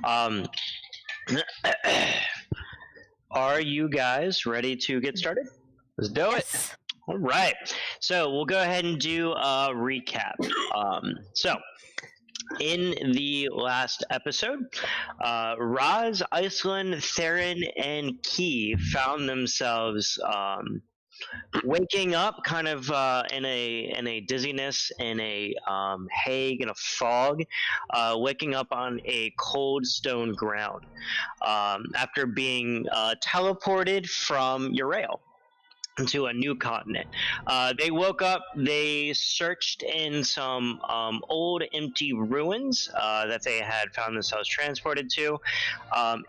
Um, are you guys ready to get started? Let's do it. All right. So we'll go ahead and do a recap. In the last episode, Raz, Iceland, Theron, and Key found themselves waking up kind of in a dizziness, in a haze, in a fog, waking up on a cold stone ground after being teleported from Urail to a new continent. They woke up, they searched in some old empty ruins that they had found themselves transported to.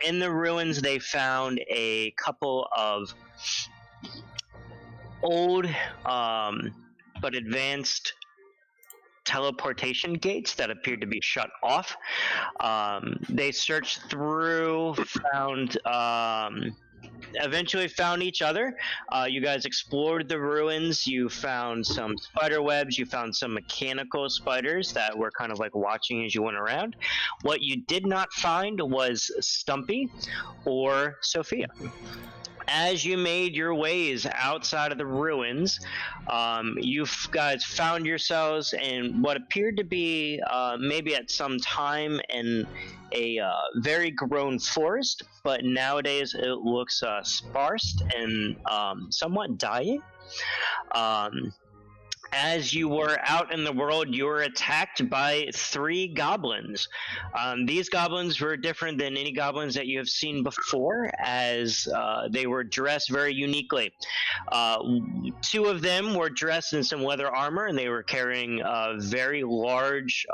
In the ruins, they found a couple of old but advanced teleportation gates that appeared to be shut off. They searched through, eventually found each other. You guys explored the ruins. You found some spider webs. You found some mechanical spiders that were kind of like watching as you went around. What you did not find was Stumpy or Sophia. As you made your ways outside of the ruins, you guys found yourselves in what appeared to be maybe at some time in a very grown forest, but nowadays it looks sparse and somewhat dying. As you were out in the world, you were attacked by 3 goblins. These goblins were different than any goblins that you have seen before, as they were dressed very uniquely. 2 of them were dressed in some leather armor, and they were carrying very large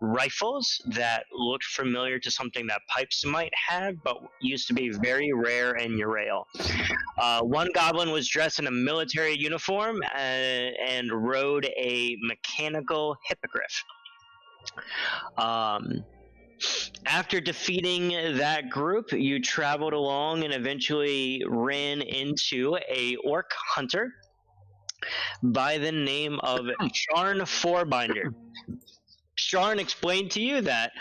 rifles that looked familiar to something that Pipes might have, but used to be very rare in Urail. 1 goblin was dressed in a military uniform and rode a mechanical hippogriff. After defeating that group, you traveled along and eventually ran into a orc hunter by the name of Sharn Fourbinder. Sharn explained to you that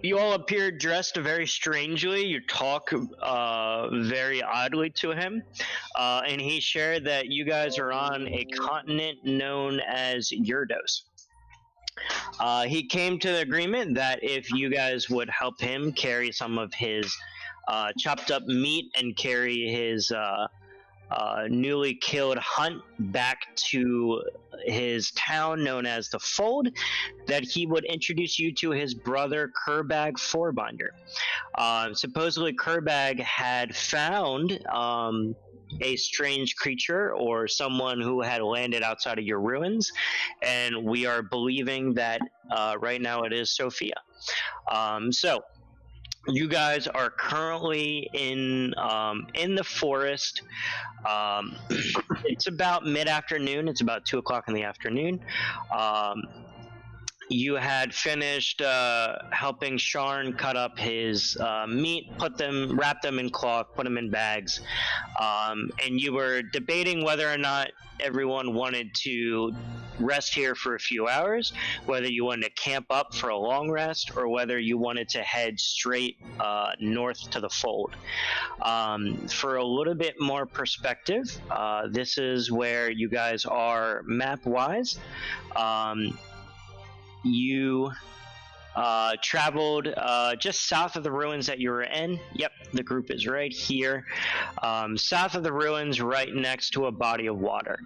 you all appeared dressed very strangely. You talk very oddly to him, and he shared that you guys are on a continent known as Yurdos. He came to the agreement that if you guys would help him carry some of his chopped up meat and carry his newly killed hunt back to his town known as the Fold, that he would introduce you to his brother Kurbag Fourbinder. Supposedly Kurbag had found a strange creature or someone who had landed outside of your ruins, and we are believing that right now it is Sophia. So you guys are currently in the forest. It's about mid-afternoon. It's about 2 o'clock in the afternoon. You had finished helping Sharn cut up his meat, wrap them in cloth, put them in bags, and you were debating whether or not everyone wanted to rest here for a few hours, whether you wanted to camp up for a long rest, or whether you wanted to head straight north to the Fold. For a little bit more perspective, this is where you guys are map-wise. You traveled just south of the ruins that you were in. Yep, the group is right here. South of the ruins, right next to a body of water.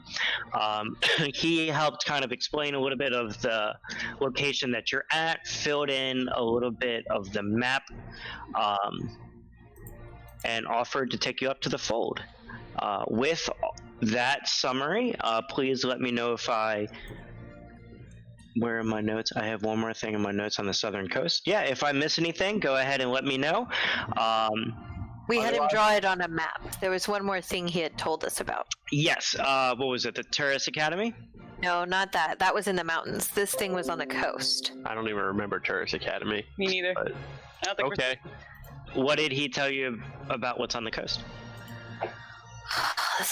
He helped kind of explain a little bit of the location that you're at, filled in a little bit of the map, and offered to take you up to the Fold. With that summary, please let me know if where are my notes? I have one more thing in my notes on the southern coast. Yeah, if I miss anything, go ahead and let me know. We had him draw it on a map. There was one more thing he had told us about. Yes. What was it? The Terrace Academy? No, not that. That was in the mountains. This thing was on the coast. I don't even remember Terrace Academy. Me neither. But... I don't think okay. What did he tell you about what's on the coast?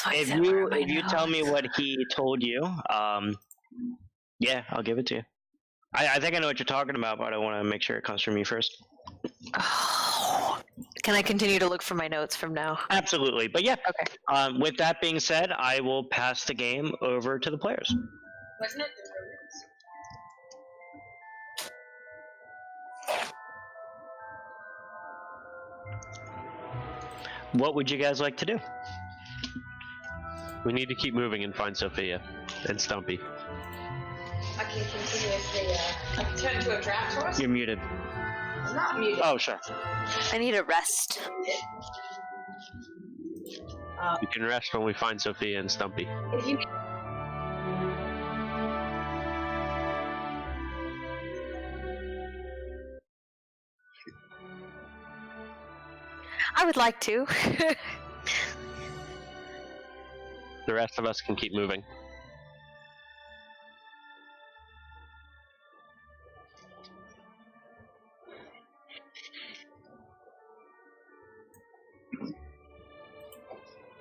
If you tell me what he told you, yeah, I'll give it to you. I think I know what you're talking about, but I want to make sure it comes from you first. Oh. Can I continue to look for my notes from now? Absolutely, but yeah. Okay. With that being said, I will pass the game over to the players. Wasn't it What would you guys like to do? We need to keep moving and find Sophia and Stumpy. I can continuously I can turn into a draft horse. You're muted. I'm not muted. Oh, sure. I need a rest. We can rest when we find Sophia and Stumpy. If you I would like to. The rest of us can keep moving.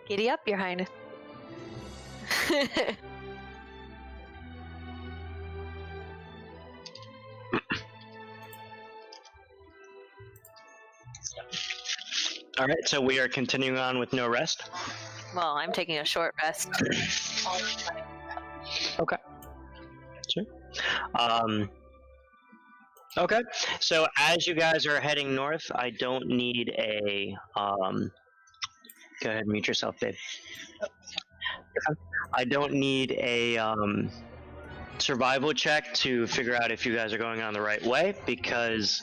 Giddy up, Your Highness. All right, so we are continuing on with no rest. Well, I'm taking a short rest. Okay. Sure. Okay. So as you guys are heading north, I don't need a Go ahead and mute yourself, babe. I don't need a survival check to figure out if you guys are going on the right way because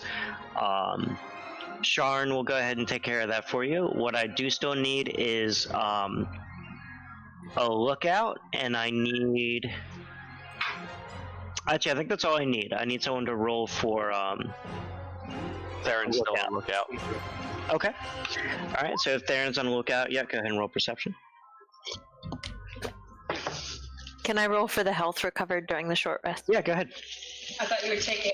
Sharn will go ahead and take care of that for you. What I do still need is a lookout, and I need. Actually, I think that's all I need. I need someone to roll for. Theron's still on lookout. Okay. All right. So if Theron's on the lookout, yeah, go ahead and roll perception. Can I roll for the health recovered during the short rest? Yeah, go ahead. I thought you would take it.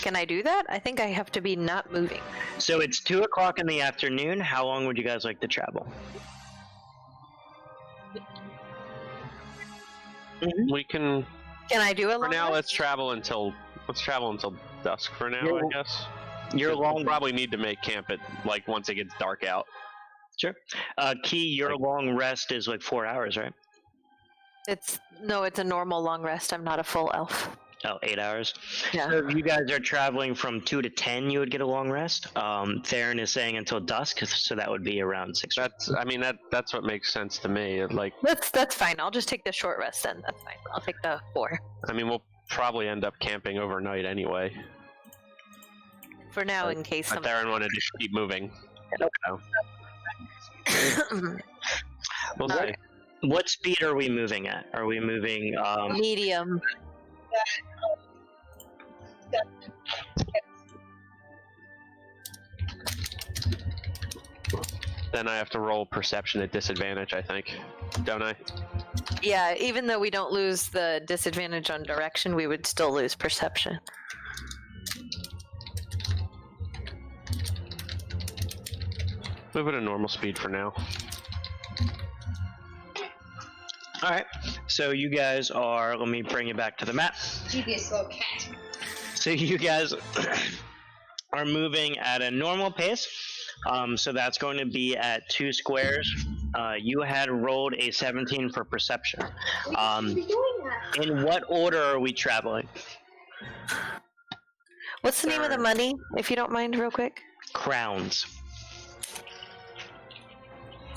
Can I do that? I think I have to be not moving. So it's 2 o'clock in the afternoon. How long would you guys like to travel? We can. Can I do a For long now, rest? let's travel until dusk. For now, I guess. Your We'll long probably need to make camp at once it gets dark out. Sure. Key, your long rest is like 4 hours, right? It's a normal long rest. I'm not a full elf. Oh, 8 hours. Yeah. So if you guys are traveling from 2 to 10, you would get a long rest. Theron is saying until dusk, so that would be around 6. That's what makes sense to me. That's fine. I'll just take the short rest then. That's fine. I'll take the 4. I mean, we'll probably end up camping overnight anyway. For now, in case But Theron wanted to keep moving. So, we'll see. What speed are we moving at? Are we moving? Medium. Then I have to roll perception at disadvantage, I think. Don't I? Yeah, even though we don't lose the disadvantage on direction, we would still lose perception. Move it at normal speed for now. All right. So you guys are. Let me bring you back to the map. Devious little cat. So you guys are moving at a normal pace. So that's going to be at 2 squares. You had rolled a 17 for perception. In what order are we traveling? What's the name of the money, if you don't mind, real quick? Crowns.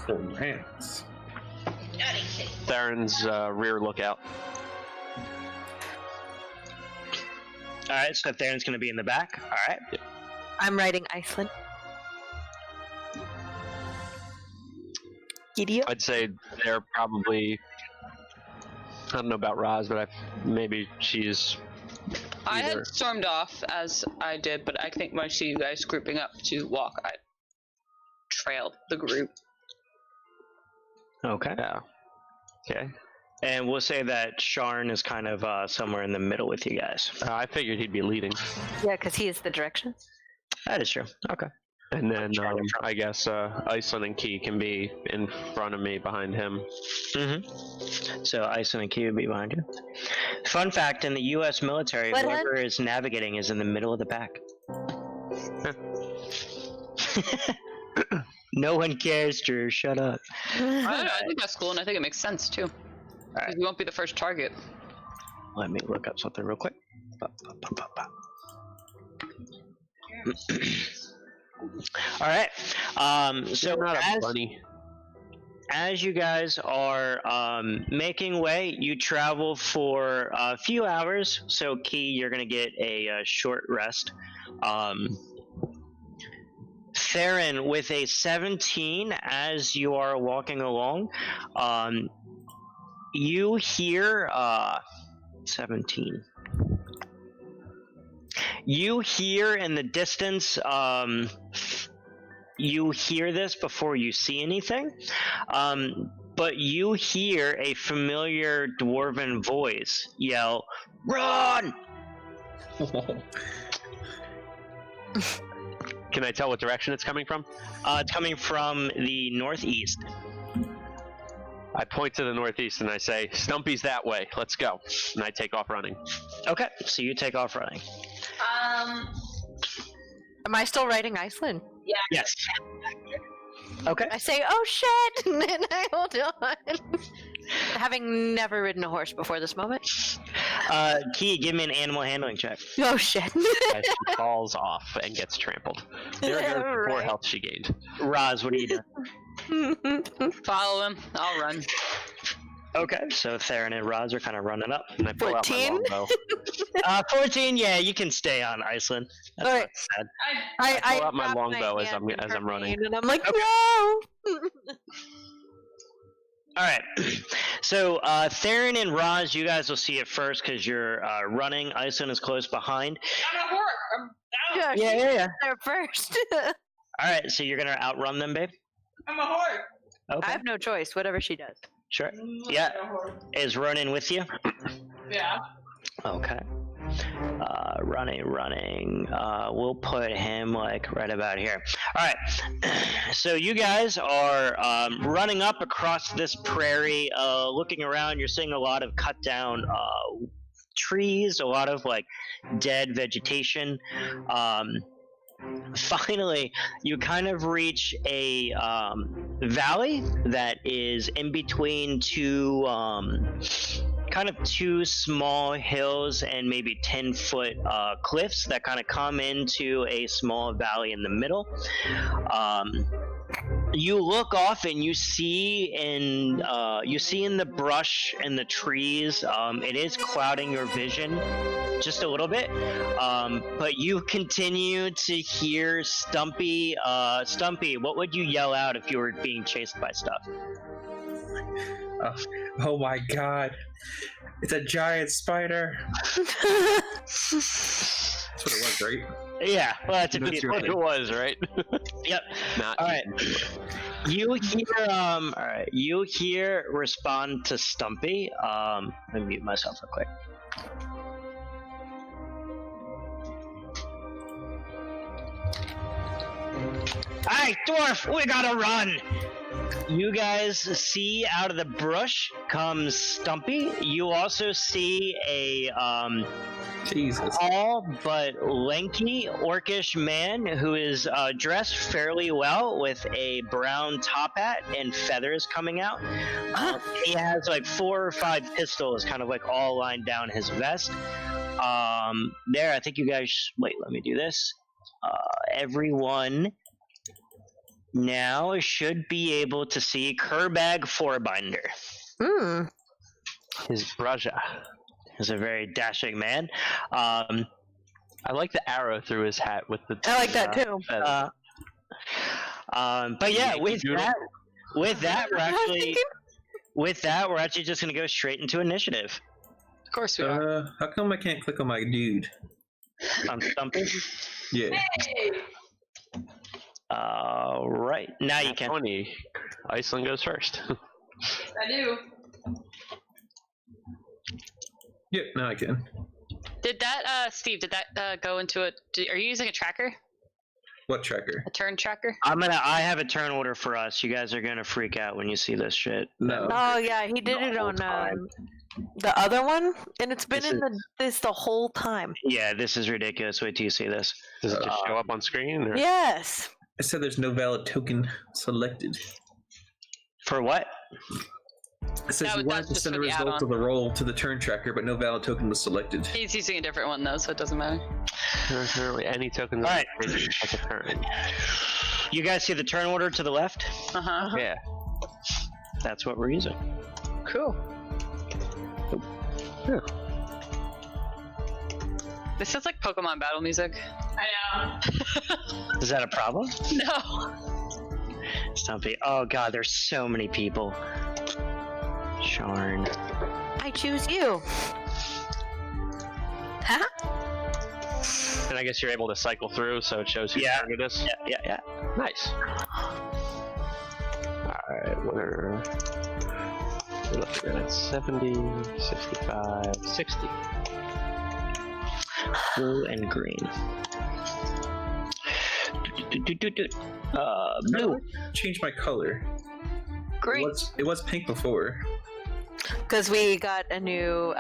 Golden hands. Theron's rear lookout. All right. So Theron's going to be in the back. All right. I'm riding Iceland. Giddy up. I'd say they're probably. I don't know about Roz, but maybe she's. I either- had stormed off as I did, but I think most of you guys grouping up to walk, I trailed the group. Okay. Yeah. Okay. And we'll say that Sharn is kind of somewhere in the middle with you guys. I figured he'd be leading. Yeah, because he is the direction. That is true. Okay. And then I guess Iceland and Key can be in front of me, behind him. So Iceland and Key would be behind you. Fun fact: in the U.S. military, whoever is navigating is in the middle of the pack. No one cares, Drew. Shut up. I don't know, I think that's cool, and I think it makes sense too. Alright. You won't be the first target. Let me look up something real quick. All right. So as you guys are making way, you travel for a few hours. So Key, you're gonna get a short rest. Theron, with a 17, as you are walking along, you hear 17. You hear in the distance, you hear this before you see anything, but you hear a familiar dwarven voice yell, "Run!" Can I tell what direction it's coming from? It's coming from the northeast. I point to the northeast and I say, "Stumpy's that way. Let's go." And I take off running. Okay, so you take off running. Am I still riding Iceland? Yeah. Yes. Okay. I say, "Oh shit!" and then I hold on. Having never ridden a horse before this moment. Key, give me an animal handling check. Oh shit! As she falls off and gets trampled. There goes the 4 health she gained. Roz, what are you doing? Follow him. I'll run. Okay, so Theron and Roz are kind of running up. And I pull out my 14? longbow. 14, yeah, you can stay on Iceland. That's Alright. not sad. I pull out my grab longbow as hand I'm from running. Ryan, and I'm like, no! Alright, so Theron and Roz, you guys will see it first because you're running. Iceland is close behind. I'm a horse. I'm down. Yeah, there first. Alright, so you're going to outrun them, babe? I'm a horse. Okay, I have no choice, whatever she does. sure. Yeah. I'm a horse. Is Ronan with you? Yeah. Okay. Running. We'll put him like right about here. All right. So you guys are running up across this prairie, looking around. You're seeing a lot of cut down trees, a lot of like dead vegetation. Finally, you kind of reach a valley that is in between two small hills and maybe 10-foot cliffs that kind of come into a small valley in the middle. You look off and you see in the brush and the trees. It is clouding your vision just a little bit, but you continue to hear Stumpy. Stumpy, what would you yell out if you were being chased by stuff? Oh my god. It's a giant spider. That's what it was, right? Yeah, well, that's That's what what it was, right? Yep. Not All right. You hear respond to Stumpy. Let me mute myself real quick. Hey, dwarf, we gotta run. You guys see out of the brush comes Stumpy. You also see a Jesus. tall but lanky orcish man who is dressed fairly well with a brown top hat and feathers coming out. He has like 4 or 5 pistols kind of like all lined down his vest. There, I think you guys, wait, let me do this. Everyone now should be able to see Kerbag Fourbinder. His Braja. He's a very dashing man. I like the arrow through his hat with the. I like that too. But yeah, with that, we're actually just gonna go straight into initiative. Of course we are. How come I can't click on my dude? I'm Stumpy. Yeah. Hey. Right now you can. 20. Iceland goes first. I do. Yep, now I can. Did that, Steve, did that go into a... Are you using a tracker? What tracker? A turn tracker? I have a turn order for us. You guys are gonna freak out when you see this shit. No. Oh yeah, he did it on the other one, and it's been this the whole time. Yeah, this is ridiculous. Wait till you see this. Does it just show up on screen? Or? Yes. It said there's no valid token selected. For what? It says No, you wanted that's to just send the for the result add-on. of the roll to the turn tracker, but no valid token was selected. He's using a different one though, so it doesn't matter. There's currently any tokens Alright. as a turn. You guys see the turn order to the left? Uh-huh. Yeah. That's what we're using. Cool. This sounds like Pokemon battle music. I know. Is that a problem? No. Stumpy. Oh god, there's so many people. Sharn. I choose you. Huh? And I guess you're able to cycle through, so it shows who's turn it is. Yeah. Nice. Alright, we're looking at 70, 65, 60. Blue and green. Blue. Change my color. Great. It was pink before. Because we got a new,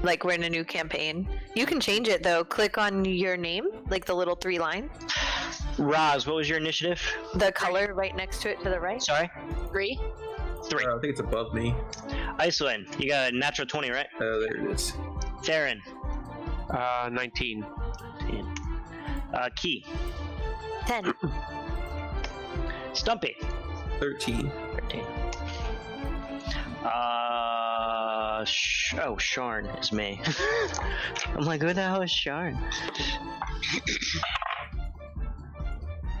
like we're in a new campaign. You can change it though. Click on your name, like the little 3 line. Roz, what was your initiative? The color right next to it to the right. Sorry? 3? 3. I think it's above me. Iceland, you got a natural 20, right? Oh, there it is. Theron. 19. Key. 10. Stumpy. 13. 13. Sharn is me. I'm like, who the hell is Sharn?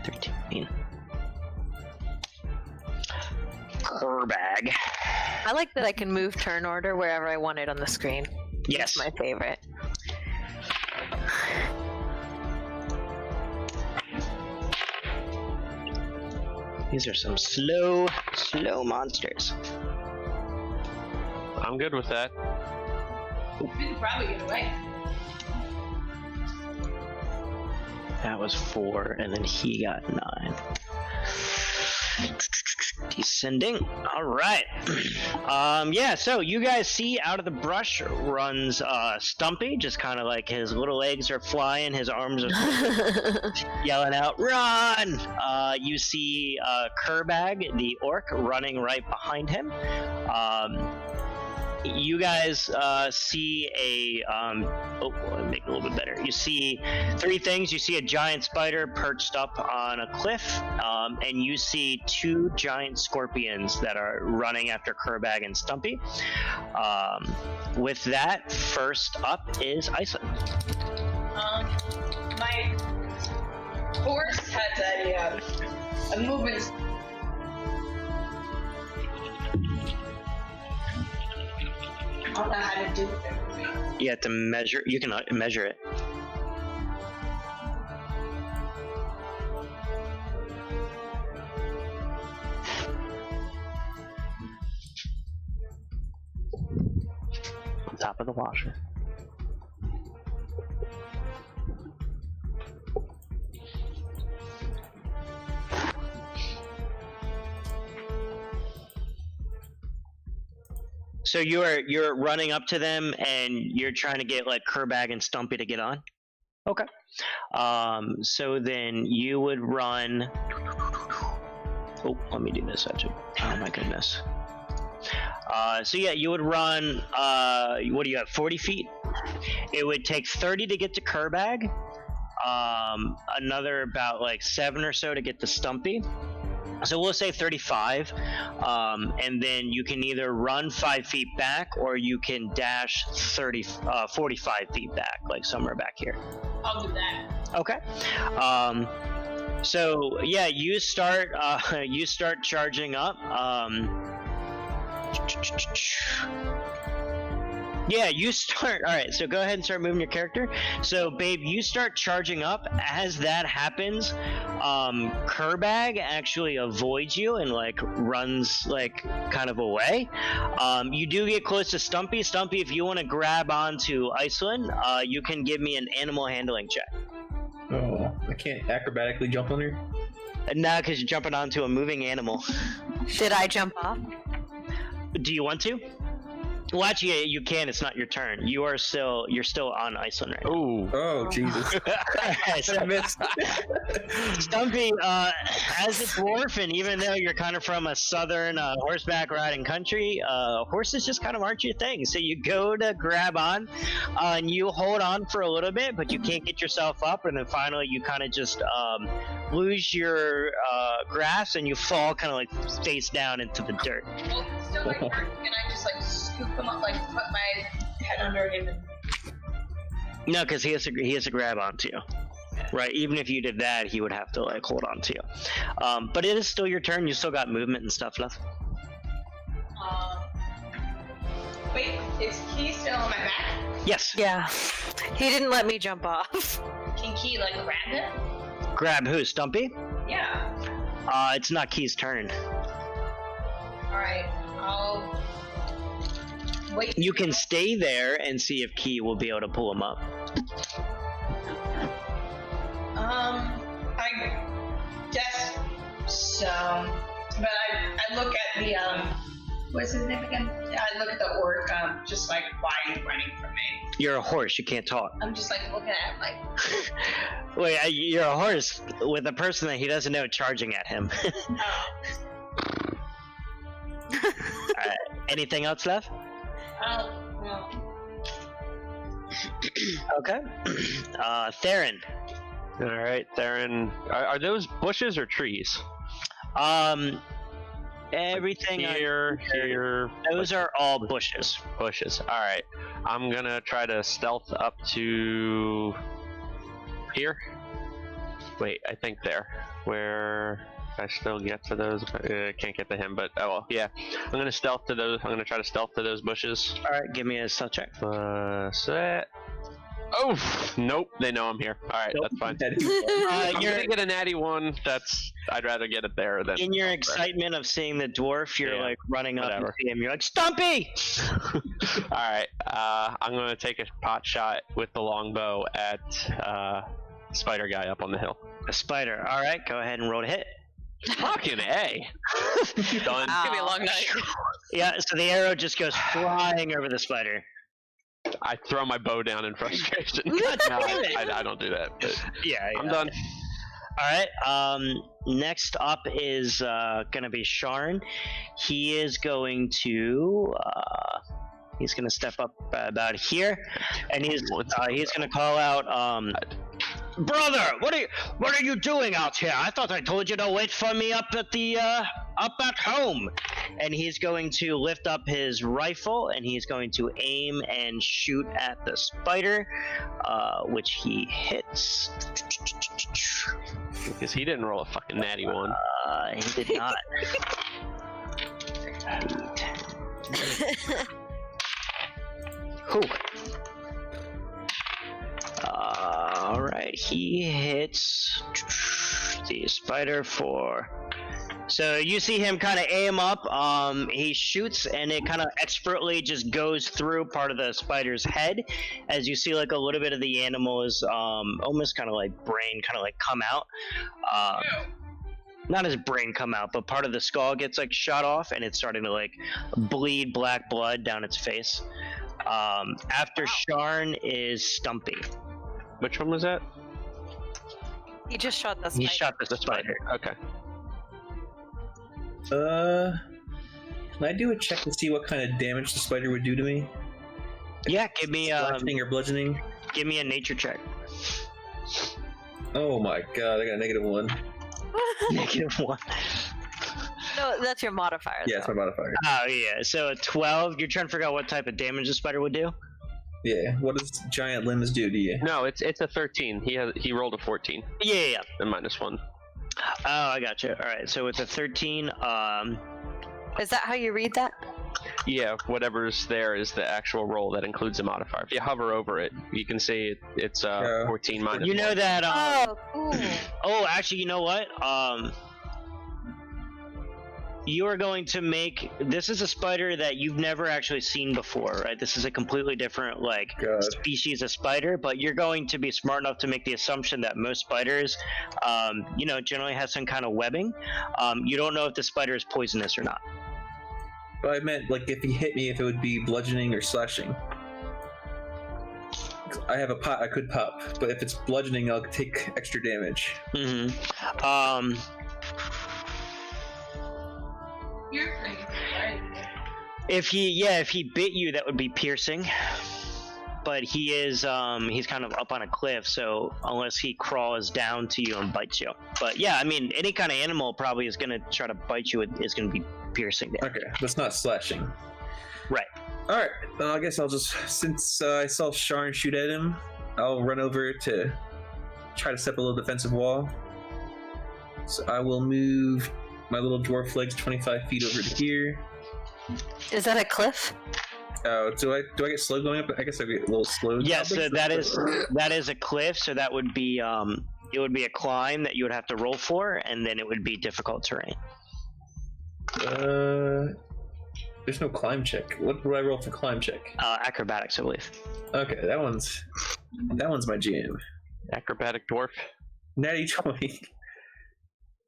13. Kerbag. I like that I can move turn order wherever I want it on the screen. Yes. It's my favorite. These are some slow monsters. I'm good with that. We could probably get away. That was 4, and then he got 9. Descending. All right. Yeah. So you guys see out of the brush runs Stumpy. Just kind of like his little legs are flying, his arms are yelling out, "Run!" You see Kerbag, the orc, running right behind him. You guys see a let me make it a little bit better. You see 3 things. You see a giant spider perched up on a cliff, and you see 2 giant scorpions that are running after Kerbag and Stumpy. With that, first up is Iceland. My horse has a movement. I don't know how to do it. You have to measure. You can measure it. On top of the washer. So you're running up to them and you're trying to get like Kerbag and Stumpy to get on? Okay. So then you would run. Oh, let me do this actually. Oh my goodness. So yeah, you would run. What do you have? 40 feet. It would take 30 to get to Kerbag. Another about like 7 or so to get to Stumpy. So we'll say 35, and then you can either run 5 feet back or you can dash 45 feet back, like somewhere back here. I'll do that. Okay. So yeah, you start charging up. Yeah, you start. All right, so go ahead and start moving your character. So, babe, you start charging up. As that happens, Kerbag actually avoids you and like runs like kind of away. You do get close to Stumpy. Stumpy, if you want to grab onto Iceland, you can give me an animal handling check. Oh, I can't acrobatically jump on her. Nah, because you're jumping onto a moving animal. Did I jump off? Do you want to? Well, actually, you can. It's not your turn. You're still on Iceland right now. Ooh. Oh, Jesus. So, I missed. Stumpy, as a dwarf, and even though you're kind of from a southern horseback riding country, horses just kind of aren't your thing. So you go to grab on, and you hold on for a little bit, but you can't get yourself up, and then finally you kind of just lose your grasp, and you fall kind of like face down into the dirt. Well, still like, can I just like scoop him up, like put my head under him? And... No, because he has to grab onto you. Right, even if you did that, he would have to like hold on to you. But it is still your turn. You still got movement and stuff left. Wait, is Key still on my back? Yes. Yeah. He didn't let me jump off. Can Key like grab him? Grab who? Stumpy? Yeah. It's not Key's turn. All right, I'll wait. You can stay there and see if Key will be able to pull him up. I guess so. But I look at the what's his name again? I look at the orc, just like, why are you running from me? You're a horse. You can't talk. I'm just like looking at him like, Wait, you're a horse with a person that he doesn't know charging at him. Alright, anything else left? well. Okay. Theron. All right, Theron. Are those bushes or trees? Everything Here. those are all bushes. Bushes. All right. I'm gonna try to stealth up to here. Wait, I think there. Where I still get to those? Can't get to him, but oh well. Yeah, I'm gonna stealth to those. I'm gonna try to stealth to those bushes. All right, give me a stealth check. Set. Oh, nope. They know I'm here. All right, Nope. that's fine. I'm You're gonna get a natty one. I'd rather get it there than. in your excitement of seeing the dwarf. You're Yeah, like running up whatever. and see him. You're like, Stumpy! All right. I'm gonna take a pot shot with the longbow at spider guy up on the hill. A spider. All right, go ahead and roll to hit. Fucking A. Done. It's gonna be a long night. Yeah, so the arrow just goes flying over the spider. I throw my bow down in frustration. No, I don't do that. But Yeah, I'm done. All right. Next up is gonna be Sharn. He is going to step up about here, and he's gonna call out, brother, what are you doing out here? I thought I told you to wait for me up at home. And he's going to lift up his rifle, and he's going to aim and shoot at the spider, which he hits. Because he didn't roll a fucking natty one. He did not. Whew. Alright, he hits the spider for... So you see him kind of aim up, he shoots, and it kind of expertly just goes through part of the spider's head, as you see like a little bit of the animal's almost kind of like brain kind of like come out. Not his brain come out, but part of the skull gets like shot off, and it's starting to like bleed black blood down its face. After Sharn is Stumpy. Which one was that? He just shot the spider. He shot the spider. Okay. Can I do a check to see what kind of damage the spider would do to me? Yeah, give me Slashing or bludgeoning? give me a nature check. Oh my god, I got a -1. -1. No, that's your modifier. Yeah, it's my modifier. Oh yeah, so a 12. You're trying to figure out what type of damage the spider would do. Yeah, what does giant limbs do to you? No, it's a 13. He rolled a 14. Yeah. And -1. Oh, I got you. All right, so with the 13, Is that how you read that? Yeah, whatever's there is the actual roll that includes a modifier. If you hover over it, you can see it's 14 minus. you know 1. that. Oh, cool. Oh, actually, you know what? you are going to make. This is a spider that you've never actually seen before, right? This is a completely different species of spider, but you're going to be smart enough to make the assumption that most spiders, generally have some kind of webbing. You don't know if the spider is poisonous or not. But I meant like if he hit me, if it would be bludgeoning or slashing. I have a pot I could pop, but if it's bludgeoning, I'll take extra damage. Mm-hmm. You're crazy, right? If he bit you, that would be piercing. But he is he's kind of up on a cliff, so unless he crawls down to you and bites you. But yeah, I mean, any kind of animal probably is gonna try to bite you. Is gonna be piercing damage. Okay, that's not slashing. Right. All right. I guess I'll just, since I saw Sharn shoot at him, I'll run over to try to set up a little defensive wall. So I will move my little dwarf legs 25 feet over to here. Is that a cliff? Oh, do I get slow going up? I guess I get a little slow. Yes, so that is a cliff. So that would be it would be a climb that you would have to roll for, and then it would be difficult terrain. There's no climb check. What do I roll for climb check? Acrobatics, I believe. Okay, that one's my jam. Acrobatic dwarf. Natty 20.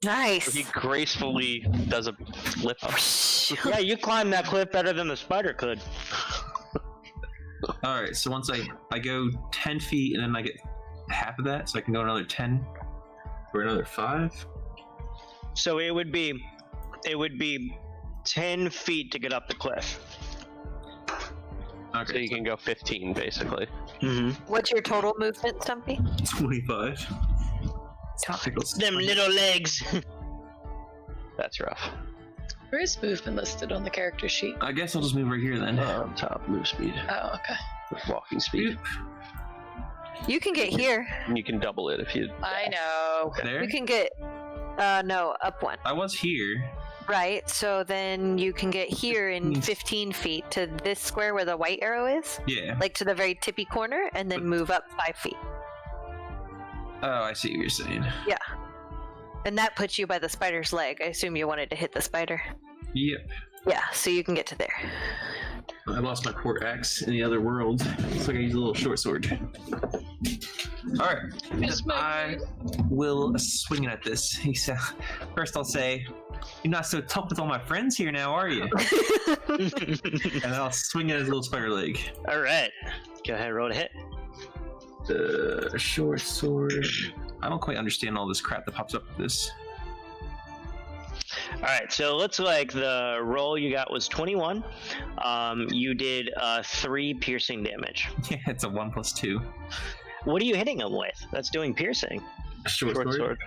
Nice. He gracefully does a flip. Yeah, you climb that cliff better than the spider could. Alright, so once I go 10 feet and then I get half of that, so I can go another 10 or another 5. So it would be 10 feet to get up the cliff. Okay, so you can go 15 basically. Mm-hmm. What's your total movement, Stumpy? 25. Them little legs. That's rough. Where is movement listed on the character sheet? I guess I'll just move right here then. On top, move speed. Oh, okay. Walking speed. You can get here. And you can double it if you. I know. There? You can get, no, up one. I was here. Right, so then you can get here in 15 feet to this square where the white arrow is. Yeah. Like to the very tippy corner, and then move up 5 feet. Oh, I see what you're saying. Yeah. And that puts you by the spider's leg. I assume you wanted to hit the spider. Yep. Yeah, so you can get to there. I lost my poor axe in the other world. Looks like I used a little short sword. Alright. I will swing it at this. First I'll say, "You're not so tough with all my friends here now, are you?" And then I'll swing it at his little spider leg. Alright. Go ahead, roll to hit. The short sword. I don't quite understand all this crap that pops up with this. Alright, so it looks like the roll you got was 21. You did 3 piercing damage. Yeah, it's a 1 + 2. What are you hitting him with? That's doing piercing. Short sword.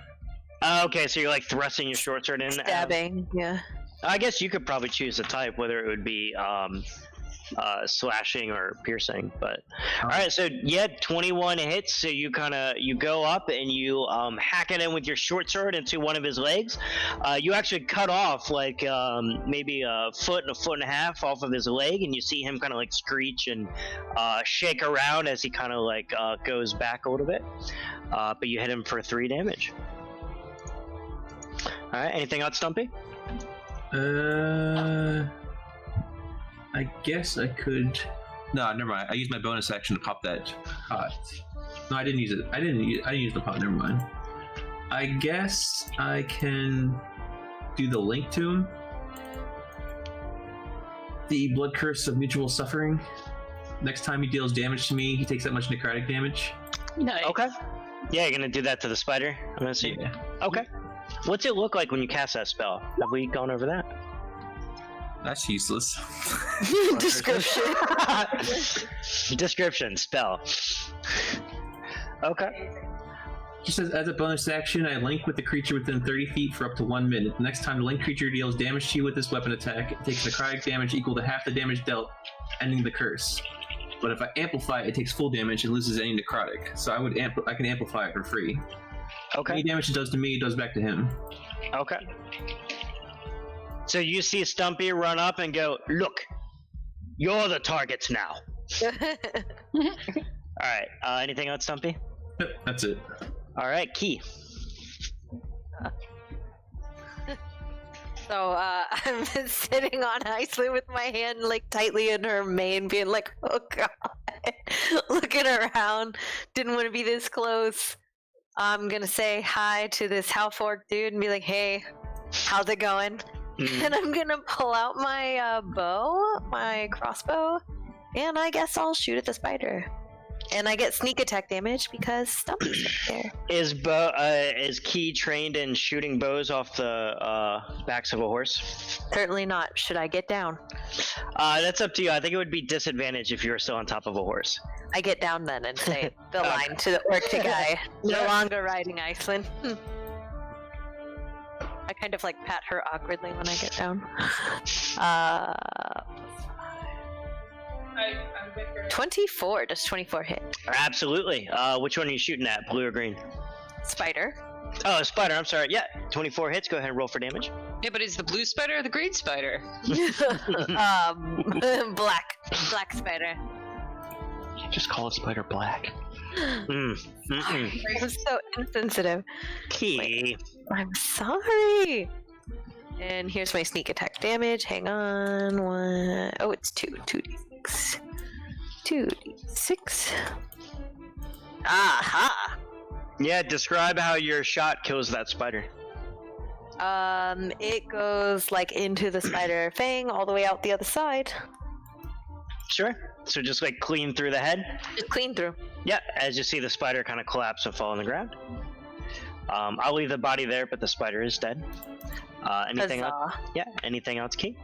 Okay, so you're like thrusting your short sword in. Stabbing, yeah. I guess you could probably choose a type, whether it would be slashing or piercing. But all right, so yeah, 21 hits. So you go up and you hack it in with your short sword into one of his legs. You actually cut off like maybe a foot and a half off of his leg, and you see him kind of like screech and shake around as he kind of like goes back a little bit. But you hit him for 3 damage. All right, anything else, Stumpy? I guess I could. No, never mind. I used my bonus action to pop that pot. No, I didn't use it. I didn't use the pot. Never mind. I guess I can do the link to him. The blood curse of mutual suffering. Next time he deals damage to me, he takes that much necrotic damage. Nice. Okay. Yeah, you're gonna do that to the spider. I'm gonna see. Yeah. Okay. What's it look like when you cast that spell? Have we gone over that? That's useless. Description. Description, spell. Okay. He says, as a bonus action, I link with the creature within 30 feet for up to 1 minute. The next time the linked creature deals damage to you with this weapon attack, it takes necrotic damage equal to half the damage dealt, ending the curse. But if I amplify it, it takes full damage and loses any necrotic. So I can amplify it for free. Okay. Any damage it does to me, it does back to him. Okay. So you see Stumpy run up and go, "Look, you're the targets now." All right. Anything else, Stumpy? Yep, that's it. All right, Key. So I'm sitting on Iceland with my hand like tightly in her mane, being like, "Oh God," looking around. Didn't want to be this close. I'm gonna say hi to this half orc dude and be like, "Hey, how's it going?" And I'm gonna pull out my my crossbow, and I guess I'll shoot at the spider. And I get sneak attack damage because Stumpy's right there. Is Key trained in shooting bows off the backs of a horse? Certainly not. Should I get down? That's up to you. I think it would be disadvantage if you were still on top of a horse. I get down then and say the line to the orc guy. No longer riding Iceland. I kind of like pat her awkwardly when I get down. I'm with her. 24. Does 24 hit? Absolutely. Which one are you shooting at? Blue or green? Spider. Oh, spider. I'm sorry. Yeah, 24 hits. Go ahead and roll for damage. Yeah, but is the blue spider or the green spider? Black spider. You just call a spider black. I'm so insensitive. Key. I'm sorry. And here's my sneak attack damage. Hang on. One. Oh, it's 2. 2d6. 2d6. Aha! Yeah, describe how your shot kills that spider. It goes like into the spider fang all the way out the other side. Sure. So just like clean through the head? Just clean through. Yeah, as you see the spider kind of collapse and fall on the ground. I'll leave the body there, but the spider is dead. Anything else? Yeah, anything else, Key?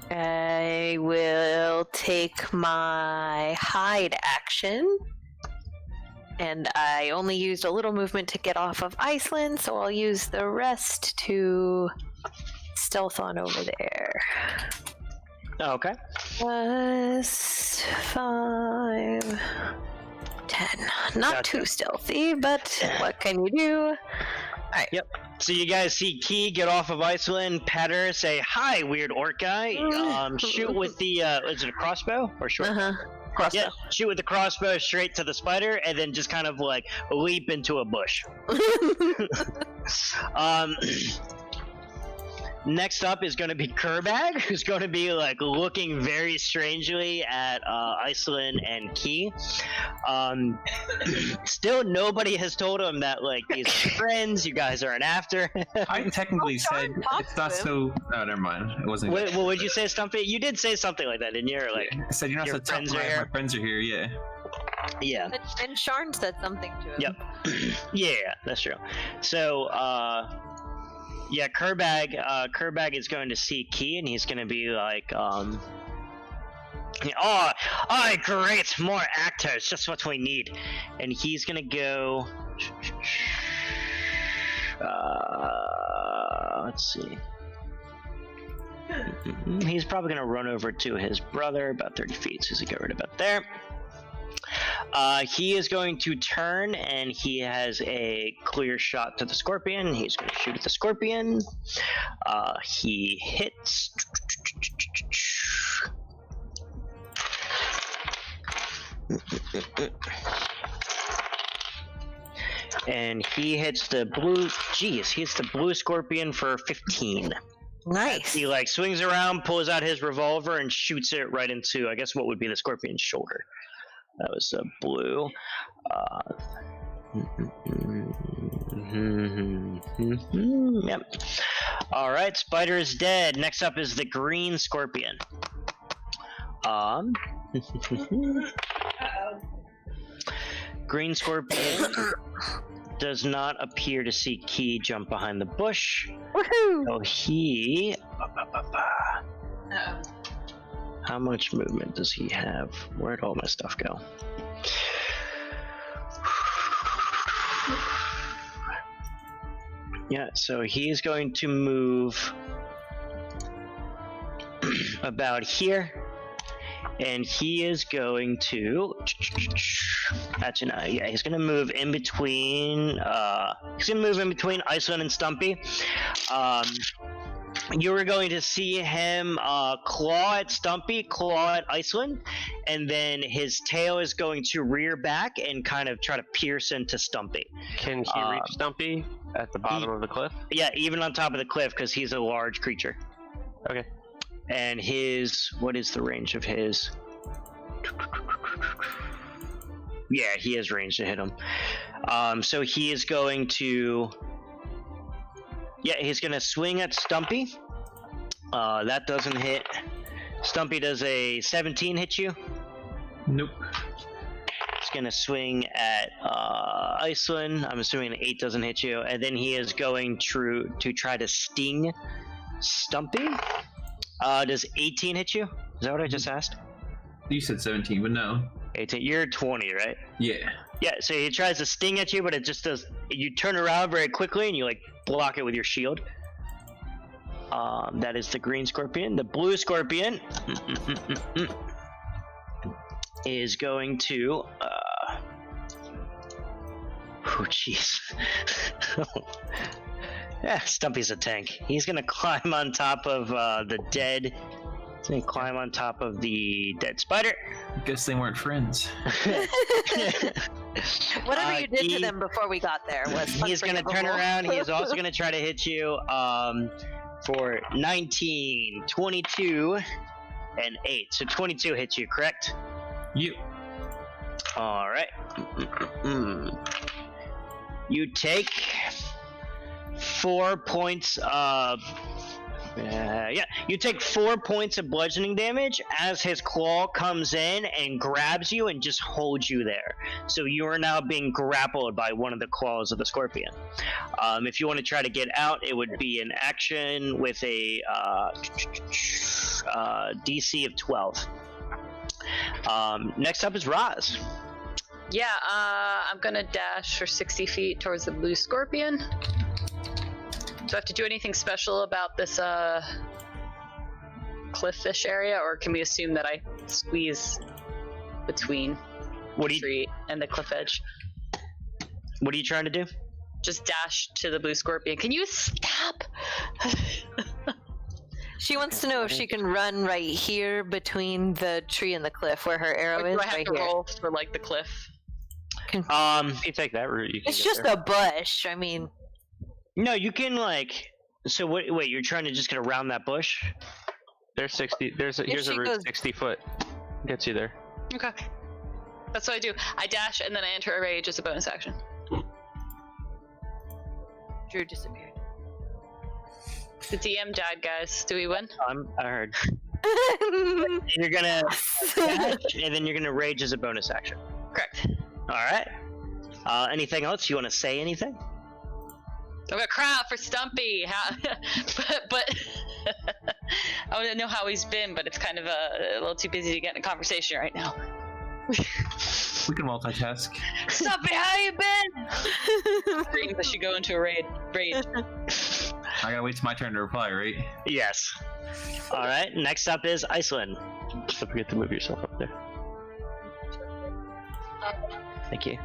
I will take my hide action. And I only used a little movement to get off of Iceland, so I'll use the rest to stealth on over there. Okay. +5, 10. Not Gotcha. too stealthy, but what can you do? Alright. Yep. So you guys see Key get off of Iceland, pet her, say, "Hi, weird orc guy." Shoot with the, is it a crossbow or short? Crossbow. Yeah, shoot with the crossbow straight to the spider, and then just kind of like leap into a bush. Next up is going to be Kerbag, who's going to be like looking very strangely at Iceland and Key. Still, nobody has told him that like these are friends. You guys aren't after. I technically said it's not so. Oh, never mind. It wasn't. What would you say, Stumpy? You did say something like that, didn't you? Or, like, I said you're not your so tough. friends are My here. friends are here. Yeah. Yeah. And Sharn said something to him. Yep. Yeah, that's true. So, yeah, Kerbag is going to see Key, and he's going to be like, oh, great, more actors, just what we need. And he's going to go, let's see. He's probably going to run over to his brother, about 30 feet, so he's going to go right about there. He is going to turn, and he has a clear shot to the scorpion. He's going to shoot at the scorpion. He hits. And he hits the blue. Geez, he hits the blue scorpion for 15. Nice. He like swings around, pulls out his revolver, and shoots it right into, I guess, what would be the scorpion's shoulder. That was a blue. Yep. All right, spider is dead. Next up is the green scorpion. Green scorpion does not appear to see Key jump behind the bush. Woohoo! So he. How much movement does he have? Where'd all my stuff go? Yeah, so he's going to move about here, and he is going to. Actually, no, yeah, he's going to move in between. He's going to move in between Iceland and Stumpy. you were going to see him claw at Stumpy, claw at Iceland, and then his tail is going to rear back and kind of try to pierce into Stumpy. Can he reach Stumpy at the bottom of the cliff? Yeah, even on top of the cliff because he's a large creature. Okay. And what is the range of his? Yeah, he has range to hit him. So he is going to... Yeah, he's going to swing at Stumpy. That doesn't hit. Stumpy, does a 17 hit you? Nope. He's going to swing at Iceland. I'm assuming an 8 doesn't hit you. And then he is going to try to sting Stumpy. Does 18 hit you? Is that what I just asked? You said 17, but no. 18. You're 20, right? Yeah. Yeah, so he tries to sting at you, but it just does... You turn around very quickly and you, like, block it with your shield. That is the green scorpion. The blue scorpion is going to... Oh, jeez. Yeah, Stumpy's a tank. He's gonna climb on top of the dead... He's gonna climb on top of the dead spider. Guess they weren't friends. Whatever you did to them before we got there was He's going to turn around. He is also going to try to hit you for 19, 22, and 8. So 22 hits you, correct? You. All right. You take 4 points of... you take 4 points of bludgeoning damage as his claw comes in and grabs you and just holds you there. So you are now being grappled by one of the claws of the scorpion. If you want to try to get out, it would be an action with a DC of 12. Next up is Roz. Yeah, I'm gonna dash for 60 feet towards the blue scorpion. Do I have to do anything special about this cliff-fish area, or can we assume that I squeeze between the tree and the cliff edge? What are you trying to do? Just dash to the blue scorpion. Can you stop? She wants to know if she can run right here between the tree and the cliff where her arrow Or is. do I have right to here. roll for like the cliff? If you take that route, you can It's get just there. a bush. I mean, No, you can like... So wait, you're trying to just get around that bush? There's 60. Here's a she route goes- 60 foot. Gets you there. Okay. That's what I do. I dash and then I enter a rage as a bonus action. Drew disappeared. The DM died, guys. Do we win? I heard. You're gonna dash, and then you're gonna rage as a bonus action. Correct. All right. Anything else? You want to say anything? I'm gonna cry out for Stumpy. but I want to know how he's been, but it's kind of a little too busy to get in a conversation right now. We can multitask. Stumpy, how you been? Screams as she go into a rage. I gotta wait till my turn to reply, right? Yes. All right. Next up is Iceland. Just don't forget to move yourself up there. Thank you.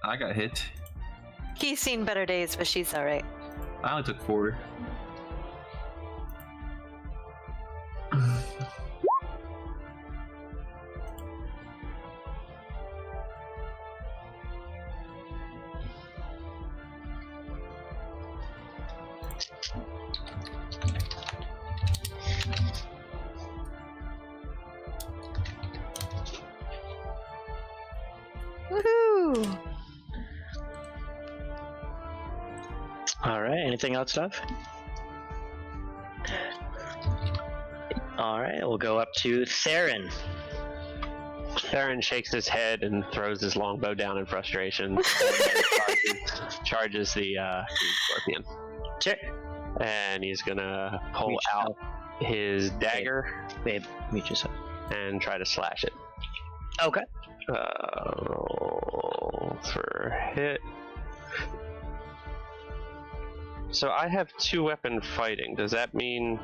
I got hit. He's seen better days, but she's alright. I only took 4. Woohoo! All right. Anything else, Stuff? All right. We'll go up to Theron. Theron shakes his head and throws his longbow down in frustration. charges the scorpion. Check. And he's gonna pull Reach out his dagger Babe, meet yourself. and try to slash it. Okay. Roll for hit. So I have 2-weapon fighting. Does that mean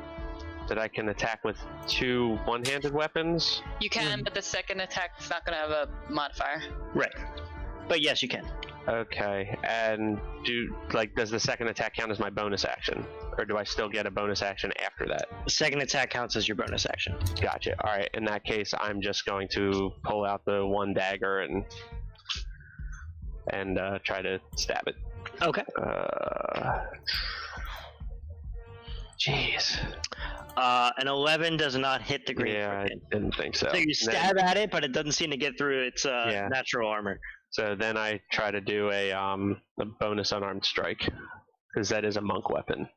that I can attack with 2 one-handed weapons? You can, but the second attack's not going to have a modifier. Right. But yes, you can. Okay. And does the second attack count as my bonus action, or do I still get a bonus action after that? The second attack counts as your bonus action. Gotcha. All right. In that case, I'm just going to pull out the one dagger and try to stab it. Okay. Jeez. An 11 does not hit the green. Yeah, I didn't think so. So you stab at it, but it doesn't seem to get through its natural armor. So then I try to do a bonus unarmed strike, because that is a monk weapon.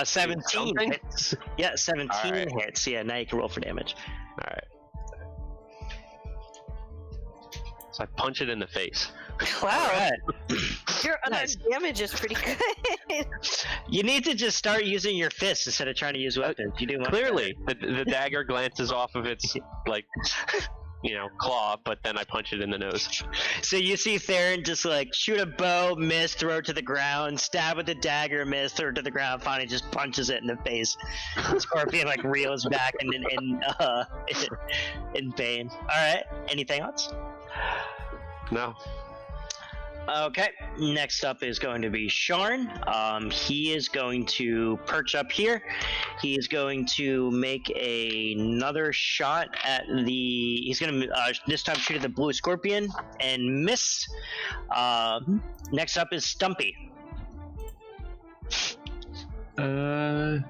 17 Something? hits. Yeah, 17 Alright. hits. Yeah, now you can roll for damage. All right. So I punch it in the face. Wow, Alright. your Nice. damage is pretty good. You need to just start using your fists instead of trying to use weapons. You do much Clearly, the dagger glances off of its claw, but then I punch it in the nose. better. So you see Theron just like shoot a bow, miss, throw it to the ground, stab with the dagger, miss, throw it to the ground, finally just punches it in the face. The scorpion like reels back in pain. Alright, anything else? No. Okay, next up is going to be Sharn. He is going to perch up here. He is going to make another shot at the. He's going to this time shoot at the blue scorpion and miss. Next up is Stumpy. Did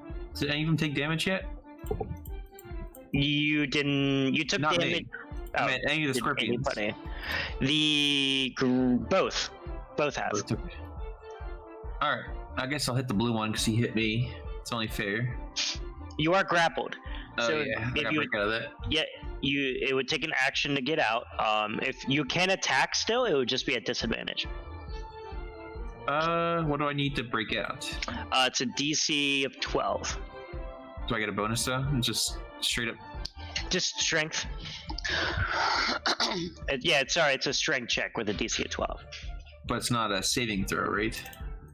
any of them take damage yet? You didn't. You took Not damage. me. I meant any of the scorpions. Both have. Alright, I guess I'll hit the blue one because he hit me. It's only fair. You are grappled. Oh So yeah, I if gotta you- break out of that. Yeah, it would take an action to get out. If you can attack still, it would just be at disadvantage. What do I need to break out? It's a DC of 12. Do I get a bonus though? It's just straight up. Just strength. It's a strength check with a DC of 12. But it's not a saving throw, right?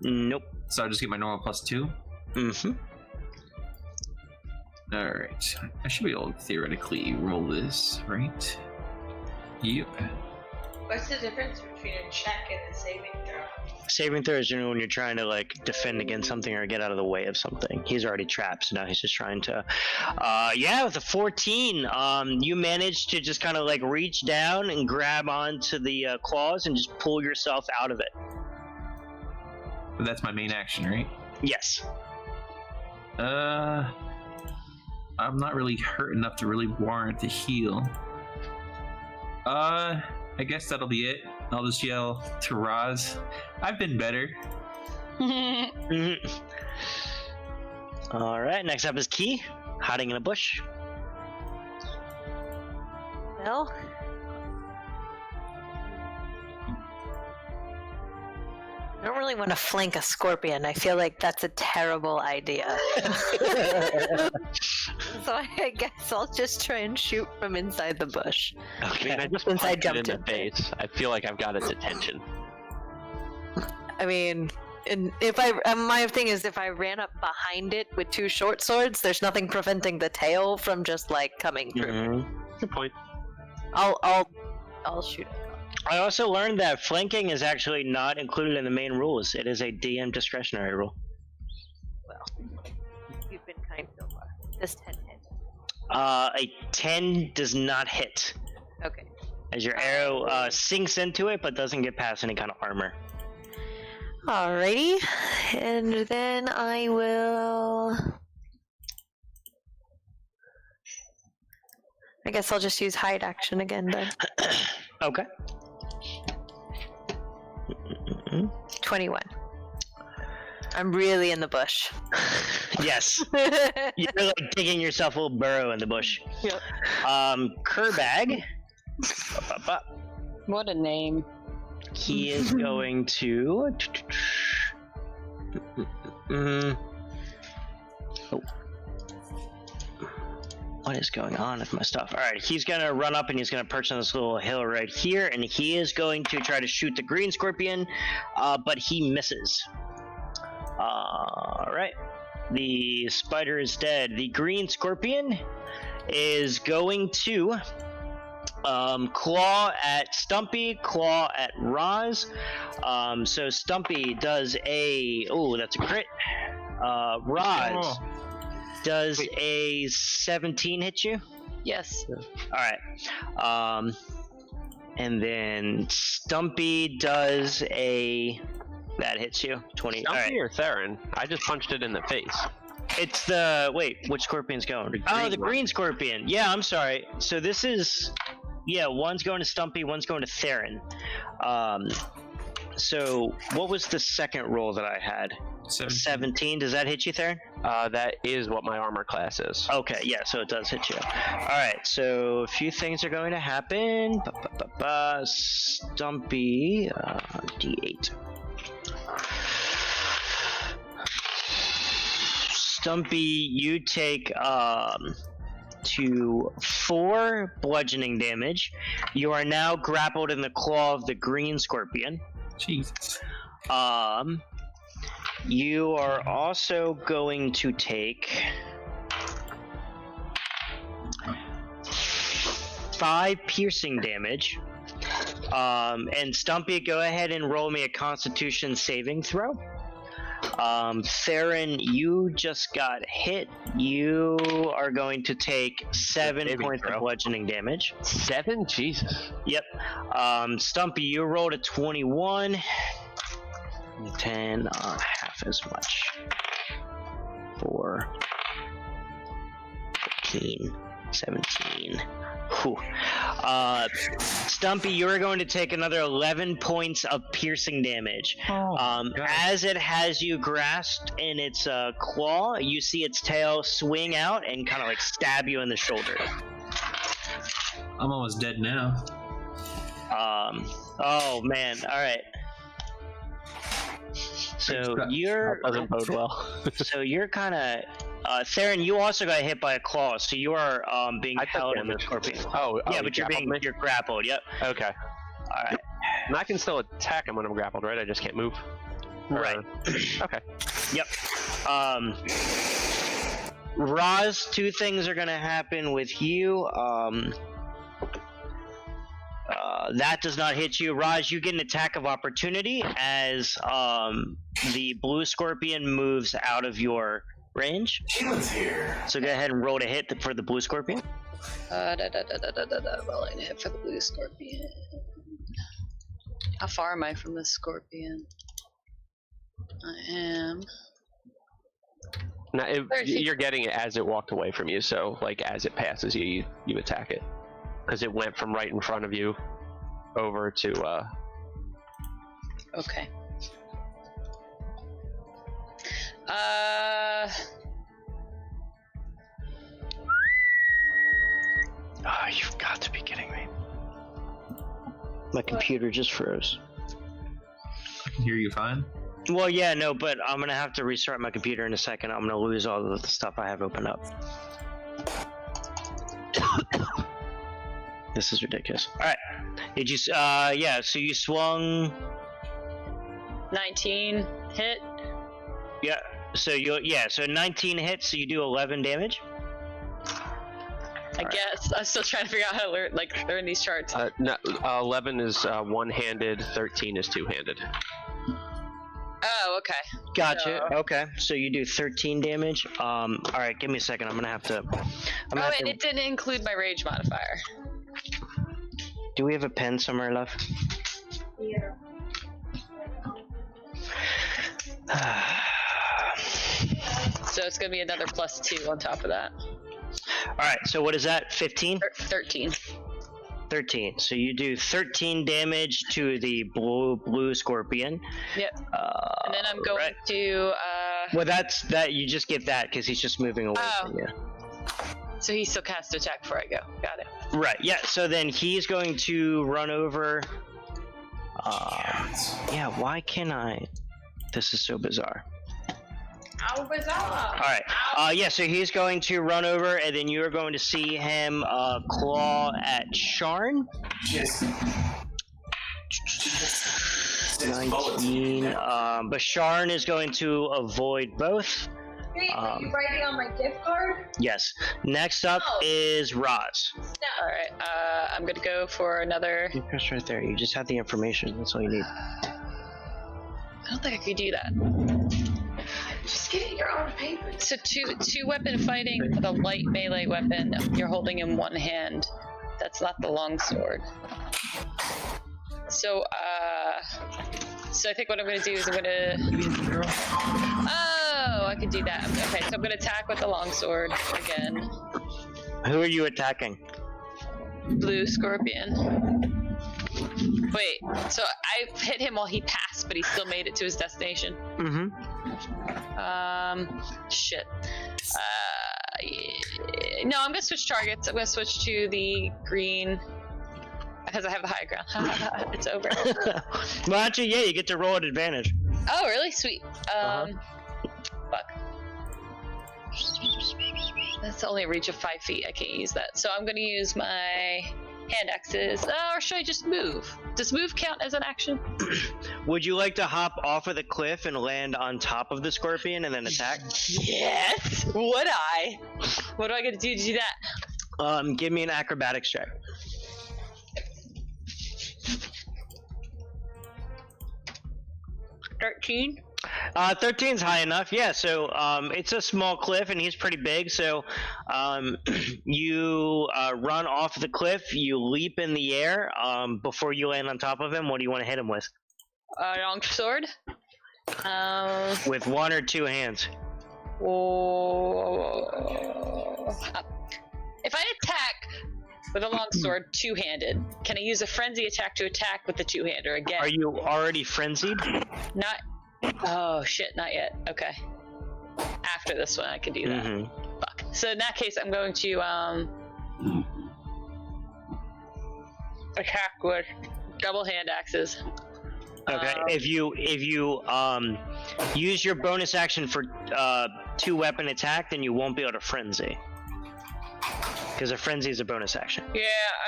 Nope. So I just get my normal +2? Mm-hmm. Alright. I should be able to theoretically roll this, right? Yep. What's the difference between a check and a saving throw? Saving throw is when you're trying to like defend against something or get out of the way of something. He's already trapped, so now he's just trying to. With a 14, you managed to just kind of like reach down and grab onto the claws and just pull yourself out of it. But that's my main action, right? Yes. I'm not really hurt enough to really warrant a heal. I guess that'll be it. I'll just yell to Roz, I've been better. Mm-hmm. All right. Next up is Key, hiding in a bush. Well, I don't really want to flank a scorpion. I feel like that's a terrible idea. So I guess I'll just try and shoot from inside the bush. I mean, I just Since I punched it in jumped the in. face. I feel like I've got its attention. I mean, and my thing is, if I ran up behind it with 2 short swords, there's nothing preventing the tail from just like coming through. Mhm. Good point. I'll shoot it. I also learned that flanking is actually not included in the main rules. It is a DM discretionary rule. Well, you've been kind so far. This 10 hit. A 10 does not hit, Okay. as your arrow sinks into it, but doesn't get past any kind of armor. Alrighty, and then I will. I guess I'll just use hide action again then. Okay. 21. I'm really in the bush. Yes. You're like digging yourself a little burrow in the bush. Yep. Kerbag. What a name. He is going to. Oh. What is going on with my stuff? Alright, he's gonna run up and he's gonna perch on this little hill right here, and he is going to try to shoot the green scorpion, but he misses. Alright. The spider is dead. The green scorpion is going to claw at Stumpy, claw at Roz. So Stumpy does a... Oh, that's a crit. Roz does a 17 hit you? Yes. Alright. And then Stumpy does a... That hits you. 20. Stumpy or Theron? I just punched it in the face. It's the... Wait, which scorpion's going? The green scorpion. Yeah, I'm sorry. So this is... Yeah, one's going to Stumpy, one's going to Theron. So what was the second roll that I had? 17. Does that hit you, Theron? That is what my armor class is. Okay, yeah, so it does hit you. Alright, so a few things are going to happen. Stumpy, D8. Stumpy, you take 4 bludgeoning damage. You are now grappled in the claw of the green scorpion. Jesus. You are also going to take 5 piercing damage. And Stumpy, go ahead and roll me a Constitution saving throw. Theron, you just got hit. You are going to take 7 points of bludgeoning damage. 7? Jesus. Yep. Stumpy, you rolled a 21. 10, not half as much. 4, 15, 17. Whew. Stumpy, you're going to take another 11 points of piercing damage. As it has you grasped in its claw, you see its tail swing out and kind of like stab you in the shoulder. I'm almost dead now. Oh man, alright. So you're... That doesn't bode well. So you're kind of... Theron, you also got hit by a claw, so you are being held in the scorpion. Yeah, but you're grappled. Yep. Okay. All right. And I can still attack him when I'm grappled, right? I just can't move. Right. Okay. Yep. Roz, 2 things are gonna happen with you. That does not hit you. Raj, you get an attack of opportunity as the blue scorpion moves out of your range. Sheila's here. So go ahead and roll to hit for the blue scorpion. Rolling hit for the blue scorpion. How far am I from the scorpion? I am... Now, you're getting it as it walked away from you, so like as it passes you attack it. Because it went from right in front of you over to Okay. Oh, you've got to be kidding me. My computer just froze. I can hear you fine. Well, yeah, no, but I'm gonna have to restart my computer in a second. I'm gonna lose all of the stuff I have opened up. This is ridiculous. Alright. Did you, yeah, so you swung... 19 hit. Yeah, so so 19 hits, so you do 11 damage? I guess. I'm still trying to figure out how to learn these charts. no, 11 is one-handed, 13 is two-handed. Oh, okay. Gotcha. Okay, so you do 13 damage. Alright, give me a second. I'm gonna have to... It didn't include my rage modifier. Do we have a pen somewhere left? Yeah. So it's gonna be another +2 on top of that. Alright, so what is that? 15? 13. 13. So you do 13 damage to the blue scorpion. Yep. And then I'm going to. Well, that's that. You just get that because he's just moving away from you. So he still casts attack before I go. Got it. Right. Yeah. So then he's going to run over. Yeah. Why can I? This is so bizarre. How bizarre. All right. Yeah. So he's going to run over, and then you are going to see him claw at Sharn. Yes. 19. But Sharn is going to avoid both. Hey, are you writing on my gift card? Yes. Next up is Roz. All right. I'm gonna go for another. You press right there. You just have the information. That's all you need. I don't think I could do that. Just get it your own paper. So two weapon fighting with a light melee weapon. You're holding in one hand. That's not the longsword. So I think what I'm gonna do is I'm gonna. Oh, I could do that. Okay, so I'm gonna attack with the longsword again. Who are you attacking? Blue scorpion. Wait, so I hit him while he passed, but he still made it to his destination. Mm-hmm. Shit. No, I'm gonna switch targets. I'm gonna switch to the green because I have the high ground. It's over. Well, actually, yeah, you get to roll at advantage. Oh, really? Sweet. Fuck. That's only a reach of 5 feet. I can't use that. So I'm gonna use my hand axes. Or should I just move? Does move count as an action? Would you like to hop off of the cliff and land on top of the scorpion and then attack? Yes. Would I? What do I get to do that? Give me an acrobatics check. 13. 13's high enough, yeah. So it's a small cliff, and he's pretty big. So you run off the cliff. You leap in the air. Before you land on top of him, what do you want to hit him with? Long sword. With one or two hands. If I attack with a long sword, two-handed, can I use a frenzy attack to attack with the two-hander again? Are you already frenzied? Not. Oh shit! Not yet. Okay. After this one, I can do that. Mm-hmm. Fuck. So in that case, I'm going to attack with double hand axes. Okay. If you use your bonus action for two weapon attack, then you won't be able to frenzy. Because a frenzy is a bonus action. Yeah,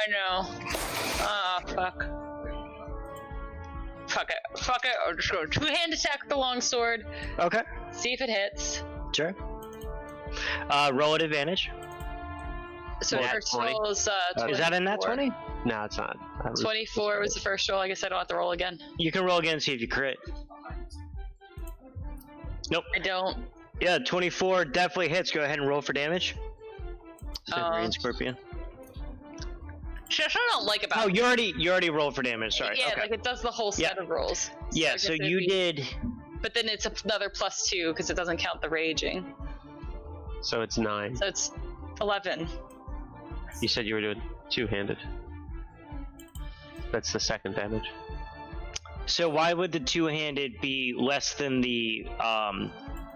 I know. Fuck. Fuck it. I'll just go two-hand attack with the longsword. Okay. See if it hits. Sure. Roll at advantage. So first roll is 24. Is that a nat 20? No, it's not. 24 was the first roll. I guess I don't have to roll again. You can roll again and see if you crit. Nope. I don't. Yeah, 24 definitely hits. Go ahead and roll for damage. Green scorpion. That's what I don't like about. Oh, you already rolled for damage. Sorry. Yeah, okay. like it does the whole set of rolls. Yeah, so you did. But then it's another +2 because it doesn't count the raging. So it's 9. So it's 11. You said you were doing two-handed. That's the second damage. So why would the two-handed be less than the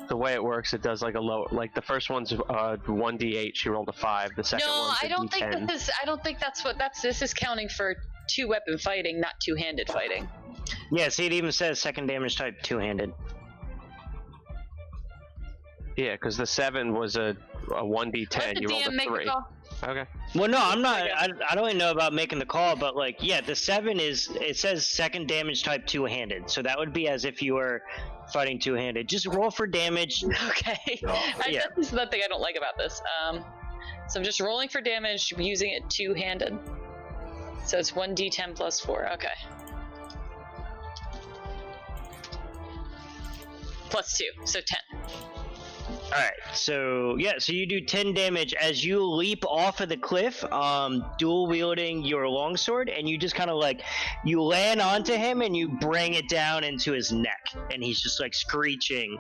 The way it works, it does like a low, like the first one's 1d8. She rolled a 5. The second one's a I don't d10. think this. I don't think that's what this is counting for two-weapon fighting, not two-handed fighting. Yeah, see, it even says second damage type two-handed. Yeah, because the 7 was a 1d10. You rolled a 3. Okay. Well, no, I'm not. I don't really know about making the call, but like, yeah, the 7 is. It says second damage type two-handed, so that would be as if you were fighting two-handed. Just roll for damage. Okay. Yeah. This is the thing I don't like about this. So I'm just rolling for damage, using it two-handed. So it's 1d10 plus 4. Okay. Plus 2, so 10. Alright, so yeah, so you do 10 damage as you leap off of the cliff, dual wielding your longsword, and you just kind of like, you land onto him and you bring it down into his neck, and he's just like screeching.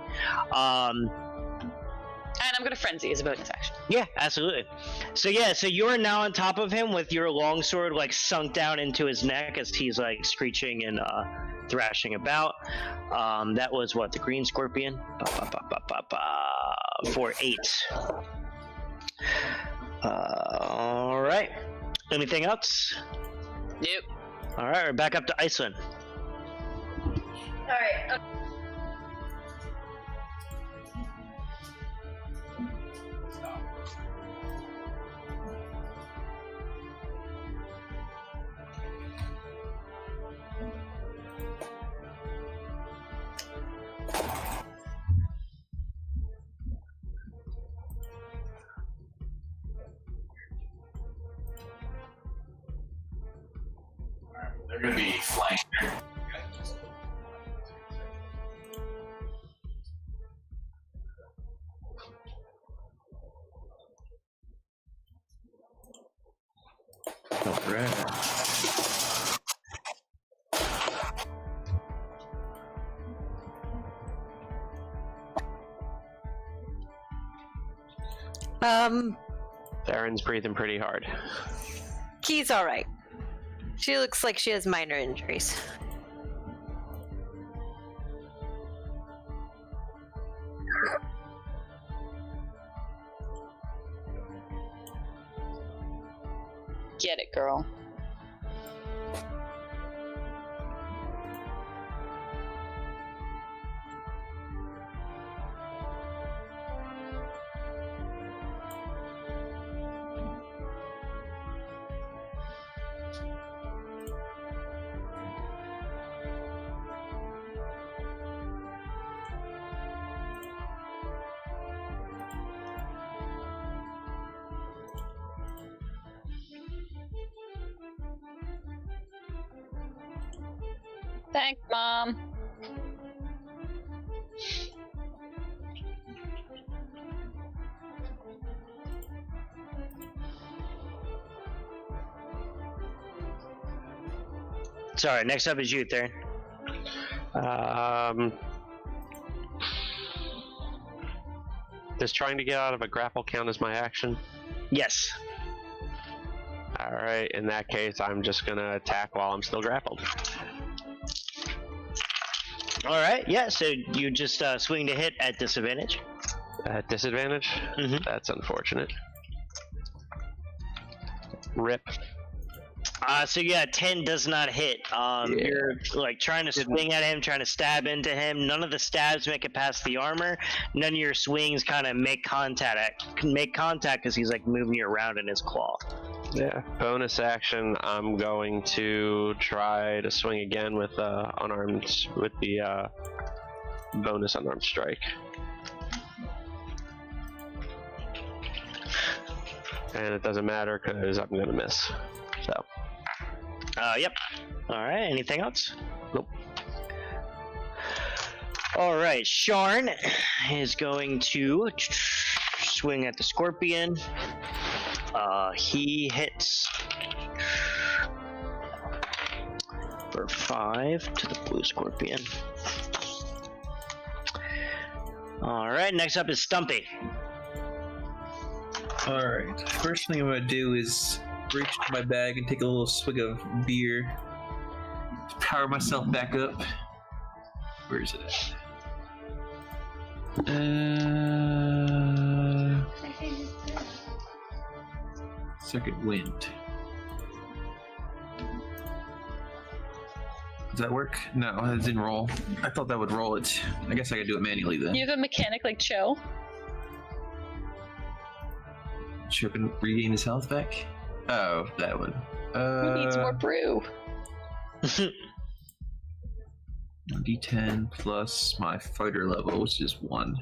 I And I'm gonna frenzy as a bonus action. Yeah, absolutely. So you're now on top of him with your longsword like sunk down into his neck as he's like screeching and thrashing about. That was what, the green scorpion? For 8. All right. Anything else? Nope. All right, we're back up to Iceland. All right. They're gonna be flying. Alright. Theron's breathing pretty hard. Key's all right. She looks like she has minor injuries. Get it, girl. Thanks, Mom. Sorry, next up is you, Theron. Does trying to get out of a grapple count as my action? Yes. Alright, in that case, I'm just gonna attack while I'm still grappled. All right, yeah, so you just swing to hit at disadvantage. At disadvantage? Mhm. That's unfortunate. Rip. So yeah, 10 does not hit. You're like trying to swing at him, trying to stab into him. None of the stabs make it past the armor. None of your swings kind of make contact because he's like moving you around in his claw. Yeah. Bonus action, I'm going to try to swing again with the bonus unarmed strike. And it doesn't matter because I'm gonna miss. So. Yep. All right. Anything else? Nope. All right. Sharn is going to swing at the scorpion. He hits for 5 to the blue scorpion. All right. Next up is Stumpy. All right. First thing I'm gonna do is reach into my bag and take a little swig of beer. Power myself back up. Where is it at? Second wind. Does that work? No, that didn't roll. I thought that would roll it. I guess I could do it manually then. You have a mechanic like Cho. Sure, can regain his health back? Oh, that one. Who needs more brew? D10 plus my fighter level, which is 1.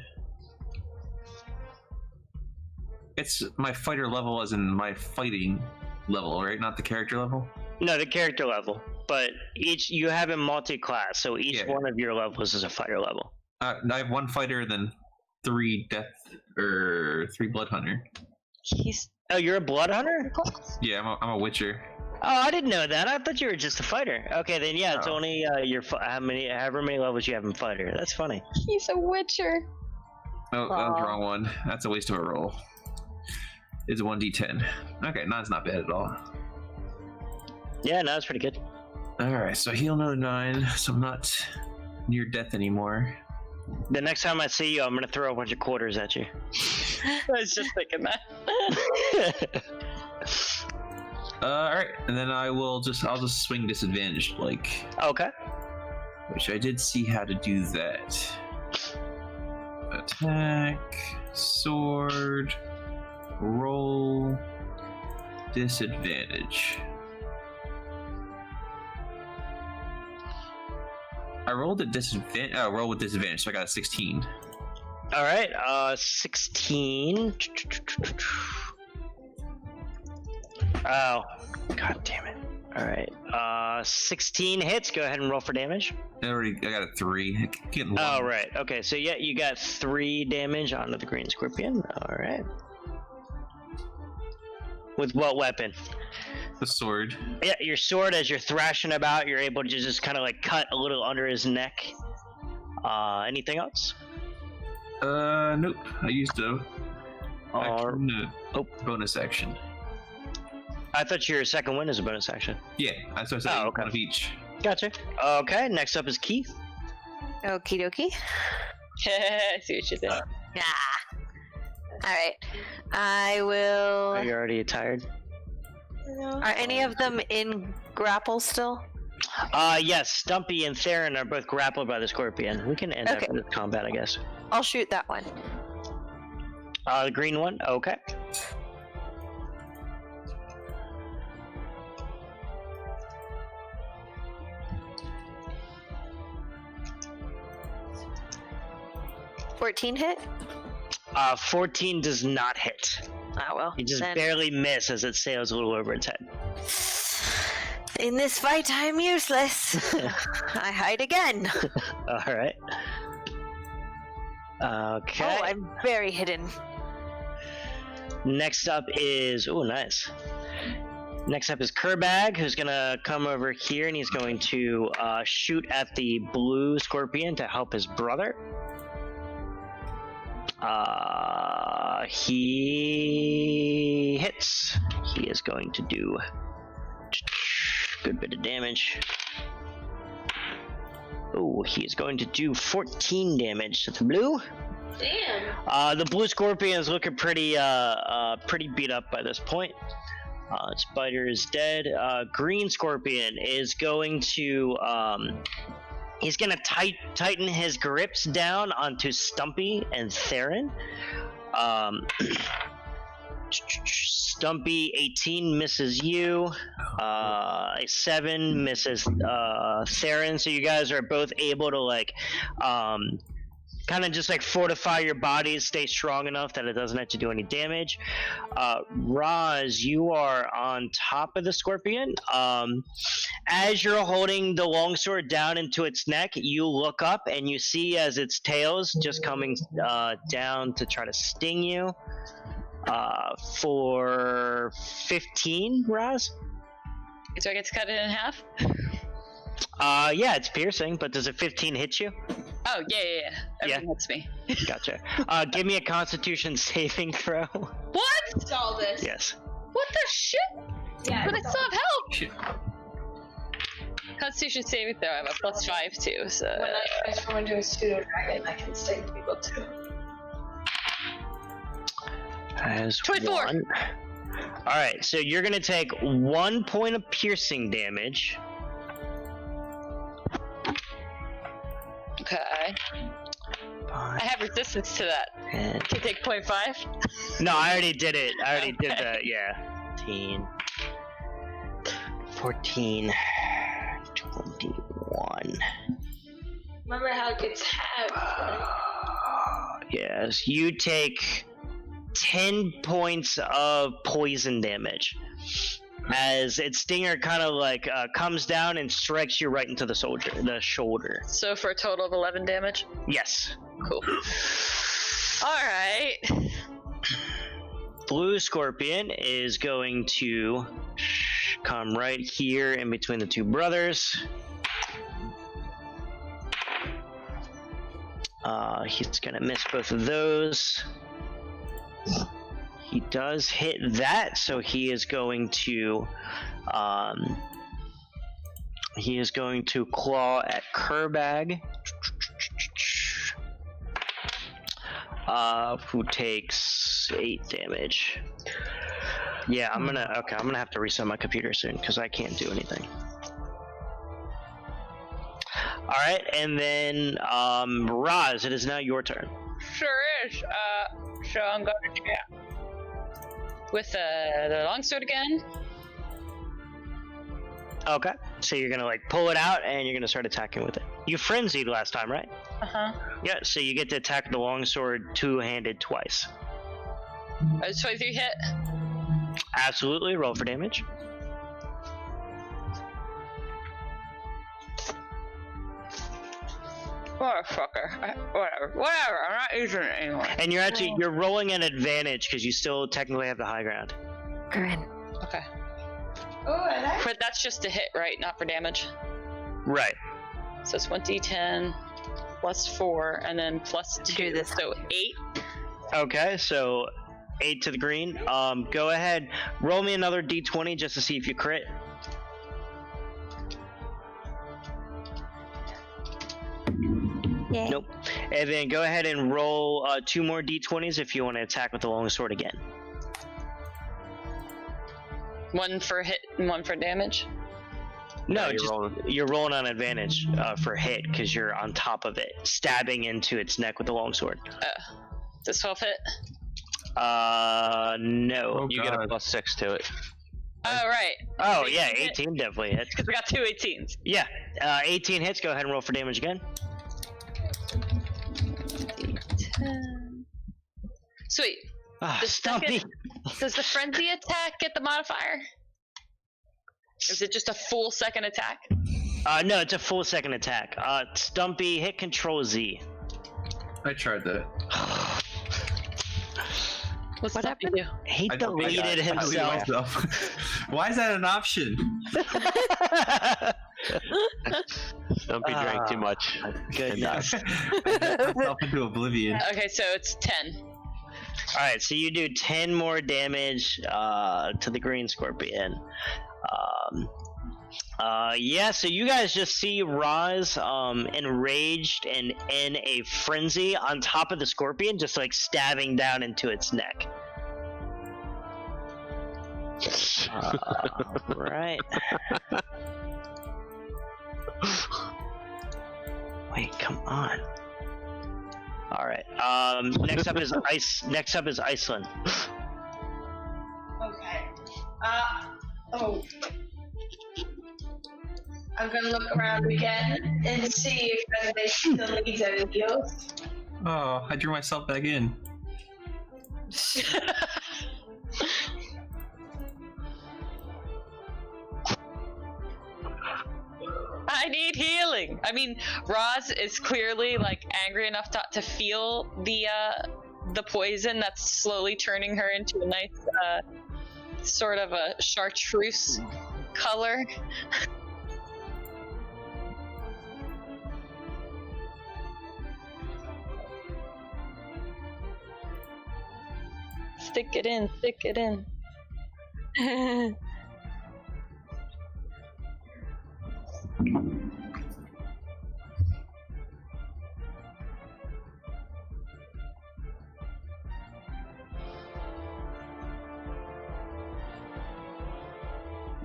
It's my fighter level as in my fighting level, right? Not the character level? No, the character level. But you have him multi-class, so each one of your levels is a fighter level. I have 1 fighter, then 3 3 blood hunter. Oh, you're a blood hunter? Yeah, I'm a witcher. Oh, I didn't know that. I thought you were just a fighter. Okay, then yeah, it's only however many levels you have in fighter. That's funny. He's a witcher. Oh, that was the wrong one. That's a waste of a roll. It's a 1d10. Okay, no, it's not bad at all. Yeah, no, it's pretty good. Alright, so heal another 9, so I'm not near death anymore. The next time I see you, I'm gonna throw a bunch of quarters at you. I was just thinking that. Alright, and then I'll just swing disadvantaged, like. Okay. Which I did see how to do that. Attack, sword, roll, disadvantage. I rolled a disadvantage. Oh, roll with disadvantage, so I got a 16. All right. 16. Oh, god damn it! All right. 16 hits. Go ahead and roll for damage. I got a 3. Oh, right. Okay, so yeah, you got 3 damage onto the green scorpion. All right. With what weapon? The sword. Yeah, your sword. As you're thrashing about, you're able to just kind of like cut a little under his neck. Anything else? Nope. I used a bonus action. I thought your second one is a bonus action. Yeah, that's what I said. Oh, okay. One of each. Gotcha. Okay, next up is Keith. Okie dokie. I see what you did. Yeah. Alright. I will. Are you already tired? Are any of them in grapple still? Yes, Stumpy and Theron are both grappled by the scorpion. We can end Okay. after this combat, I guess. I'll shoot that one. The green one? Okay. $14 hit? 14 does not hit. Ah, well. You just then. barely miss as it sails a little over its head. In this fight, I'm useless. I hide again. Alright. Okay. Oh, I'm very hidden. Next up is... Oh, nice. Next up is Kerbag, who's gonna come over here and he's going to shoot at the blue scorpion to help his brother. He hits. He is going to do a good bit of damage. Oh, he is going to do 14 damage to the blue. Damn. The blue scorpion is looking pretty beat up by this point. Its biter is dead. Green scorpion is going to he's gonna tighten his grips down onto Stumpy and Theron. Stumpy 18 misses you. A 7 misses Theron. So you guys are both able to like kind of just like fortify your bodies, stay strong enough that it doesn't have to do any damage. Roz, you are on top of the scorpion. As you're holding the longsword down into its neck, you look up and you see as its tail's just coming down to try to sting you. For 15, Roz? Do I get to cut it in half? Yeah, it's piercing, but does a 15 hit you? Oh, yeah. Everything hits me. Gotcha. Give me a Constitution saving throw. What? It's all this. Yes. What the shit? Yeah. But I still have help. Shit. Constitution saving throw, I have a +5 too, so... When I transform into a pseudo dragon, I can save people too. As 24. Alright, so you're gonna take 1 point of piercing damage. Okay. I have resistance to that. And... Can I take 0.5? No, I already did it. I already did Okay. that, yeah. 15, 14, 21. Remember how it gets halved, right? Yes, you take 10 points of poison damage as its stinger kind of like comes down and strikes you right into the shoulder. So for a total of 11 damage? Yes. Cool. Alright. Blue scorpion is going to come right here in between the two brothers. He's gonna miss both of those. He does hit that, so he is going to claw at Kerbag, who takes 8 damage. Yeah, I'm gonna have to reset my computer soon because I can't do anything. All right, and then Roz, it is now your turn. Sure is. So I'm going to attack with the longsword again. Okay, so you're gonna like pull it out and you're gonna start attacking with it. You frenzied last time, right? Yeah, so you get to attack the longsword two-handed twice. 23 hit. Absolutely, roll for damage. Motherfucker. Whatever. I'm not using it anymore. And you're rolling an advantage because you still technically have the high ground. Grin. Okay. Oh, and I But that's just a hit, right? Not for damage. Right. So it's 1d10 plus 4 and then plus 2. Do this. So 8. Okay, so 8 to the green. Go ahead, roll me another d20 just to see if you crit. Yay. Nope. And then go ahead and roll 2 more d20s if you want to attack with the longsword again. 1 for hit and 1 for damage. No, Yeah, you're rolling on advantage for hit because you're on top of it, stabbing into its neck with the longsword. Does 12 hit? No. You get a +6 to it. Oh, right. Oh, 18 yeah, hit? 18 definitely hits. Because we got 2 18s. Yeah, 18 hits. Go ahead and roll for damage again. 10. Sweet. Ah, The Stumpy. second- Does the frenzy attack get the modifier? Or is it just a full second attack? No, it's a full second attack. Stumpy, hit Control Z. I tried that. What's What Stumpy happened? do? He I don't think deleted I deleted himself. myself. Why is that an option? Stumpy drank too much. Goodness. I got myself into oblivion. Okay, so it's 10. Alright, so you do 10 more damage to the green scorpion. Yeah, so you guys just see Roz enraged and in a frenzy on top of the scorpion, just like stabbing down into its neck. Right. Wait, come on. All right. Next up is Iceland. Okay. Oh. I'm gonna look around again and see if anybody still needs any heals. Oh, I drew myself back in. I need healing. I mean, Roz is clearly like angry enough to feel the poison that's slowly turning her into a nice sort of a chartreuse color. Stick it in, stick it in.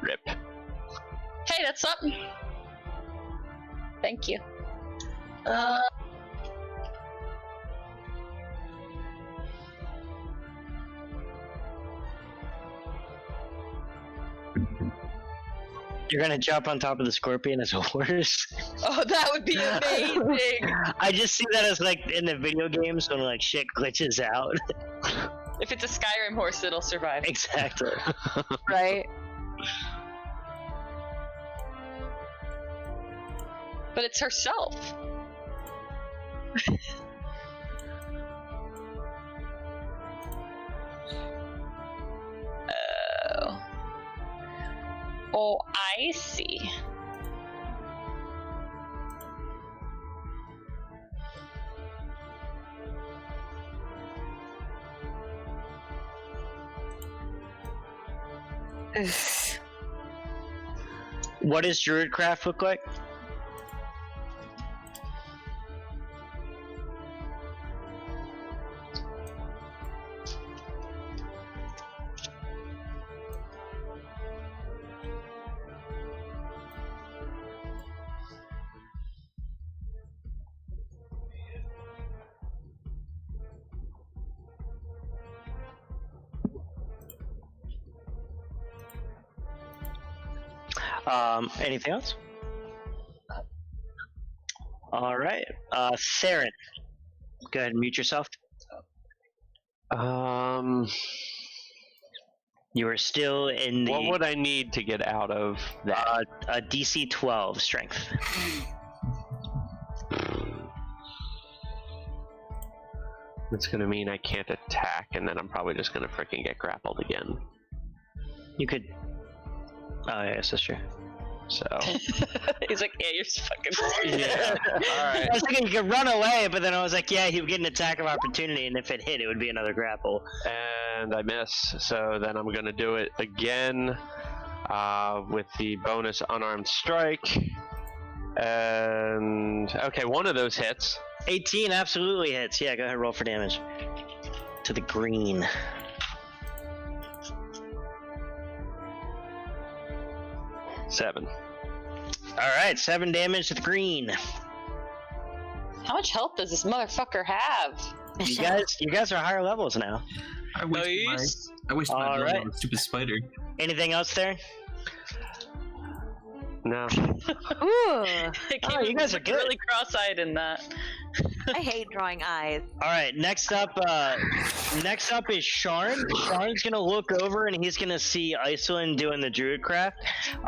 Rip. Hey, that's something. Thank you. You're gonna jump on top of the scorpion as a horse? Oh, that would be amazing. I just see that as like in the video games when like shit glitches out. If it's a Skyrim horse, it'll survive. Exactly. Right. But it's herself. Oh. Oh, I see. What does Druidcraft look like? Anything else? All right, Theron, go ahead and mute yourself. You are still in the. What would I need to get out of that? A DC 12 strength. It's gonna mean I can't attack, and then I'm probably just gonna freaking get grappled again. You could. Oh, yes, that's true. So. He's like, yeah, you're fucking. Yeah. Alright. I was thinking you could run away, but then I was like, yeah, he would get an attack of opportunity, and if it hit, it would be another grapple. And I miss, so then I'm gonna do it again with the bonus unarmed strike. And okay, one of those hits. 18 absolutely hits. Yeah, go ahead, roll for damage. To the green. Seven. Alright, 7 damage to the green. How much health does this motherfucker have? You guys are higher levels now. I wish my All blood right. on the stupid spider. Anything else there? No. Ooh, You guys are good. Really cross-eyed in that. I hate drawing eyes. Alright, next up is Sharn. Sharn's gonna look over and he's gonna see Iceland doing the Druidcraft.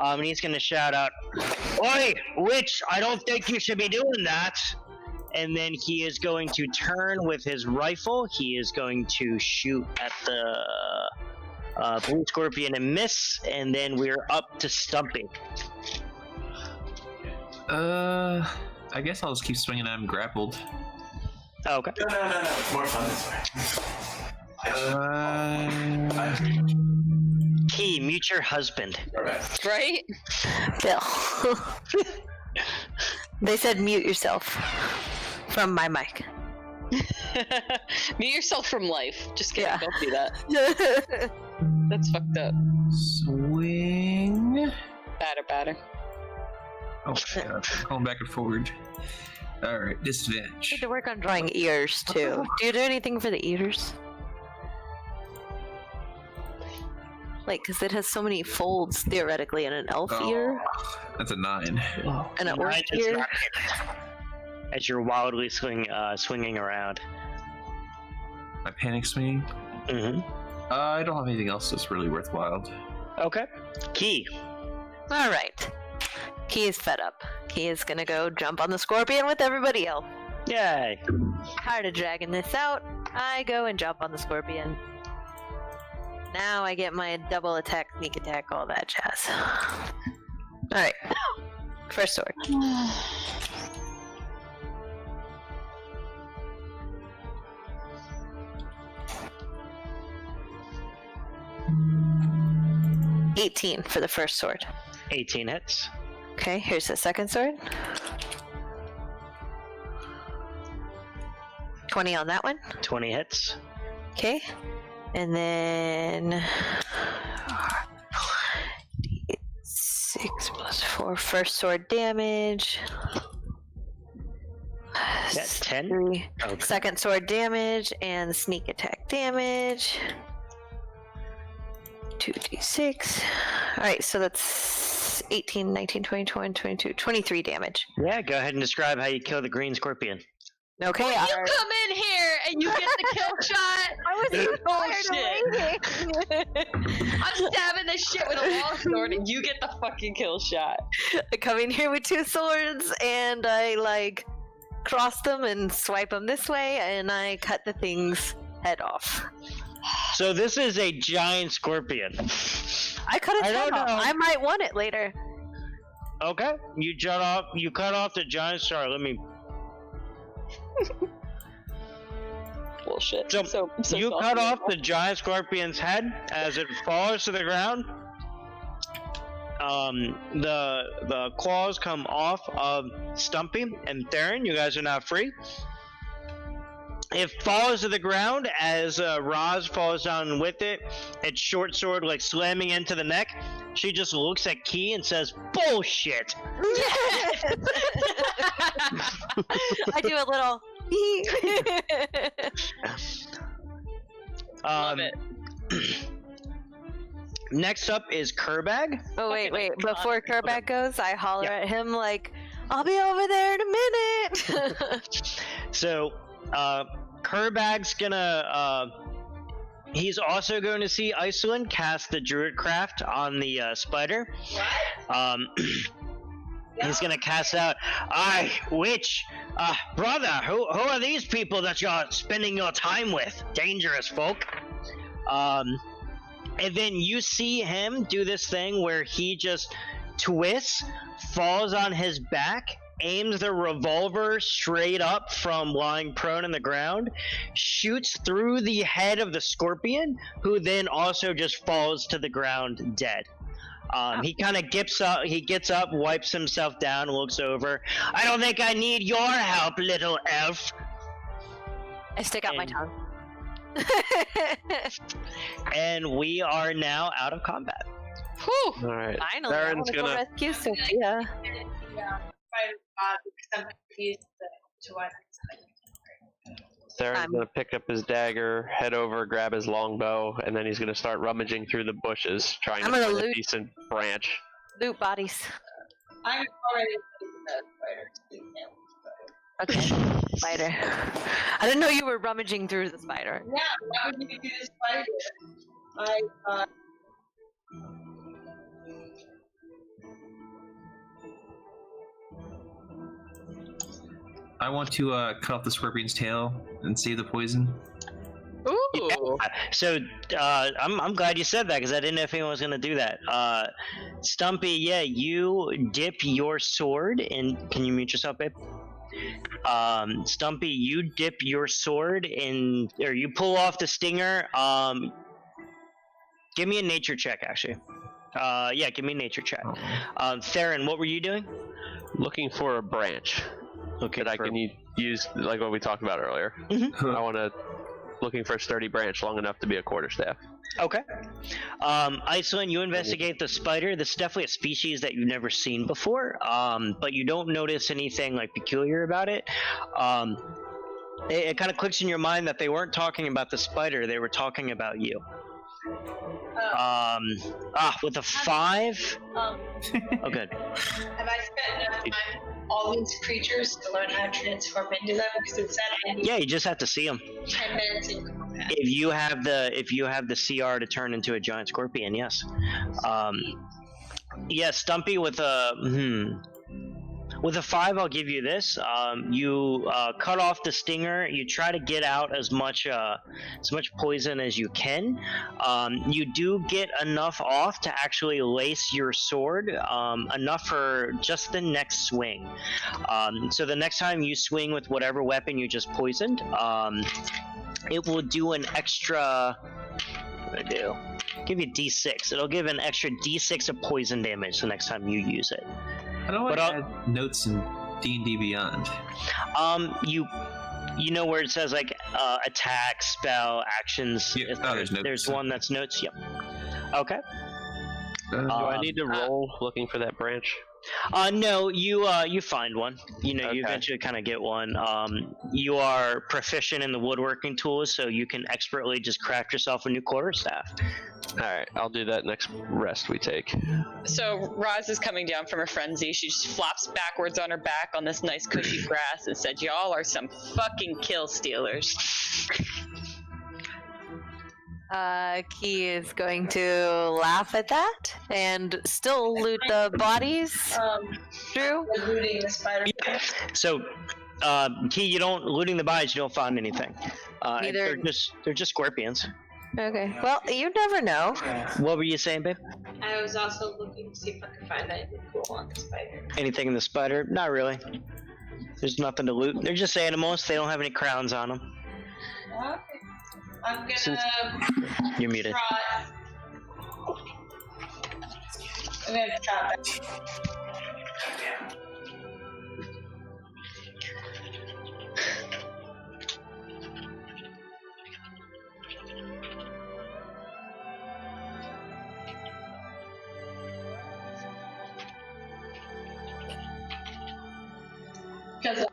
And he's gonna shout out, "Oi, witch, I don't think you should be doing that." And then he is going to turn with his rifle. He is going to shoot at the blue scorpion and miss, and then we're up to Stumpy. I guess I'll just keep swinging at him grappled. Oh, okay. No. It's more fun this way. Key, mute your husband. Right? Phil. They said mute yourself from my mic. Mute yourself from life. Just kidding, Yeah. don't do that. That's fucked up. Swing. Batter. Oh, God. Going back and forward. Alright, I disadvantage. need to work on drawing ears too. Do you do anything for the ears? Like, because it has so many folds theoretically in an elf ear That's a 9. and an orc Nine does ear. not hit. As you're wildly swinging around. My panic swing. Mm-hmm. I don't have anything else that's really worthwhile. Okay. Key. All right. Key is fed up. Key is gonna go jump on the scorpion with everybody else. Yay. Tired of dragging this out. I go and jump on the scorpion. Now I get my double attack, sneak attack, all that jazz. Alright. First sword. $18 for the first sword. 18 hits. Okay, here's the second sword. 20 on that one. 20 hits. Okay. And then 6 plus 4 first sword damage. That's 10? 3 Okay. second sword damage and sneak attack damage. 2d6. Alright, so that's 18, 19, 20, 21, 22, 23 damage. Yeah, go ahead and describe how you kill the green scorpion. Okay, You come in here and you get the kill shot. I was Bullshit. I'm stabbing this shit with a long sword and you get the fucking kill shot. I come in here with 2 swords and I like cross them and swipe them this way and I cut the thing's head off. So this is a giant scorpion. I cut its I head don't off. know. I might want it later. Okay. You cut off the giant star. Let me. Bullshit. So, I'm so you salty cut right off now. the giant scorpion's head as it falls to the ground. the claws come off of Stumpy and Theron. You guys are now free. It falls to the ground as Roz falls down with it. Its short sword like slamming into the neck. She just looks at Key and says, "Bullshit." I do a little. Love it. Next up is Kerbag. Oh wait. Fucking Before iconic. Kerbag goes, I holler Yeah. at him like, "I'll be over there in a minute." So, Kerbag's gonna. He's also going to see Iceland cast the Druidcraft on the spider. He's gonna cast out. "Aye, witch, brother, who are these people that you're spending your time with? Dangerous folk." And then you see him do this thing where he just twists, falls on his back, aims the revolver straight up from lying prone on the ground, shoots through the head of the scorpion, who then also just falls to the ground dead. He kind of gets up, wipes himself down, looks over. "I don't think I need your help, little elf." I stick out my And- tongue. And we are now out of combat. Whew. All right. Finally, I Theron's want to go gonna. rescue Sophia. Yeah, spider bot because I'm confused to what. Theron's gonna pick up his dagger, head over, grab his longbow, and then he's gonna start rummaging through the bushes, trying I'm to gonna find a loot- decent branch. Loot bodies. I'm already the spider. Okay, spider. I didn't know you were rummaging through the spider. Yeah, why would you do this spider? I want to cut off the scorpion's tail and save the poison. Ooh. So I'm glad you said that because I didn't know if anyone was gonna do that. Stumpy, yeah, you dip your sword in. Can you mute yourself, babe? Stumpy, you dip your sword in, or you pull off the stinger. Give me a nature check, actually. Yeah, give me a nature check. Theron, what were you doing? Looking for a branch Okay, that I can use, like what we talked about earlier. I want to. Looking for a sturdy branch long enough to be a quarterstaff. Okay. Iceland, you investigate the spider. This is definitely a species that you've never seen before, but you don't notice anything like peculiar about it. It kind of clicks in your mind that they weren't talking about the spider; they were talking about you. With a 5. Oh, good. Have I spent enough time with all these creatures to learn how to transform into them? Because it said I need Yeah, you just have to see them. 10 minutes in combat. If you have the CR to turn into a giant scorpion, yes. Yeah, Stumpy with a With a 5, I'll give you this. You cut off the stinger. You try to get out as much poison as you can. You do get enough off to actually lace your sword, enough for just the next swing. So the next time you swing with whatever weapon you just poisoned, it will do an extra. What do I do? Give you D6. It'll give an extra D6 of poison damage the next time you use it. I don't want But to add notes in D&D Beyond. You know where it says like attack, spell, actions. Yeah. Oh, there's notes. There's one that's notes. Yep. Okay. Do I need to roll looking for that branch? No, you find one. You Okay. eventually kind of get one. You are proficient in the woodworking tools, so you can expertly just craft yourself a new quarterstaff. Alright, I'll do that next rest we take. So Roz is coming down from her frenzy. She just flops backwards on her back on this nice cushy grass and said, "Y'all are some fucking kill stealers." Key is going to laugh at that and still loot the bodies. Drew? Looting the spider. So, Key, you don't looting the bodies. You don't find anything. Neither- They're just scorpions. Okay. Well, you never know. What were you saying, babe? I was also looking to see if I could find anything cool on the spider. Anything in the spider? Not really. There's nothing to loot. They're just animals. They don't have any crowns on them. Okay. I'm gonna You're muted. try. I'm gonna chop that. Because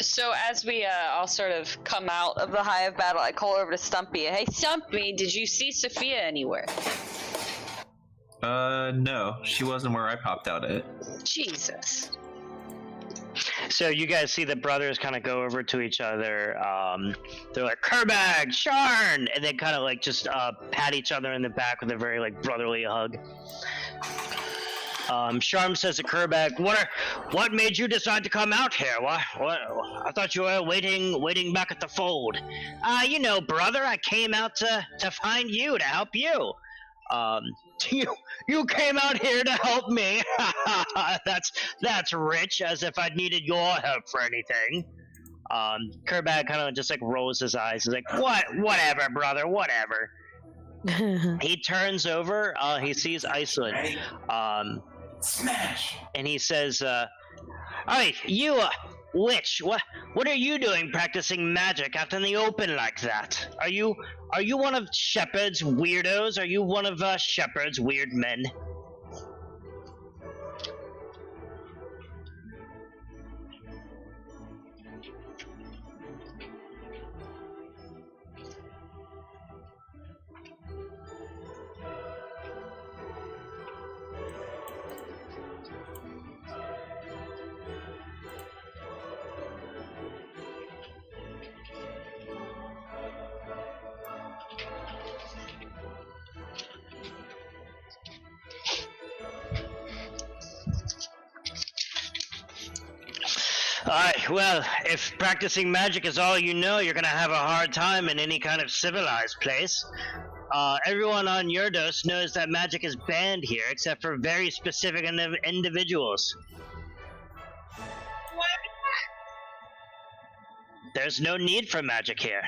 So as we all sort of come out of the hive battle, I call over to Stumpy. Hey, Stumpy, did you see Sophia anywhere? No, she wasn't where I popped out at. Jesus. So you guys see the brothers kind of go over to each other. They're like, Kerbag, Sharn! And they kind of like just pat each other in the back with a very like brotherly hug. Sharm says to Kerbag, what made you decide to come out here? What? I thought you were waiting back at the fold. You know, brother, I came out to find you, to help you. You came out here to help me. That's rich, as if I needed your help for anything. Kerbag kind of just like rolls his eyes. He's like, whatever, brother, whatever. He turns over, he sees Iceland. Smash! And he says, "Hey, you, witch, what are you doing practicing magic out in the open like that? Are you one of Shepard's weirdos? Are you one of Shepard's weird men?" Alright, well, if practicing magic is all you know, you're gonna have a hard time in any kind of civilized place. Everyone on Yurdos knows that magic is banned here, except for very specific individuals. what? There's no need for magic here.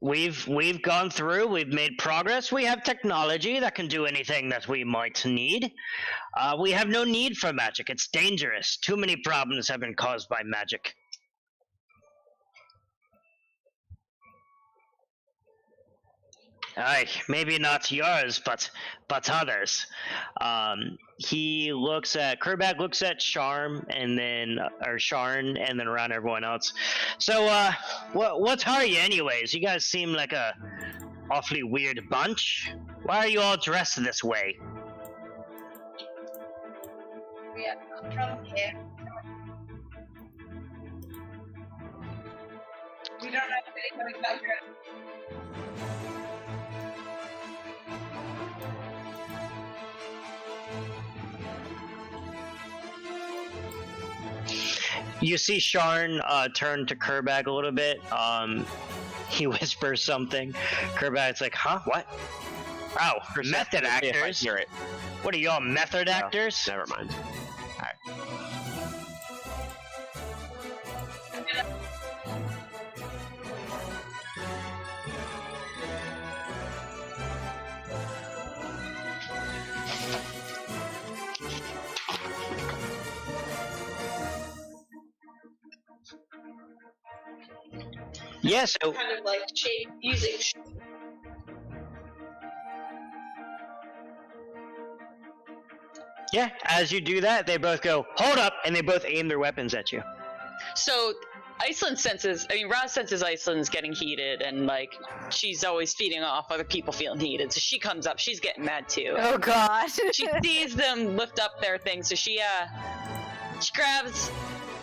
We've gone through, we've made progress, we have technology that can do anything that we might need. We have no need for magic, it's dangerous. Too many problems have been caused by magic. Aye, maybe not yours, but others. Kerbag looks at Sharn and then around everyone else. So, what are you anyways? You guys seem like a awfully weird bunch. Why are you all dressed this way? We have no trouble here. We don't have anybody back here. You see Sharn turn to Kerbag a little bit. He whispers something. Kerbag's like, huh? What? Oh, method actors? Hear it. What are y'all, method actors? Never mind. Yes. Yeah, so Kind of like shade music. yeah, as you do that, they both go, hold up, and they both aim their weapons at you. So Roz senses Iceland's getting heated, and like she's always feeding off other people feeling heated. So she comes up, she's getting mad too. Oh god. She sees them lift up their thing, so she grabs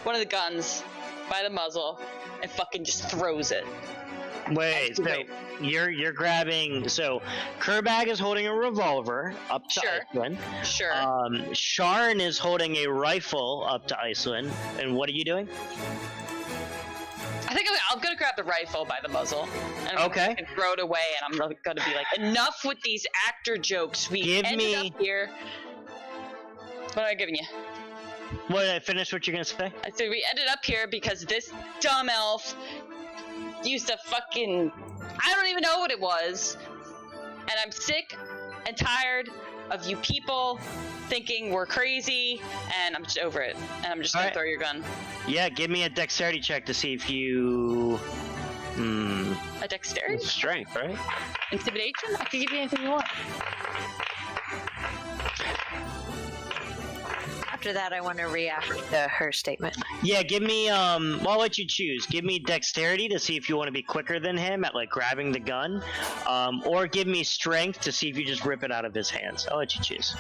one of the guns by the muzzle and fucking just throws it. Wait, so you're grabbing. So Kerbag is holding a revolver up to Iceland. Sure. Sharn is holding a rifle up to Iceland. And what are you doing? I think I'm gonna grab the rifle by the muzzle and Okay. and throw it away, and I'm gonna be like, enough with these actor jokes. We ended up here. What am I giving you? Finish what you're gonna say. So we ended up here because this dumb elf used to fucking... I don't even know what it was. And I'm sick and tired of you people thinking we're crazy, and I'm just over it. And I'm just gonna throw your gun. Yeah, give me a dexterity check to see if you... A dexterity? Strength, right? Intimidation? I can give you anything you want. After that, I want to react to her statement. Yeah, give me, well, I'll let you choose. Give me dexterity to see if you want to be quicker than him at, like, grabbing the gun. Or give me strength to see if you just rip it out of his hands. I'll let you choose.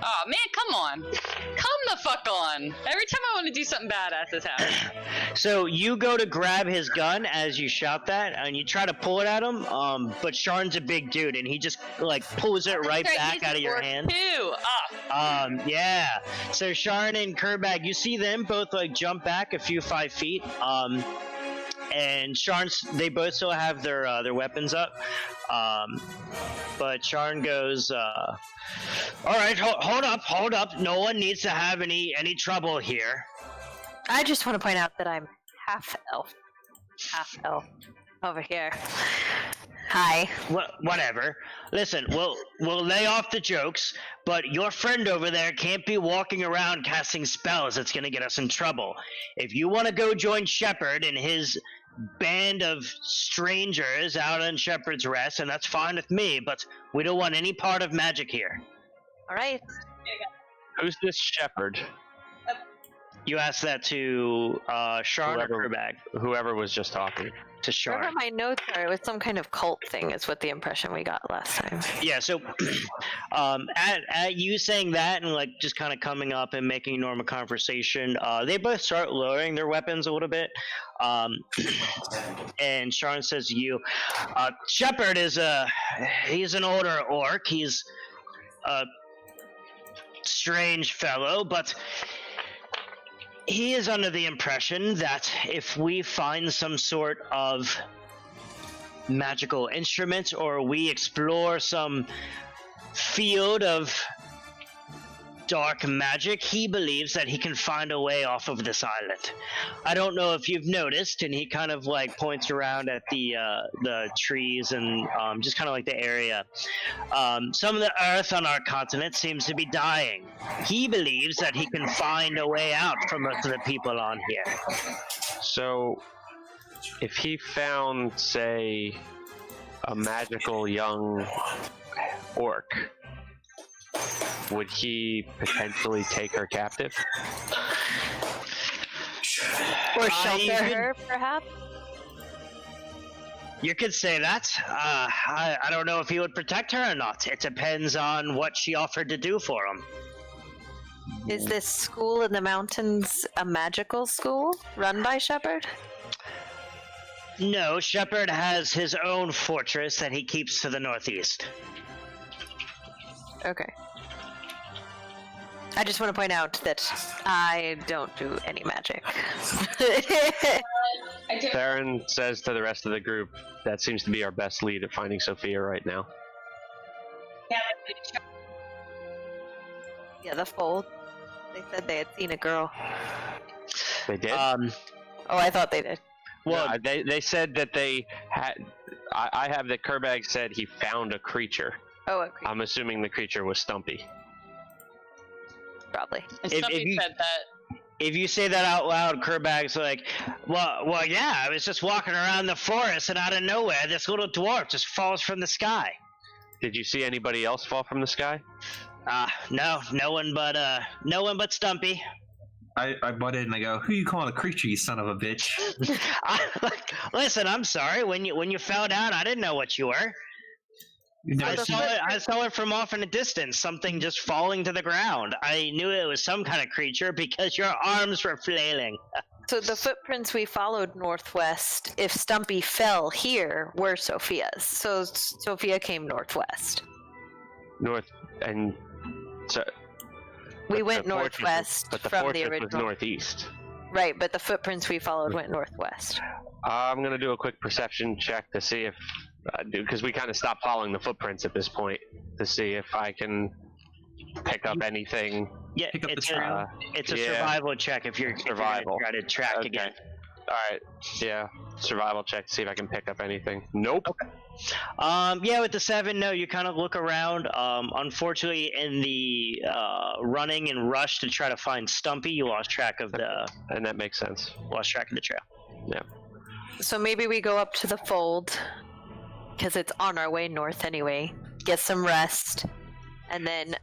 Oh man, come on. Come the fuck on. Every time I want to do something badass, this happens. So you go to grab his gun as you shout that, and you try to pull it at him, but Sharn's a big dude, and he just, like, pulls it right back out of your hand. Too. Yeah. So Sharn and Kerbag, you see them both, like, jump back a few 5 feet, and Sharn's, they both still have their weapons up, but Sharn goes, all right, hold up. No one needs to have any trouble here. I just want to point out that I'm half elf over here. Hi. Whatever. Listen, we'll lay off the jokes, but your friend over there can't be walking around casting spells. It's gonna get us in trouble. If you want to go join Shepard and his band of strangers out on Shepherd's Rest, and that's fine with me, but we don't want any part of magic here. All right. Who's this Shepherd? You asked that to Sharn or Kerbag? Whoever was just talking. To Sharn. Wherever my notes are, it was some kind of cult thing is what the impression we got last time. Yeah, so at you saying that and like just kind of coming up and making normal conversation, they both start lowering their weapons a little bit. And Sharn says to you, Shepard is he's an older orc. He's a strange fellow, but he is under the impression that if we find some sort of magical instrument or we explore some field of dark magic, he believes that he can find a way off of this island. I don't know if you've noticed, and he kind of like points around at the trees and just kind of like the area. Some of the earth on our continent seems to be dying. He believes that he can find a way out for most of the people on here. So, if he found, say, a magical young orc, would he potentially take her captive? Or shelter her, perhaps? You could say that. I don't know if he would protect her or not. It depends on what she offered to do for him. Is this school in the mountains a magical school run by Shepard? No, Shepard has his own fortress that he keeps to the northeast. Okay. I just want to point out that I don't do any magic. Theron says to the rest of the group, that seems to be our best lead at finding Sophia right now. Yeah, the fold. They said they had seen a girl. They did? Oh, I thought they did. Well, no, they said that they had... I have that Kerbag said he found a creature. Oh, a creature. I'm assuming the creature was Stumpy. Probably. And Stumpy said that. If you say that out loud, Kerbag's like, well, yeah, I was just walking around the forest, and out of nowhere, this little dwarf just falls from the sky. Did you see anybody else fall from the sky? No one but Stumpy. I butt in and I go, "Who you calling a creature, you son of a bitch?" Listen, I'm sorry. When you fell down, I didn't know what you were. I saw it from off in a distance, something just falling to the ground. I knew it was some kind of creature because your arms were flailing. So the footprints we followed northwest, if Stumpy fell here, were Sophia's. So Sophia came northwest. North, and so... We went northwest but the from fortress the original. was northeast. Right, but the footprints we followed went northwest. I'm going to do a quick perception check to see if because we kind of stopped following the footprints at this point to see if I can pick up anything. Yeah, Pick up the it's trail. it's a Yeah. survival check if you're Survival. try to track Okay. again. All right. Yeah. Survival check to see if I can pick up anything. Nope. Yeah, with the 7, no, you kind of look around. Unfortunately, in the running and rush to try to find Stumpy, you lost track of the And that makes sense. trail. So maybe we go up to the fold, because it's on our way north anyway. Get some rest, and then,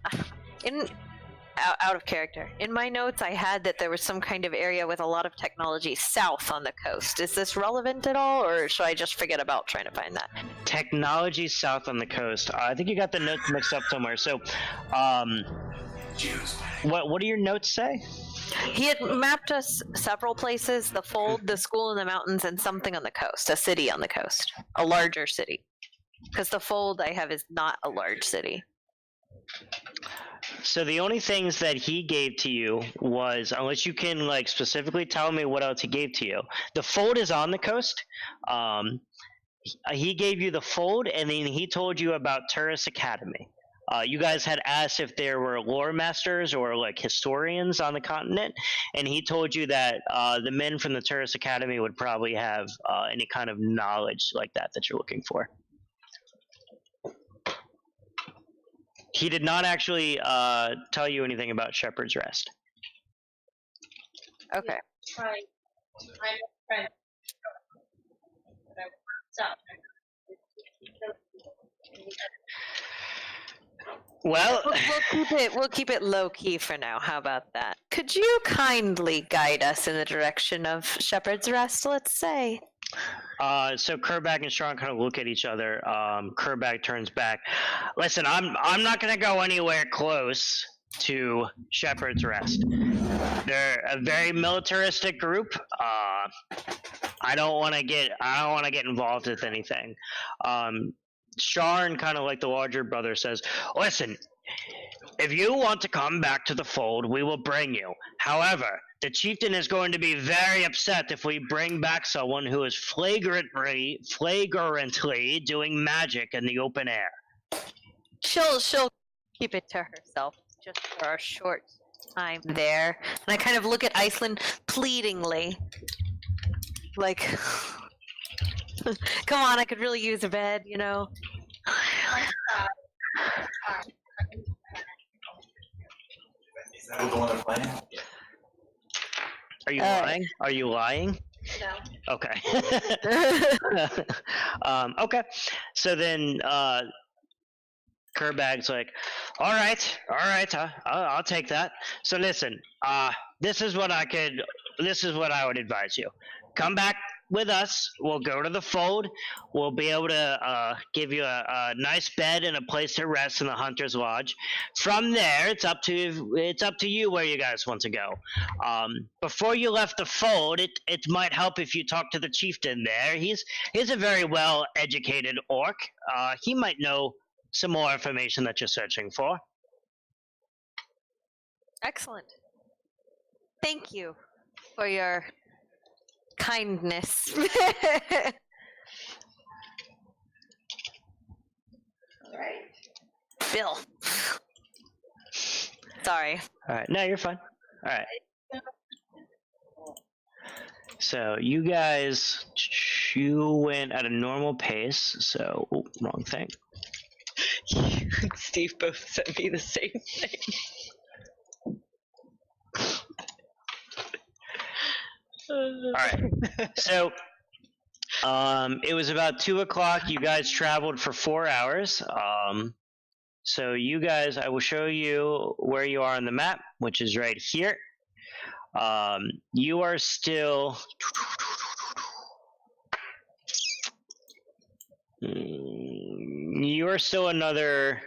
out of character. In my notes, I had that there was some kind of area with a lot of technology south on the coast. Is this relevant at all, or should I just forget about trying to find that? Technology south on the coast. I think you got the notes mixed up somewhere. So, what do your notes say? He had mapped us several places: the fold, the school in the mountains, and something on the coast. A city on the coast. A larger city. Because the fold I have is not a large city. So the only things that he gave to you was, unless you can like specifically tell me what else he gave to you, the fold is on the coast. He gave you the fold, and then he told you about Turris Academy. You guys had asked if there were lore masters or like historians on the continent, and he told you that the men from the Turris Academy would probably have any kind of knowledge like that you're looking for. He did not actually tell you anything about Shepherd's Rest. Okay. Well, We'll keep it low key for now. How about that? Could you kindly guide us in the direction of Shepherd's Rest, let's say? So Kerbag and Strong kind of look at each other. Kerbag turns back. Listen, I'm not gonna go anywhere close to Shepherd's Rest. They're a very militaristic group. I don't want to get involved with anything. Sharn, kind of like the larger brother, says, "Listen, if you want to come back to the fold, we will bring you. However, the chieftain is going to be very upset if we bring back someone who is flagrantly doing magic in the open air." She'll keep it to herself just for our short time there. And I kind of look at Iceland pleadingly. Like, come on, I could really use a bed, you know? Is that what the one they're playing? Are you lying? Are you lying? No. Okay. Okay. So then Kerbag's like, all right, I'll take that. So listen, this is what I would advise you. Come back with us. We'll go to the fold. We'll be able to give you a nice bed and a place to rest in the Hunter's Lodge. From there, it's up to you where you guys want to go. Before you left the fold, it might help if you talk to the chieftain there. He's a very well educated orc. He might know some more information that you're searching for. Excellent. Thank you for your kindness. Alright. Bill. Sorry. All right. No, you're fine. All right. So you guys, you went at a normal pace. So, wrong thing. Steve both sent me the same thing. All right. So, it was about 2 o'clock. You guys traveled for 4 hours. So you guys, I will show you where you are on the map, which is right here. You are still. You are still another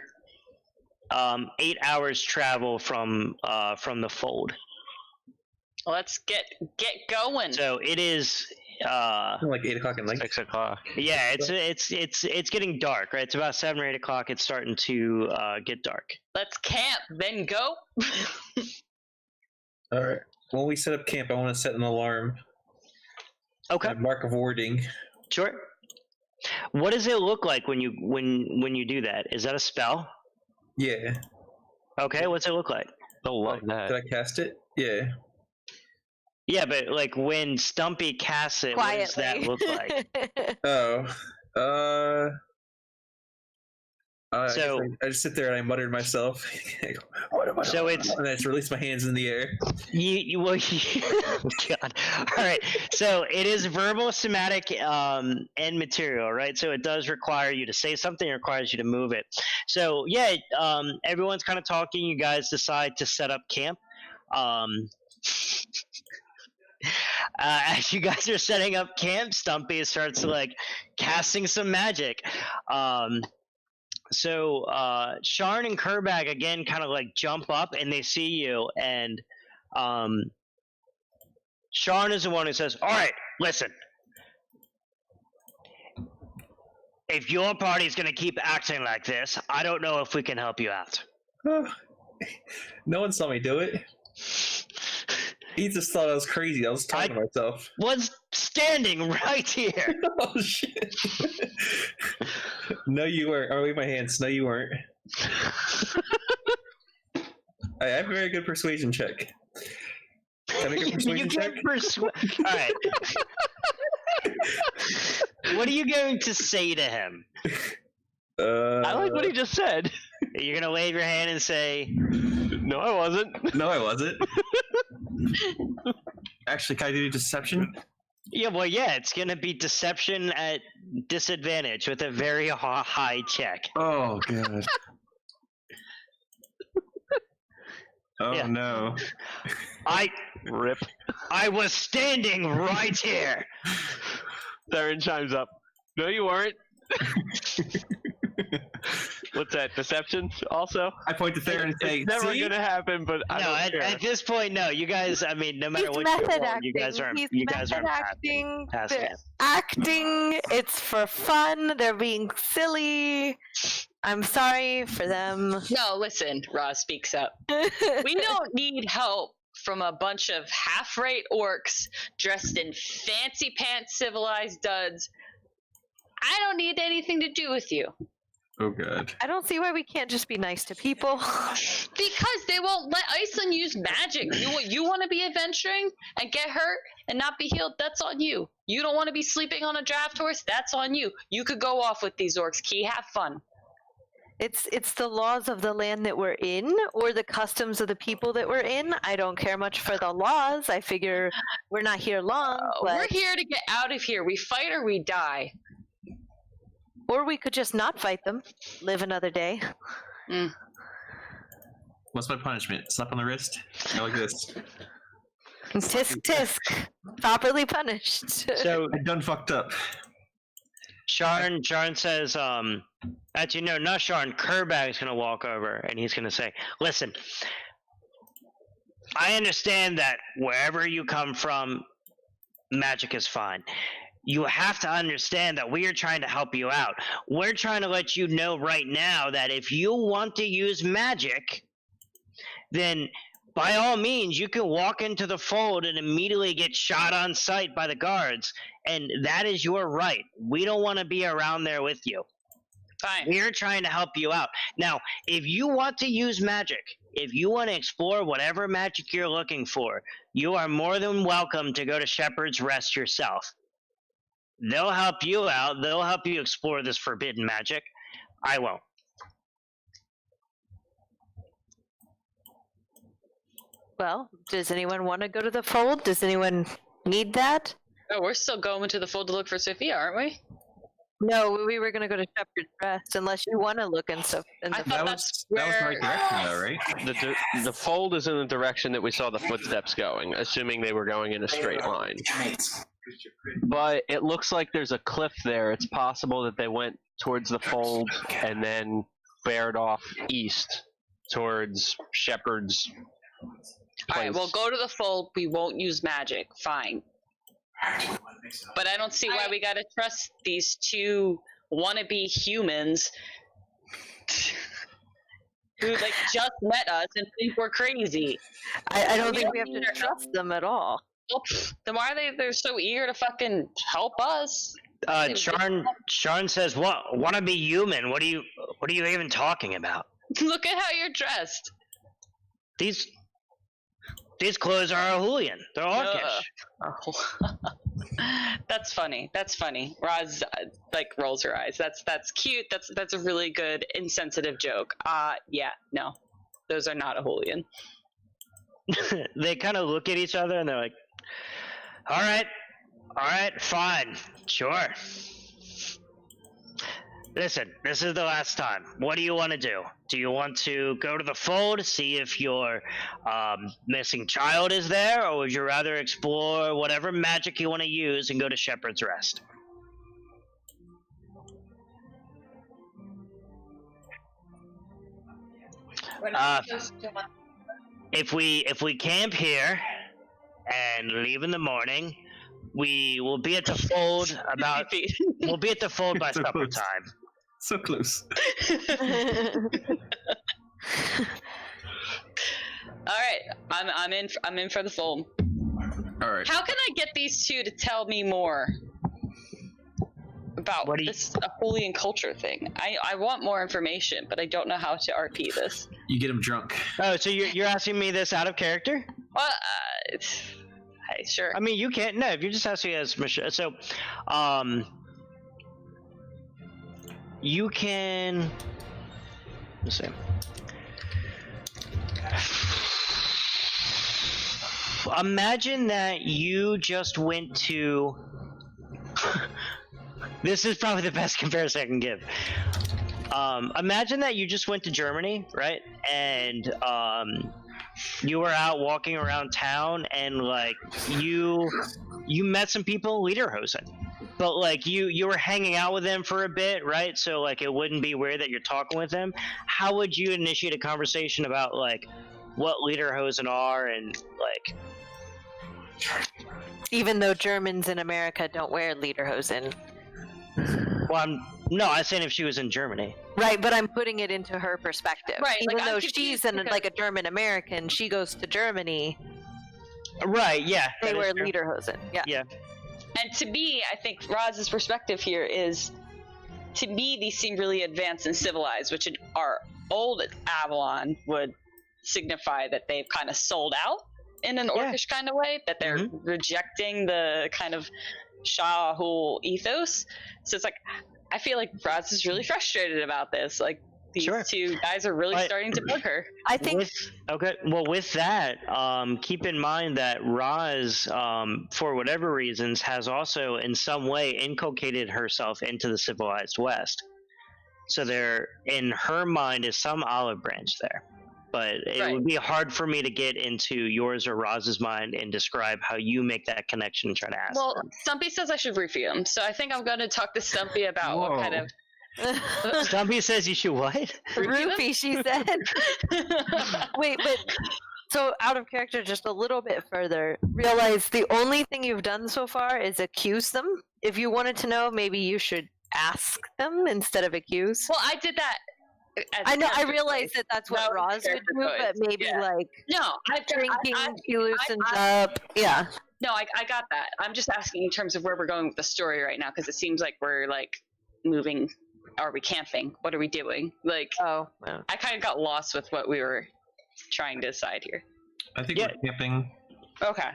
8 hours travel from the fold. Let's get going. So it is Like 8 o'clock at night. 6 o'clock. yeah, it's getting dark, right? It's about 7 or 8 o'clock. It's starting to get dark. Let's camp, then go. All right. When we set up camp, I want to set an alarm. Okay, A mark of warding. sure. What does it look like when you do that? Is that a spell? Yeah. Okay, what's it look like? I love that. Did I cast it? Yeah. Yeah, but like when Stumpy casts it, what does that look like? Oh. So I just sit there and I mutter to myself. What am I so doing? it's And I just release my hands in the air. God. All right. So it is verbal, somatic, and material, right? So it does require you to say something. It requires you to move it. So yeah, everyone's kind of talking. You guys decide to set up camp. As you guys are setting up camp, Stumpy starts like casting some magic. So Sharn and Kerbag again kind of like jump up and they see you, and Sharn is the one who says, "All right, listen. If your party's going to keep acting like this, I don't know if we can help you out." No one saw me do it. He just thought I was crazy. I was talking to myself. Was standing right here. Oh shit! No, you weren't. I'll wave my hands. No, you weren't. I have a very good persuasion check. Can I make a persuasion check? All right. What are you going to say to him? I like what he just said. You're gonna wave your hand and say, "No, I wasn't." No, I wasn't. Actually, can I do deception? Yeah, well, yeah, it's gonna be deception at disadvantage with a very high check. Oh god. Oh Yeah. no. Rip. I was standing right here. Theron chimes up. No, you weren't. What's that? Deception also? I point to Theron and say, It's never "See? gonna happen, but I don't care. At this point, no. You guys, I mean, no matter He's what method you want, acting. you guys aren't. He's You guys aren't method acting. passing They're it. acting. It's for fun. They're being silly. I'm sorry for them. No, listen, Roz speaks up. We don't need help from a bunch of half-rate orcs dressed in fancy pants civilized duds. I don't need anything to do with you. Oh god. I don't see why we can't just be nice to people. Because they won't let Iceland use magic. You want to be adventuring and get hurt and not be healed? That's on you. You don't want to be sleeping on a draft horse? That's on you. You could go off with these orcs. Key, have fun. It's the laws of the land that we're in, or the customs of the people that we're in. I don't care much for the laws. I figure we're not here long. But... We're here to get out of here. We fight or we die. Or we could just not fight them, live another day. What's my punishment? Slap on the wrist? I like this. Tisk tisk. Properly punished. So I done fucked up. Sharn says, actually, no, not Sharn. Kerbag's gonna walk over and he's gonna say, "Listen, I understand that wherever you come from, magic is fine. You have to understand that we are trying to help you out. We're trying to let you know right now that if you want to use magic, then by all means, you can walk into the fold and immediately get shot on sight by the guards, and that is your right. We don't want to be around there with you. Fine. We're trying to help you out. Now, if you want to use magic, if you want to explore whatever magic you're looking for, you are more than welcome to go to Shepherd's Rest yourself. They'll help you out. They'll help you explore this forbidden magic. I won't." Well, does anyone want to go to the fold? Does anyone need that? Oh, we're still going to the fold to look for Sophia, aren't we? No, we were going to go to Shepherd's Rest, unless you want to look in the I thought That that's was the where... right direction though, right? The fold is in the direction that we saw the footsteps going, assuming they were going in a straight line. But it looks like there's a cliff there. It's possible that they went towards the fold and then bared off east towards Shepherd's place. Alright, well, go to the fold. We won't use magic. Fine. But I don't see why we gotta trust these two wannabe humans who like just met us and think we're crazy. I don't think we have to trust them at all. Well, then why are they're so eager to fucking help us? Sharn says, "What? Want to be human? What are you even talking about? Look at how you're dressed. These clothes are Ahoulian. They're orcish." That's funny. That's funny. Roz rolls her eyes. That's cute. That's a really good insensitive joke. Yeah, no, those are not Ahoulian. They kind of look at each other and they're like, all right, fine, sure. Listen, this is the last time. What do you want to do? Do you want to go to the fold to see if your missing child is there, or would you rather explore whatever magic you want to use and go to Shepherd's Rest? If we camp here and leave in the morning, we will be at the fold about. We'll be at the fold by supper time. So close. All right, I'm in for the fold. All right. How can I get these two to tell me more about this Ahoulian culture thing? I want more information, but I don't know how to RP this. You get him drunk. Oh, so you're asking me this out of character? Well, hey, sure. I mean, you can't. No, if you're just asking as Michelle. So, you can. Let's see. Imagine that you just went to. This is probably the best comparison I can give. Imagine that you just went to Germany, right? And you were out walking around town, and like you met some people in Lederhosen, but like you were hanging out with them for a bit, right? So like it wouldn't be weird that you're talking with them. How would you initiate a conversation about like what Lederhosen are and like? Even though Germans in America don't wear lederhosen. Well, I was saying if she was in Germany. Right, but I'm putting it into her perspective. Right, even like, though she's like a German American, she goes to Germany. Right, yeah. They wear lederhosen. Yeah. Yeah. And to me, I think Roz's perspective here is, to me, these seem really advanced and civilized, which in our old Avalon would signify that they've kind of sold out in an orcish kind of way, that they're rejecting the kind of Shahul ethos. So it's like, I feel like Roz is really frustrated about this. Like, these two guys are really starting to bug her. I think. With that, keep in mind that Roz, for whatever reasons, has also in some way inculcated herself into the civilized West. So there, in her mind, is some olive branch there. But it would be hard for me to get into yours or Roz's mind and describe how you make that connection and try to ask them. Stumpy says I should refeed him, so I think I'm going to talk to Stumpy about what kind of... Stumpy says you should what? Roofie, she said. Wait, but... So out of character just a little bit further, realize the only thing you've done so far is accuse them. If you wanted to know, maybe you should ask them instead of accuse. Well, I did that. I know. I realize that that's what Roz would do, but maybe like drinking, she loosens up. Yeah. No, I got that. I'm just asking in terms of where we're going with the story right now, because it seems like we're like moving. Are we camping? What are we doing? Like, I kind of got lost with what we were trying to decide here. I think we're camping. Okay.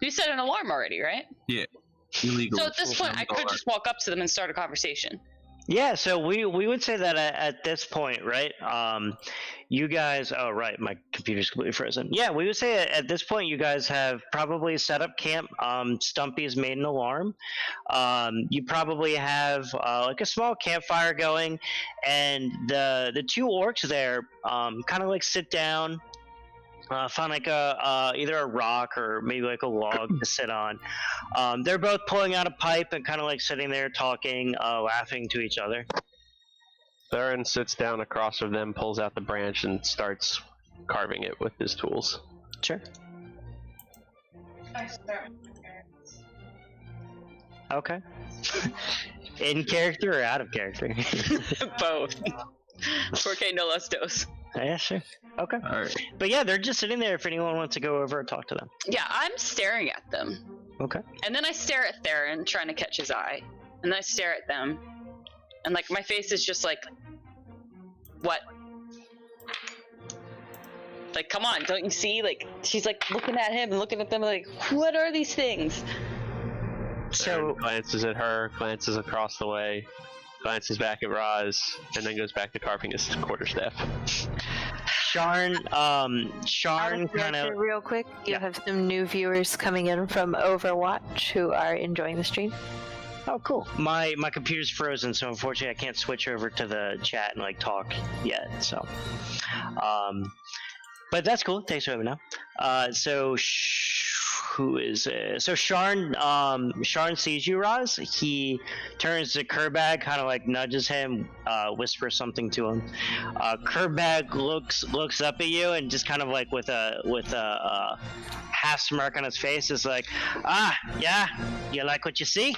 You set an alarm already, right? Yeah. Illegal. So at this point, I could just walk up to them and start a conversation. Yeah, so we would say that at this point, right? You guys, oh right, my computer's completely frozen. Yeah, we would say at this point you guys have probably set up camp. Stumpy's made an alarm. You probably have like a small campfire going, and the two orcs there kind of like sit down. Find like either a rock or maybe like a log to sit on. They're both pulling out a pipe and kind of like sitting there talking, laughing to each other. Theron sits down across from them, pulls out the branch, and starts carving it with his tools. Sure. I start with my parents. Okay. In character or out of character? Both. Porque no los dos. Yeah, sure. Okay. All right. But yeah, they're just sitting there if anyone wants to go over and talk to them. Yeah, I'm staring at them. Okay. And then I stare at Theron, trying to catch his eye. And I stare at them. And like my face is just like, what? Like, come on, don't you see? Like, she's like looking at him and looking at them like, what are these things? So glances at her, glances across the way, glances back at Roz, and then goes back to carving his quarterstaff. Sharn kind of real quick. You Yeah. have some new viewers coming in from Overwatch who are enjoying the stream. Oh, cool. My computer's frozen, so unfortunately I can't switch over to the chat and like talk yet. So, but that's cool. Thanks for letting me know. Who is it? So Sharn sees you, Roz. He turns to Kerbag, kind of like nudges him, whispers something to him. Kerbag looks up at you and just kind of like with a half smirk on his face is like, yeah, you like what you see?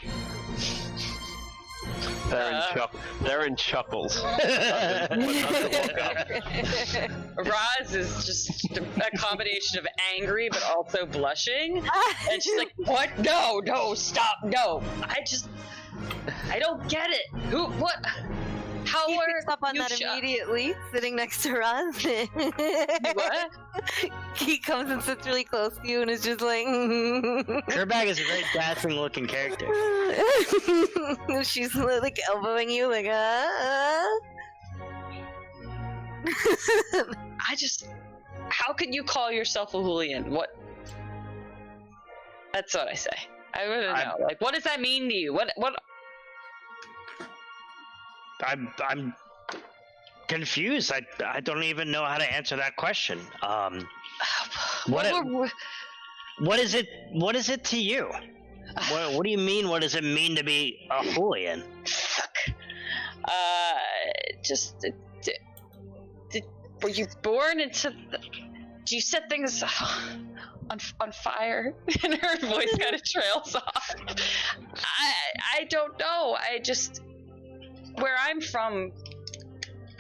They're in chuckles. Roz is just a combination of angry but also blushing. And she's like, what? No, stop, no. I don't get it. What? How He are picks up on you that immediately, sitting next to Roz. What? He comes and sits really close to you and is just like... Kerbag is a very dashing looking character. She's like elbowing you like, How can you call yourself a Ahoulian? What? That's what I say. I want to know. Like, what does that mean to you? What? I'm confused. I don't even know how to answer that question. What is it? What is it to you? What do you mean? What does it mean to be a Ahoulian? Fuck. Were you born into? Do you set things on fire? And her voice kind of trails off. I don't know. Where I'm from,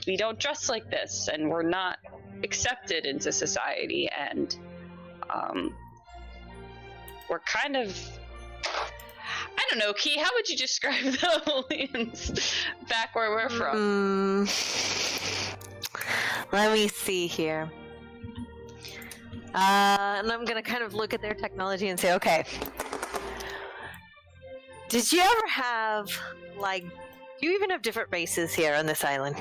we don't dress like this, and we're not accepted into society, and we're kind of, I don't know, Key, how would you describe the Ahoulians back where we're from? Let me see here. And I'm gonna kind of look at their technology and say, okay, did you ever have, like, do you even have different races here on this island?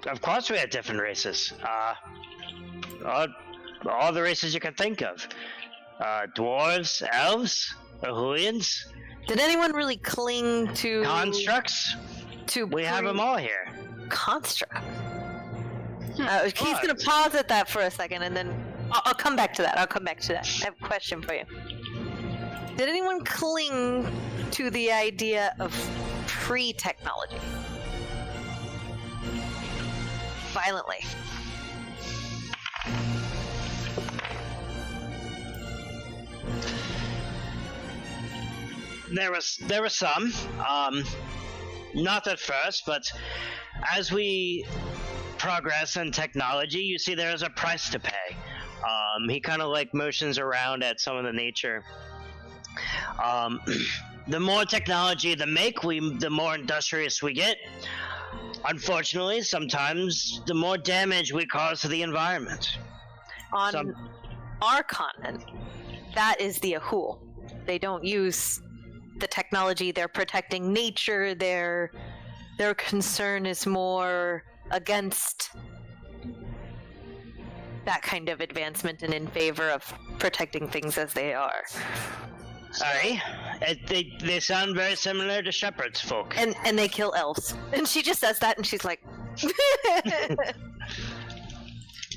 Of course we have different races. All the races you can think of. Dwarves, elves, Ahoulians. Did anyone really cling to... Constructs. We have them all here. Construct. He's gonna pause at that for a second, and then I'll come back to that. I have a question for you. Did anyone cling to the idea of pre-technology? Violently. There was some. Not at first, but as we progress in technology, you see there's a price to pay. He kind of like motions around at some of the nature. The more technology the more industrious we get. Unfortunately, sometimes the more damage we cause to the environment. On our continent, that is the Ahoul. They don't use the technology. They're protecting nature. Their concern is more against that kind of advancement and in favor of protecting things as they are. Aye, they sound very similar to shepherd's folk. And they kill elves. And she just says that, and she's like...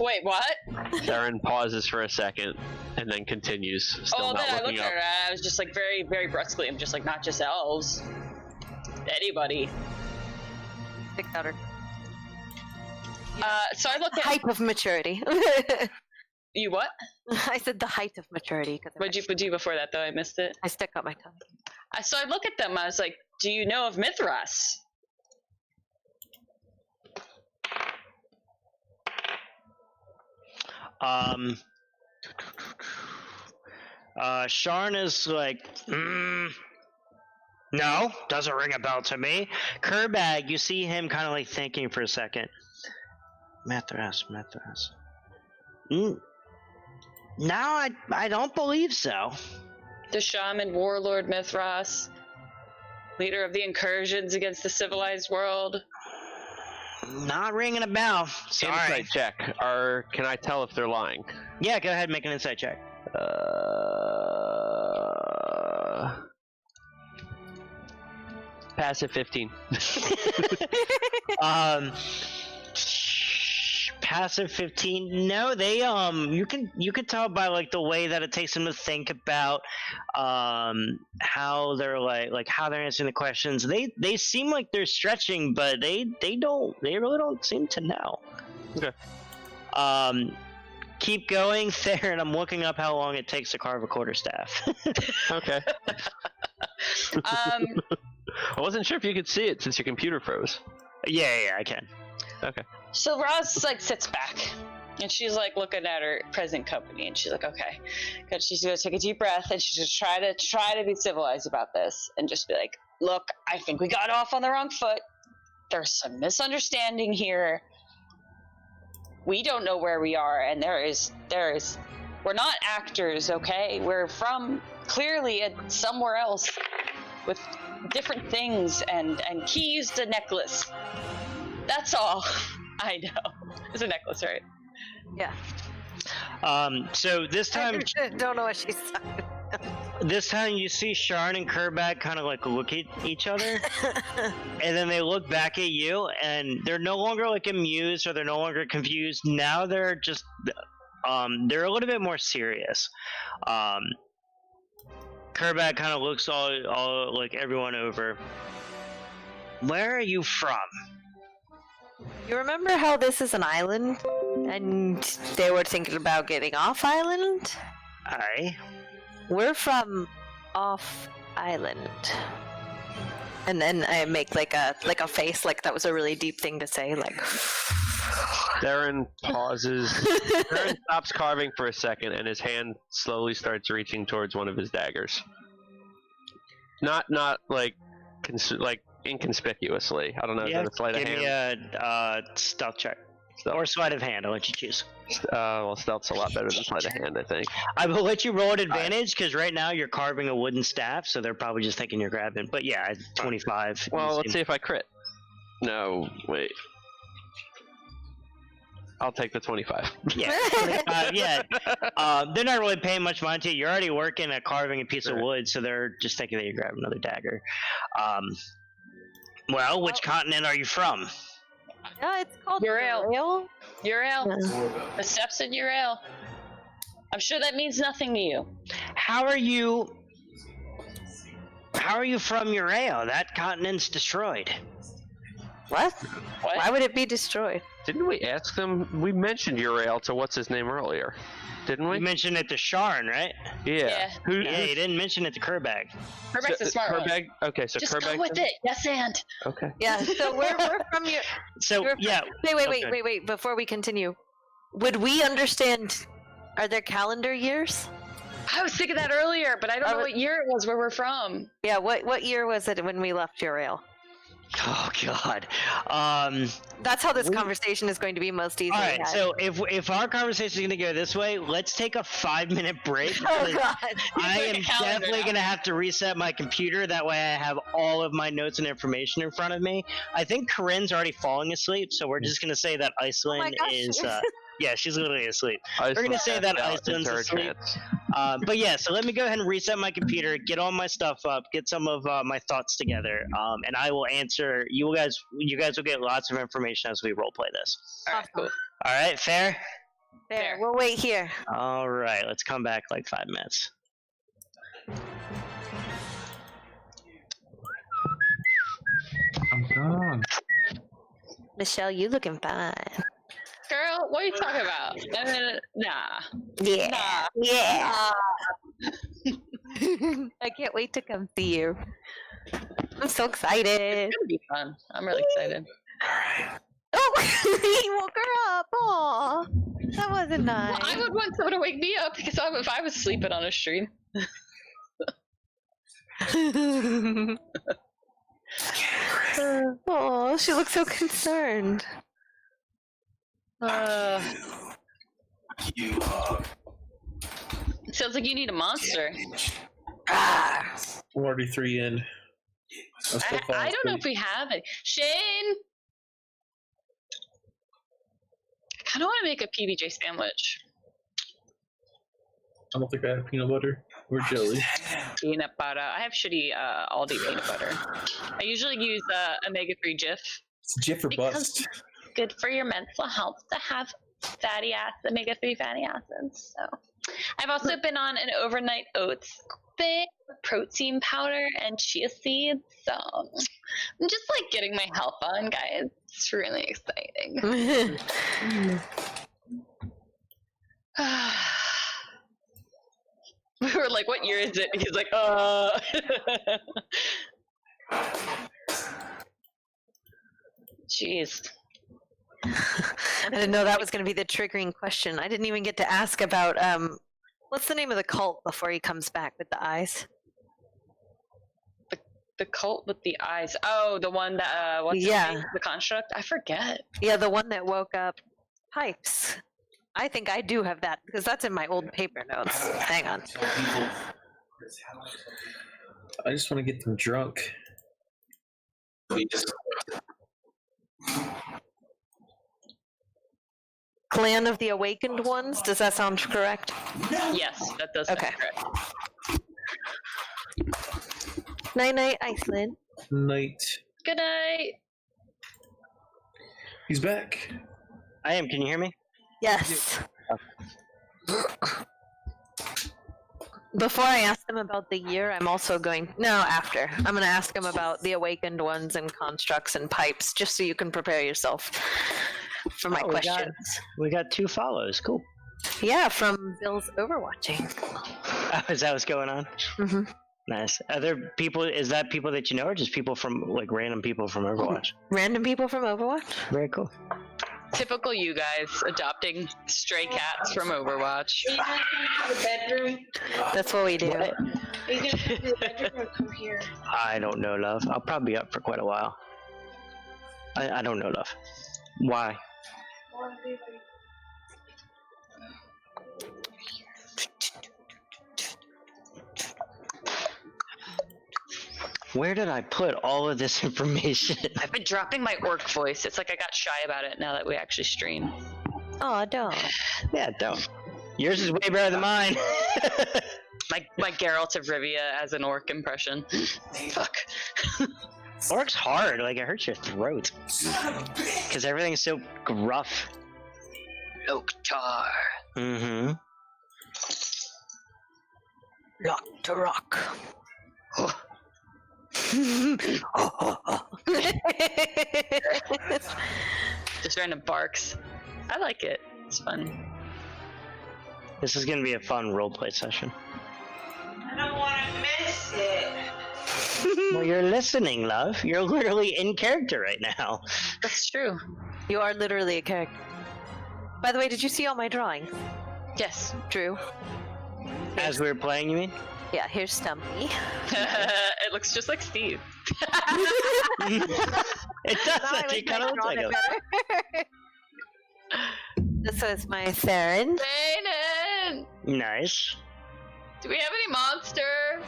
Wait, what? Darren pauses for a second and then continues, still not then I looking looked up. at her, I was just like very, very brusquely, I'm just like, not just elves. Anybody. Picked out her So I look at... height of maturity. You what? I said the height of maturity. What'd you do before that, though? I missed it. I stuck out my tongue. So I look at them, I was like, do you know of Mithras? Sharn is like, No, doesn't ring a bell to me. Kerbag, you see him kind of like thinking for a second. Mithras. No, I don't believe so. The shaman warlord Mithras, leader of the incursions against the civilized world. Not ringing a bell. Sorry. Insight check. Can I tell if they're lying? Yeah, go ahead and make an insight check. Passive 15. Passive 15. No, they you can tell by like the way that it takes them to think about how they're like how they're answering the questions. They seem like they're stretching, but they really don't seem to know. Okay. Keep going, Theron. I'm looking up how long it takes to carve a quarterstaff. Okay. I wasn't sure if you could see it since your computer froze. Yeah, I can. Okay. So Roz like sits back, and she's like looking at her present company, and she's like, okay, good. She's gonna take a deep breath, and she's just try to be civilized about this, and just be like, look, I think we got off on the wrong foot. There's some misunderstanding here. We don't know where we are, and there is. We're not actors, okay? We're from clearly somewhere else with different things and keys to necklace. That's all I know. It's a necklace, right? Yeah. So this time, I don't know what she's talking about. this time you see Sharn and Kerbag kind of like look at each other, and then they look back at you, and they're no longer like amused or they're no longer confused. Now they're just, they're a little bit more serious. Kerbag kind of looks all like everyone over. Where are you from? You remember how this is an island, and they were thinking about getting off island? Aye. We're from off island. And then I make like a face, like that was a really deep thing to say, like. Theron pauses. Theron stops carving for a second, and his hand slowly starts reaching towards one of his daggers. Not like inconspicuously. I don't know. Yeah, Is that a sleight of give hand? me a stealth check. Or sleight of hand. I'll let you choose. Well, stealth's a lot better than sleight of hand, I think. I will let you roll at advantage because right now you're carving a wooden staff, so they're probably just thinking you're grabbing. But yeah, 25. Well, let's see if I crit. No, wait. I'll take the 25. Yeah, 25, yeah. They're not really paying much mind to you. You're already working at carving a piece of wood, so they're just thinking that you grab another dagger. Well, which continent are you from? No, it's called Urael. The steps in Urael. I'm sure that means nothing to you. How are you from Urael? That continent's destroyed. What? Why would it be destroyed? Didn't we ask them? We mentioned Urael to what's his name earlier, didn't we? You mentioned it to Sharn, right? Yeah. Yeah, you didn't mention it to Kerbag. Kerbag's a smart one. Kerbag. Okay, so Just Kerbag. go with it. Yes, and. Okay. Yeah, so we're from your. So yeah. Wait. Before we continue, would we understand? Are there calendar years? I was thinking that earlier, but I don't know what year it was where we're from. Yeah, what year was it when we left Urael? Oh God. That's how this conversation is going to be most easily. All right. had. So if our conversation is going to go this way, let's take a 5-minute break. Oh God. I like am a calendar definitely now. going to have to reset my computer. That way I have all of my notes and information in front of me. I think Corinne's already falling asleep, so we're just going to say that Iceland gosh. is. Yeah, she's literally asleep. We're going to say that Iceland's asleep. But yeah, so let me go ahead and reset my computer, get all my stuff up, get some of my thoughts together, and I will answer. You guys will get lots of information as we roleplay this. All right, cool. All right, fair? There, we'll wait here. All right, let's come back like 5 minutes. I'm gone. Michelle, you looking fine. Girl, what are you talking about? Nah. Yeah. Nah. Yeah. I can't wait to come see you. I'm so excited. It's gonna be fun. I'm really excited. Oh, he woke her up. Aw, that wasn't nice. Well, I would want someone to wake me up because if I was sleeping on a stream. Oh, she looks so concerned. You It sounds like you need a monster. Ah. I'm already 3 in. I don't know if we have it. Shane! I kind of want to make a PBJ sandwich. I don't think I have peanut butter or jelly. Peanut butter. I have shitty Aldi peanut butter. I usually use omega-3 Jif. It's Jif or bust. Good for your mental health to have fatty acids, omega-3 fatty acids. So, I've also been on an overnight oats thing, protein powder and chia seeds. So, I'm just like getting my health on, guys. It's really exciting. We were like, what year is it? He's like, Jeez. I didn't know that was going to be the triggering question. I didn't even get to ask about, what's the name of the cult before he comes back with the eyes? The cult with the eyes. Oh, the one that, what's the name? The construct? I forget. Yeah, the one that woke up Pipes. I think I do have that, because that's in my old paper notes. Hang on. I just want to get them drunk. Clan of the Awakened Ones? Does that sound correct? Yes, that does sound correct. Night-night, Iceland. Night. Good night. He's back. I am. Can you hear me? Yes. Before I ask him about the year, I'm also going... No, after. I'm going to ask him about the Awakened Ones and constructs and pipes, just so you can prepare yourself for my questions. We got 2 follows. Cool. Yeah, from Bill's Overwatching. Oh, is that what's going on? Mm-hmm. Nice. Other people, is that people that you know, or just people from, like, random people from Overwatch? Random people from Overwatch? Very cool. Typical you guys, adopting stray cats from Overwatch. Are you guys going to the bedroom? That's what we do. What? Are you going to the bedroom or come here? I don't know, love. I'll probably be up for quite a while. I don't know, love. Why? Where did I put all of this information? I've been dropping my orc voice. It's like I got shy about it now that we actually stream. Oh, don't. Yeah, don't. Yours is way better than mine. My Geralt of Rivia as an orc impression. Fuck. Orc's hard. Like, it hurts your throat. Because everything's so gruff. Loktar. Mm-hmm. Lock to rock. Just random barks. I like it. It's fun. This is going to be a fun roleplay session. I don't want to miss it. Well, you're listening, love. You're literally in character right now. That's true. You are literally a character. By the way, did you see all my drawings? Yes. Drew? As we were playing, you mean? Yeah, here's Stumpy. It looks just like Steve. It does. Actually kind of looks like him. This is my Theron. Zayden! Nice. Do we have any monster?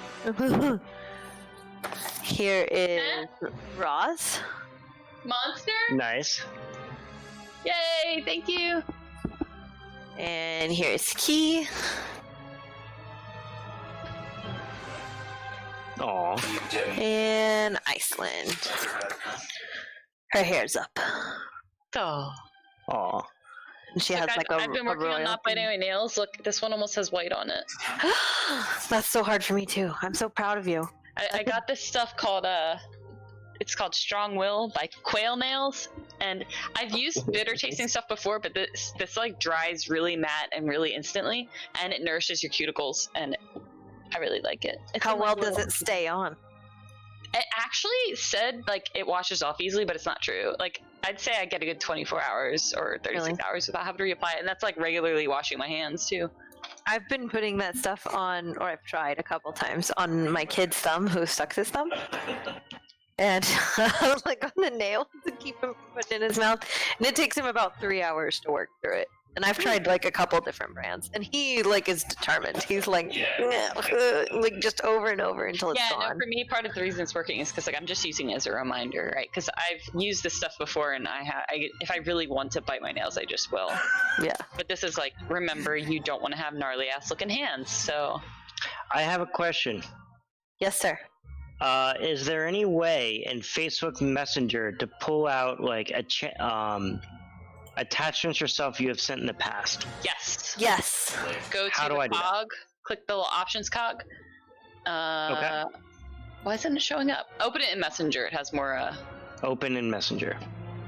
Here is Roz. Monster? Nice. Yay! Thank you. And here's Key. Aw. And Iceland. Her hair's up. Oh. Aw. And she has like a I've been working on royal not biting my nails. Look, this one almost has white on it. That's so hard for me too. I'm so proud of you. I got this stuff called it's called Strong Will by Quail Nails, and I've used bitter tasting stuff before, but this like dries really matte and really instantly, and it nourishes your cuticles, and I really like it. How well does it stay on? It actually said like it washes off easily, but it's not true. Like I'd say I get a good 24 hours or 36 hours without having to reapply it, and that's like regularly washing my hands too. I've been putting that stuff on, or I've tried a couple times on my kid's thumb who sucks his thumb. And like on the nail to keep him from putting it in his mouth. And it takes him about 3 hours to work through it. And I've tried like a couple different brands, and he like is determined. He's like, like just over and over until it's gone. No, for me, part of the reason it's working is because like I'm just using it as a reminder, right? Because I've used this stuff before, and if I really want to bite my nails, I just will. Yeah. But this is like, remember, you don't want to have gnarly ass looking hands, so. I have a question. Yes, sir. Is there any way in Facebook Messenger to pull out like attachments yourself you have sent in the past? Yes. Yes. Go to How do the I do cog, click the little options cog. Okay. Why isn't it showing up? Open it in Messenger. It has more. Open in Messenger.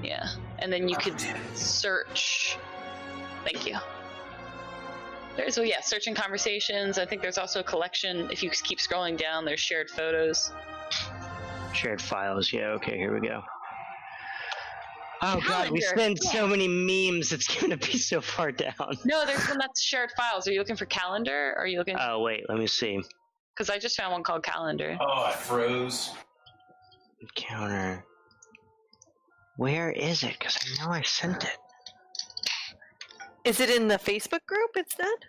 Yeah, and then you could search. Thank you. Searching conversations. I think there's also a collection. If you keep scrolling down, there's shared photos. Shared files. Yeah. Okay. Here we go. Oh god, we Calendar. spend so many memes. It's gonna be so far down. No, there's one that's shared files. Are you looking for calendar? Or are you looking? Oh wait, let me see. Because I just found one called calendar. Oh, I froze. Encounter. Where is it? Because I know I sent it. Is it in the Facebook group instead?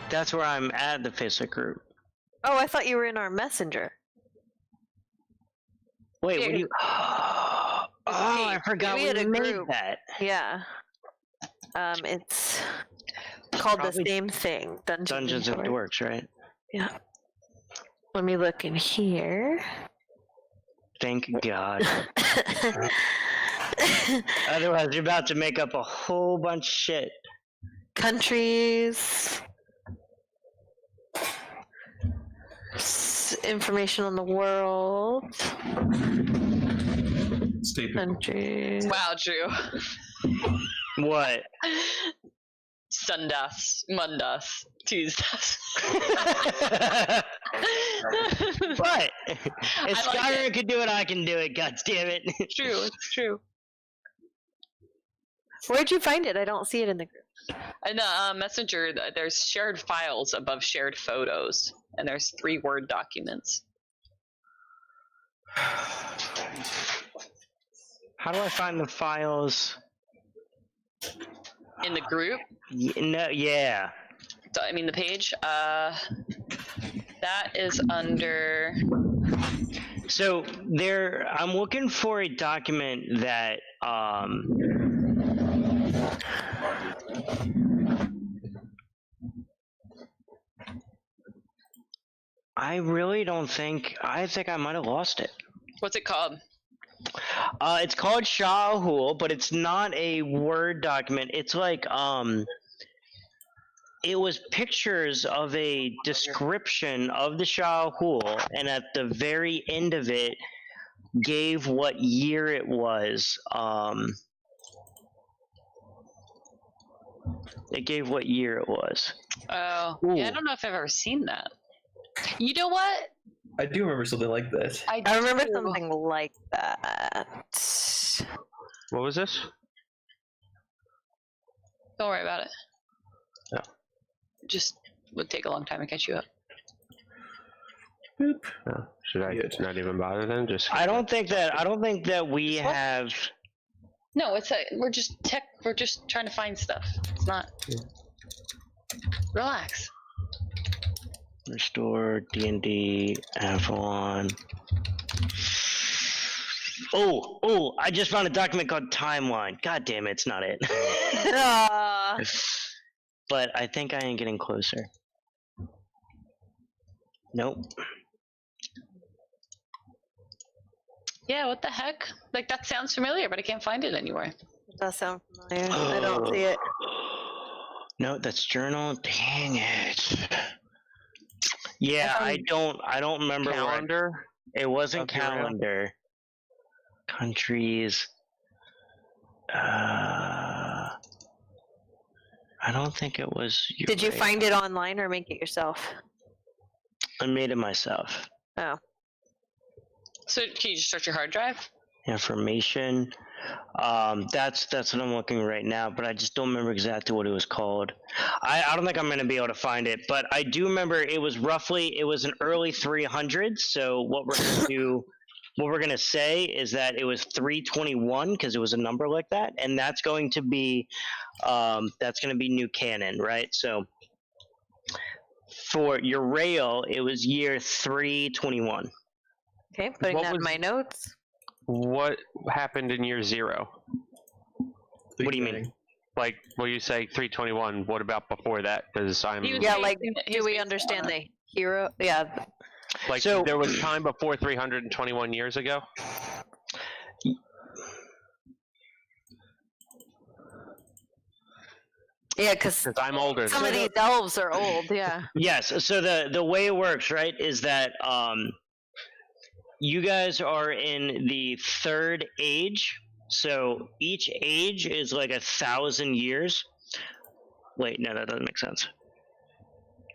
That's where I'm at, the Facebook group. Oh, I thought you were in our messenger. Wait, what do you? Oh, I forgot we had a made group. that. Yeah. It's called Probably the same thing. Dungeons and Dorks, right? Yeah. Let me look in here. Thank God. Otherwise, you're about to make up a whole bunch of shit. Countries. Information on the world. Stay put. Countries. Wow, Drew. What? Sundas, Mundas, Tuesdays. What? If Skyrim can do it, I can do it. God damn it! True, it's true. Where'd you find it? I don't see it in the group. In the Messenger, there's shared files above shared photos, and there's 3 Word documents. How do I find the files? In the group? No, yeah. I mean the page. That is under. So there, I'm looking for a document that I really don't think. I think I might have lost it. What's it called? It's called Ahoulian, but it's not a Word document. It's like it was pictures of a description of the Ahoulian, and at the very end of it, gave what year it was. It gave what year it was. Oh, Ooh. yeah, I don't know if I've ever seen that. You know what? I do remember something like this. I remember something like that. What was this? Don't worry about it. No. Just would take a long time to catch you up. Boop. No. Should I Good. not even bother then? Just. I don't think that we have. No, it's we're just trying to find stuff. It's not. Relax. Restore D&D Avalon. Oh! I just found a document called Timeline. God damn it, it's not it. But I think I am getting closer. Nope. Yeah, what the heck? Like, that sounds familiar, but I can't find it anywhere. It does sound familiar. I don't see it. No, that's journal. Dang it. Yeah, I don't remember Calendar? it wasn't Of your area? calendar. Countries. I don't think it was. Did you find it online or make it yourself? I made it myself. Oh. So, can you just search your hard drive? information. That's what I'm looking right now, but I just don't remember exactly what it was called. I don't think I'm going to be able to find it, but I do remember it was an early 300s. So what we're going to do, what we're going to say is that it was 321 because it was a number like that, and that's going to be new canon, right? So for Uriel, it was year 321. Okay, putting What that in was- my notes. What happened in year 0? What do you mean? Like, well, you say 321. What about before that? Because I'm He was Yeah, basing like, it- he do was we basing it understand on- the hero? Yeah. like, So- there was time before 321 years ago. Yeah, because Because I'm older. some Than of these elves are old, yeah. Yes. So the way it works, right, is that you guys are in the third age. So each age is like 1,000 years. Wait, no, that doesn't make sense.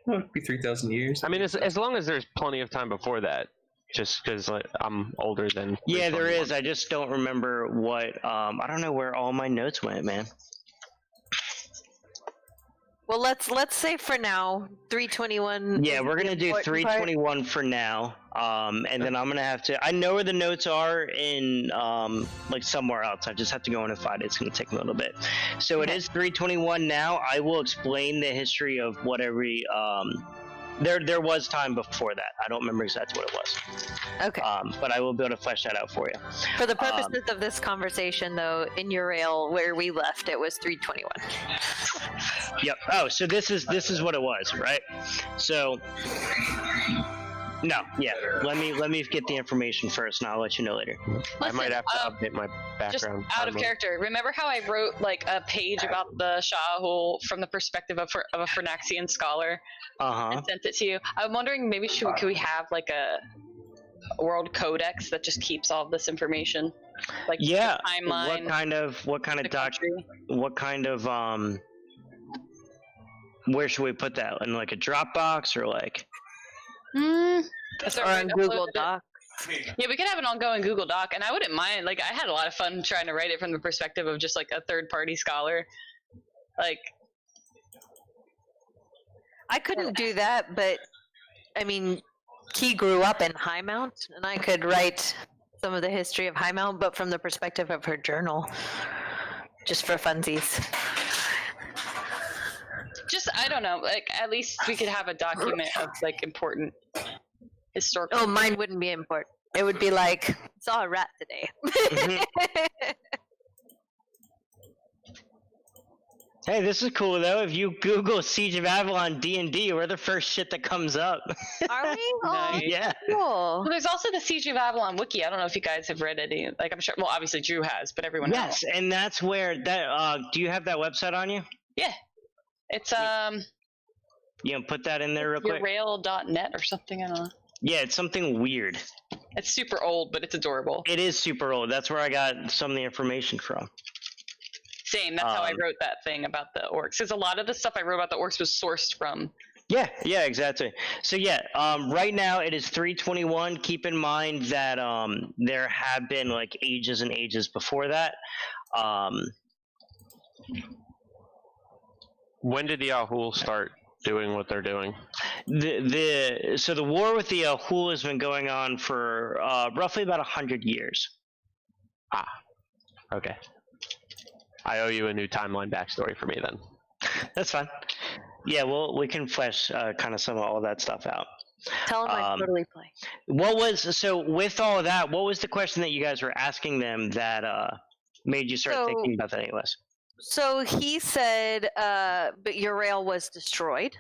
Oh, it'd be 3,000 years. I mean, as long as there's plenty of time before that. Just because I'm older than. Yeah, there 321. is. I just don't remember what. I don't know where all my notes went, man. Well, let's say for now 321. Yeah, is we're the gonna do important part. 321 for now. And then I'm gonna have to. I know where the notes are in like somewhere else. I just have to go in and find it. It's gonna take a little bit. So it Okay. is 321 now. I will explain the history of what every there was time before that. I don't remember exactly what it was. Okay. But I will be able to flesh that out for you. For the purposes of this conversation, though, in Uriel, where we left, it was 321. Yep. Oh, so this is what it was, right? So no, yeah. Let me get the information first, and I'll let you know later. I might have to update my Just background. out of character. Remember how I wrote like a page about the Ahoulian from the perspective of a Phernaxian scholar and sent it to you? I'm wondering maybe could we have like a world codex that just keeps all of this information, like Yeah. the timeline, What kind the of doc? country? What kind of Where should we put that? In like a Dropbox or like? Is there Or a way on to Google upload it? Doc. Yeah, we could have an ongoing Google Doc, and I wouldn't mind. Like, I had a lot of fun trying to write it from the perspective of just like a third-party scholar. Like, I couldn't do that, but I mean, Key grew up in Highmount, and I could write some of the history of Highmount, but from the perspective of her journal, just for funsies. just I don't know. Like, at least we could have a document of like important historical. Oh, mine wouldn't be important. It would be like, saw a rat today. Hey, this is cool though. If you Google Siege of Avalon D&D, we're the first shit that comes up. Are we? Oh, Nice. Yeah. cool. Well, there's also the Siege of Avalon wiki. I don't know if you guys have read any. Like, I'm sure. Well, obviously Drew has, but everyone else. Yes, and that's where that. Do you have that website on you? Yeah. It's You can put that in there real quick. Urail.net or something. I don't know. Yeah, it's something weird. It's super old, but it's adorable. It is super old. That's where I got some of the information from. Same. That's how I wrote that thing about the orcs. Because a lot of the stuff I wrote about the orcs was sourced from. Yeah, exactly. So yeah, right now it is 321. Keep in mind that there have been like ages and ages before that. When did the Ahul start doing what they're doing? So the war with the Ahul has been going on for roughly about 100 years. Okay. I owe you a new timeline backstory for me then. That's fine. Yeah, well, we can flesh kind of some of all of that stuff out. Tell them I totally play. So with all of that, what was the question that you guys were asking them that made you start thinking about that anyways? So he said, but Uriel was destroyed.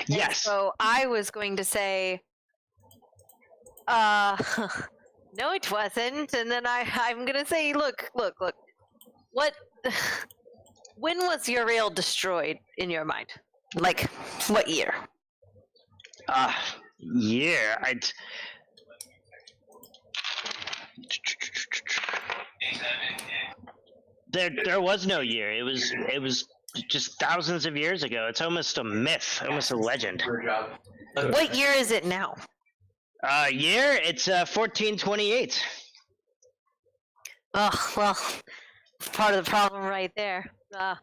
Yes. And so I was going to say, no, it wasn't. And then I'm going to say, look. What? When was Uriel destroyed in your mind? Like, what year? Year. There was no year. It was just thousands of years ago. It's almost a myth, almost a legend. What year is it now? Year? It's 1428. Oh, well, part of the problem right there. And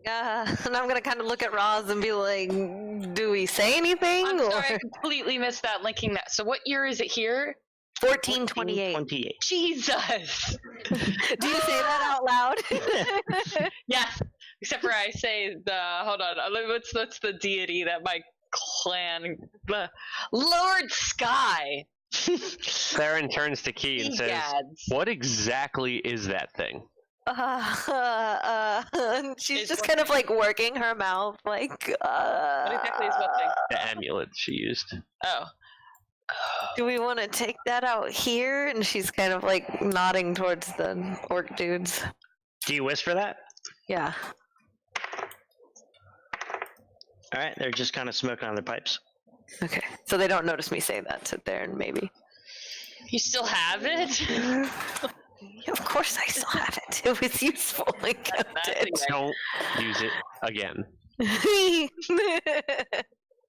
I'm gonna kind of look at Roz and be like, do we say anything? I'm or... sorry, I completely missed that, linking that. So what year is it here? 1428. 28. Jesus! Do you say that out loud? Yes, except for I say the, hold on, what's the deity that my clan, Lord Sky! Theron turns to Key and says, Egads. "What exactly is that thing?" She's just kind of like working her mouth, like. What exactly is what thing? The amulet she used. Oh. Do we want to take that out here? And she's kind of like nodding towards the orc dudes. Do you whisper that? Yeah. All right, they're just kind of smoking on their pipes. Okay. So they don't notice me say that to Theron, maybe. You still have it? Yeah, of course I still have it. It was useful. I kept it. Don't use it again.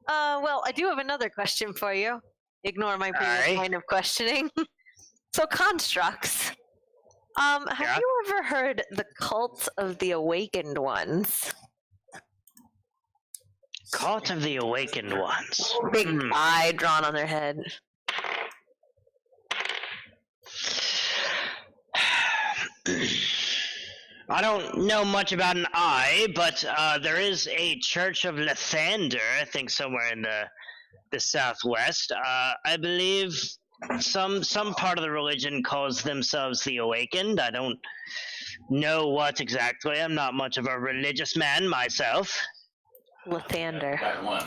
Well, I do have another question for you. Ignore my previous Alright. line of questioning. So constructs. Have Yeah? you ever heard the cult of the awakened ones? Cult of the Awakened Ones. Big eye drawn on their head. I don't know much about an eye, but there is a Church of Lathander, I think somewhere in the southwest. I believe some part of the religion calls themselves the Awakened. I don't know what exactly. I'm not much of a religious man myself. Lathander. Got one.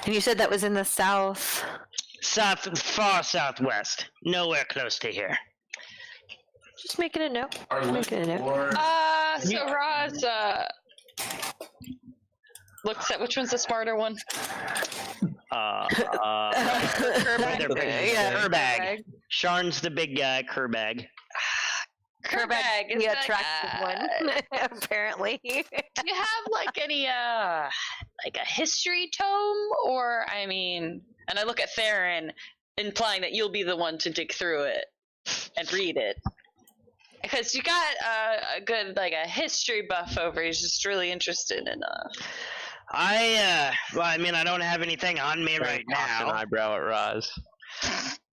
And you said that was in the south. Far southwest. Nowhere close to here. Just making a note. Are Making a note. or So Roz, looks at which one's the smarter one? Kerbag. Sharn's the big guy, Kerbag. Kerbag, is the that, attractive one, apparently. Do you have like any like a history tome, or I mean, and I look at Theron, implying that you'll be the one to dig through it and read it, because you got a good like a history buff over. He's just really interested in Well, I mean, I don't have anything on me right Cocks an now. eyebrow at Roz.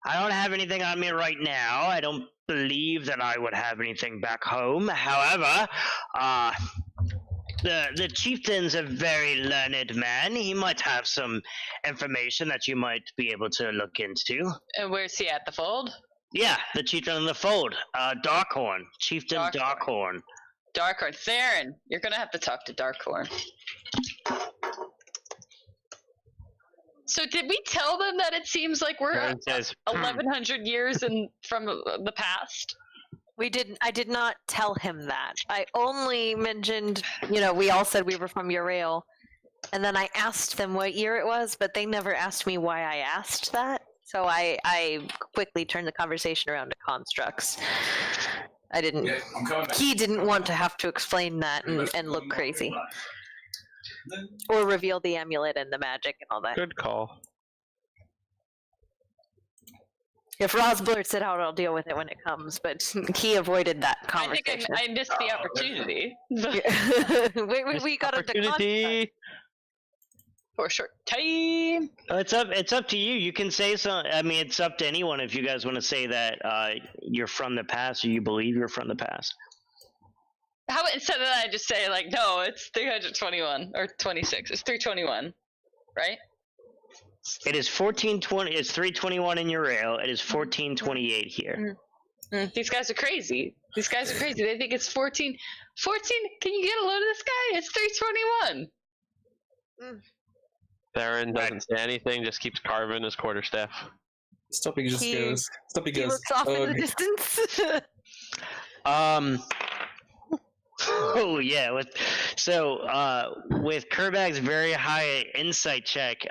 I don't have anything on me right now. I don't believe that I would have anything back home. However, the chieftain's a very learned man. He might have some information that you might be able to look into. And where's he at? The fold? Yeah, the chieftain in the fold. Darkhorn. Chieftain Darkhorn. Darkhorn. Darkhorn. Theron, you're gonna have to talk to Darkhorn. So did we tell them that it seems like we're Theron says, 1100 years from the past? I did not tell him that. I only mentioned, we all said we were from Urail. And then I asked them what year it was, but they never asked me why I asked that. So I quickly turned the conversation around to constructs. I didn't. Yeah, I'm coming back. He didn't want to have to explain that and look crazy. Or reveal the amulet and the magic and all that. "Good call." If Roz blurts it out, I'll deal with it when it comes, but he avoided that I think conversation. I missed the opportunity. we got into contact. Opportunity. For a short time. It's up to you. You can say so. I mean, it's up to anyone if you guys want to say that you're from the past or you believe you're from the past. How about instead of that, I just say, like, no, it's 321 or 26. It's 321, right? It is 1420. It's 321 in Urail. It is 1428 here. These guys are crazy. They think it's 14. 14? Can you get a load of this guy? It's 321. Theron doesn't say anything, just keeps carving his quarterstaff. Stumpy just He- goes. Stumpy He goes. looks off in the "Ugh." distance. Oh yeah. With Kerbag's very high insight check,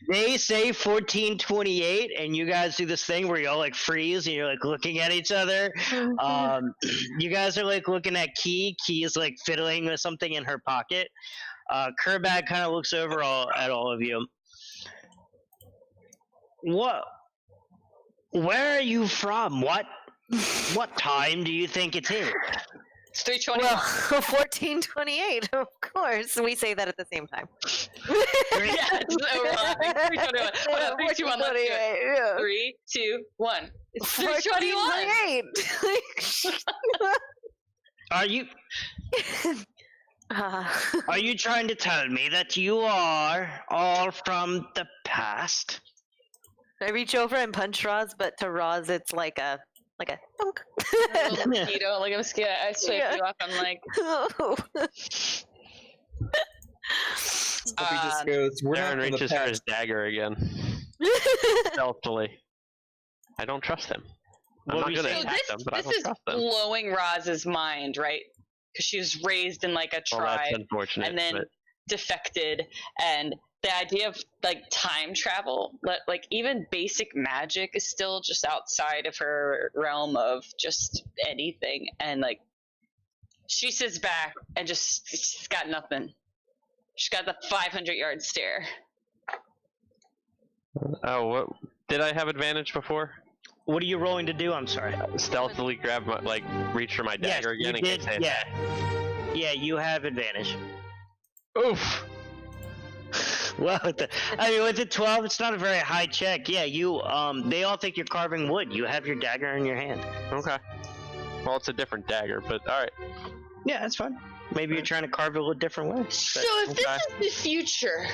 they say 1428, and you guys do this thing where you all like freeze and you're like looking at each other. You guys are like looking at Key. Key is like fiddling with something in her pocket. Kerbag kind of looks over at all of you. What Where are you from? What time do you think it is? It's 3:21. Well, 1428, of course. We say that at the same time. Yeah, it's so wrong. 3:21. Hold on, 3, 2, 1, let's do it. Yeah. 3, 2, 1. It's 3:21. 1428. Are you trying to tell me that you are all from the past? I reach over and punch Roz, but to Roz it's like a thunk. Little mosquito, like a mosquito. I swipe you off. I'm like, Stumpy just goes, we're Aaron not from the reaches for past. his dagger again, stealthily. I don't trust him. I'm What not we gonna say- so attack them, but I this don't is trust them. blowing Roz's mind, right? Because she was raised in like a Well, that's tribe unfortunate. and then but defected, and the idea of like time travel, like even basic magic is still just outside of her realm of just anything. And like she sits back and she's got nothing. She's got the 500-yard stare. oh, what? Did I have advantage before? What are you rolling to do? I'm sorry. Stealthily grab my, reach for my dagger yes, again you in did. case I Yeah. Yeah, you have advantage. Oof. Well, with the 12, it's not a very high check. Yeah, they all think you're carving wood. You have your dagger in your hand. Okay. Well, it's a different dagger, but all right. Yeah, that's fine. Maybe you're trying to carve it a different way. So if this is the future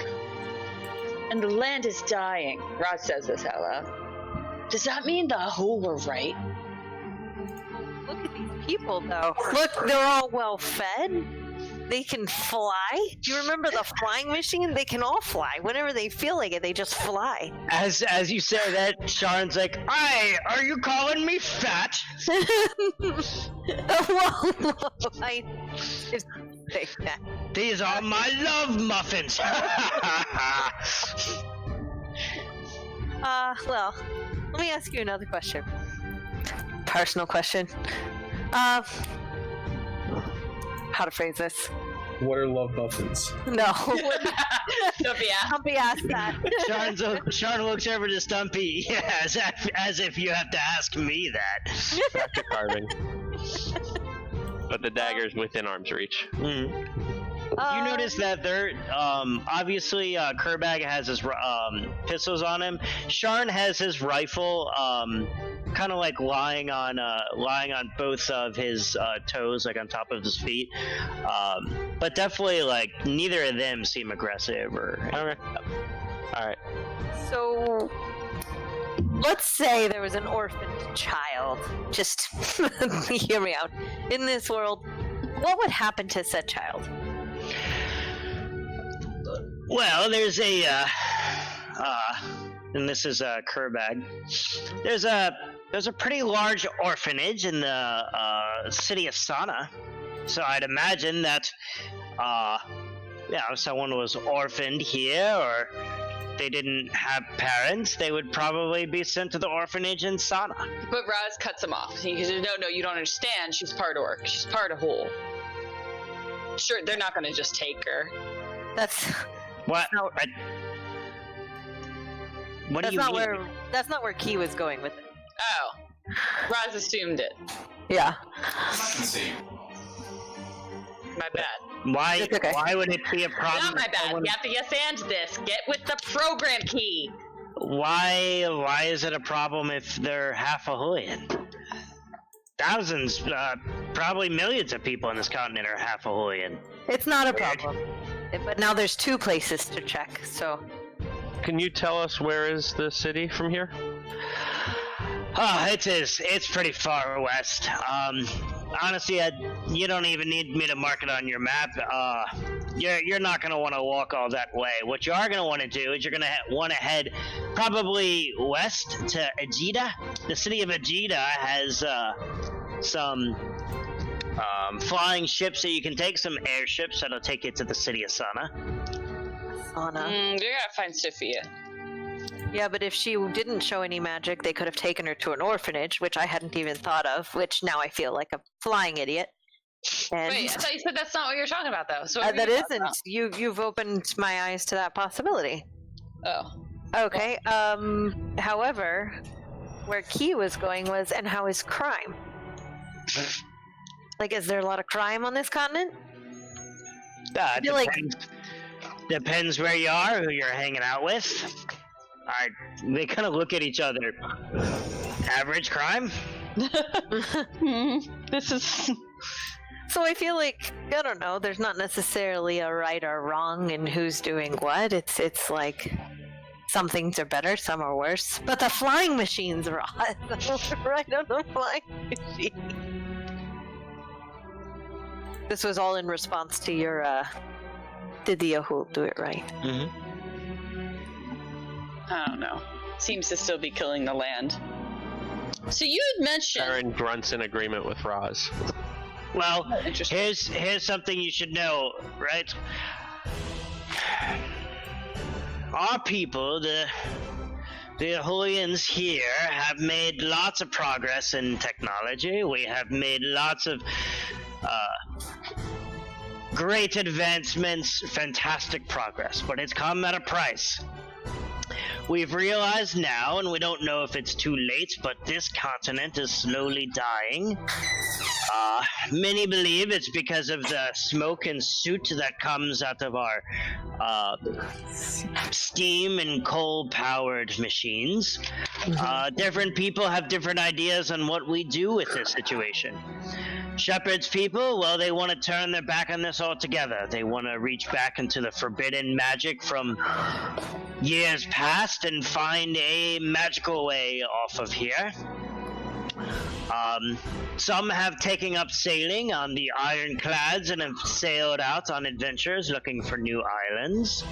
and the land is dying, Roz says this out loud, does that mean the Ahou were right? Look at these people, though. Look, they're all well fed. They can fly. Do you remember the flying machine? They can all fly. Whenever they feel like it, they just fly. As you say that, Sharon's like, "Hey, are you calling me fat?" Whoa, I didn't say that. These are my love muffins. Well, let me ask you another question. Personal question. How to phrase this? What are love muffins? No. Sophia. Stumpy asked that. Sharon looks over to Stumpy, yeah, as if you have to ask me that. Back to carving. But the dagger's within arm's reach. You notice that they're obviously Kerbag has his pistols on him. Sharn has his rifle kind of like lying on both of his toes, like on top of his feet. But definitely like neither of them seem aggressive or. Okay. All right. So, let's say there was an orphaned child. Just hear me out. In this world, what would happen to said child? Well, there's and this is Kerbag. There's a pretty large orphanage in the city of Sana, so I'd imagine that if someone was orphaned here or they didn't have parents, they would probably be sent to the orphanage in Sana. But Roz cuts him off. He goes, no, you don't understand. She's part orc. She's part Ahou. Sure, they're not going to just take her. That's What? No. What do that's you not mean? that's not where Key was going with it. Oh. Roz assumed it. Yeah. See. My bad. Why? It's okay. Why would it be a problem? Not my if bad. someone- You have to yes and this. Get with the program key. Why is it a problem if they're half Ahoulian? Thousands, probably millions of people on this continent are half Ahoulian. It's not a problem. But now there's two places to check, so. Can you tell us where is the city from here? It's pretty far west. Honestly, you don't even need me to mark it on your map. You're not gonna want to walk all that way. What you are gonna want to do is you're gonna want to head probably west to Ajita. The city of Ajita has some flying ships that you can take, some airships that'll take you to the city of Sana. Sana. You gotta find Sophia. Yeah, but if she didn't show any magic, they could have taken her to an orphanage, which I hadn't even thought of, which now I feel like a flying idiot. And Wait, I thought you said that's not what you're talking about, though. So what were that you talking isn't. about? You've opened my eyes to that possibility. Oh. Okay. However, where Key was going was, and how is crime? Like, is there a lot of crime on this continent? It feel like- depends where you are, who you're hanging out with. They kind of look at each other. Average crime? This is. So I feel like, I don't know, there's not necessarily a right or wrong in who's doing what. It's like some things are better, some are worse. But the flying machines are right on the flying machine. This was all in response to your, did the Ahul do it right? Mm-hmm. I don't know. Seems to still be killing the land. So you had mentioned. Aaron grunts in agreement with Roz. Well, Interesting. here's something you should know, right? Our people, the Ahoulians here, have made lots of progress in technology. We have made lots of great advancements, fantastic progress, but it's come at a price. We've realized now, and we don't know if it's too late, but this continent is slowly dying. Many believe it's because of the smoke and soot that comes out of our steam and coal-powered machines. Different people have different ideas on what we do with this situation. Shepherd's people, well, they want to turn their back on this altogether. They want to reach back into the forbidden magic from years past and find a magical way off of here. Some have taken up sailing on the ironclads and have sailed out on adventures looking for new islands.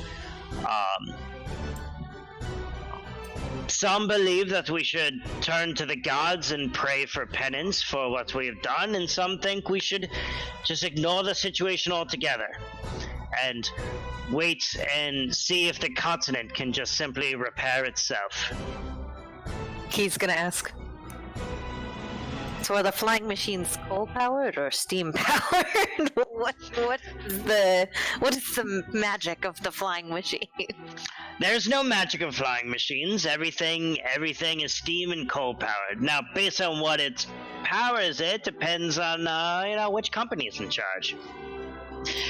Some believe that we should turn to the gods and pray for penance for what we have done, and some think we should just ignore the situation altogether and wait and see if the continent can just simply repair itself. Key's gonna ask. So are the flying machines coal powered or steam powered? what is the magic of the flying machine? There's no magic of flying machines. Everything is steam and coal powered. Now, based on what its powers, it depends on which company is in charge.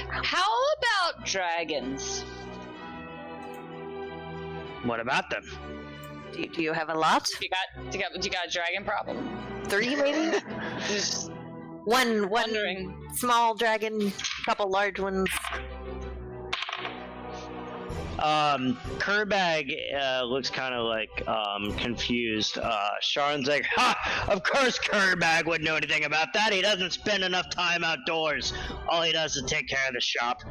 How about dragons? What about them? Do you have a lot? You got a dragon problem? 3 maybe? Just One wondering. small dragon, couple large ones. Kerbag looks kind of like confused. Sharon's like, ha! Of course Kerbag wouldn't know anything about that. He doesn't spend enough time outdoors. All he does is take care of the shop.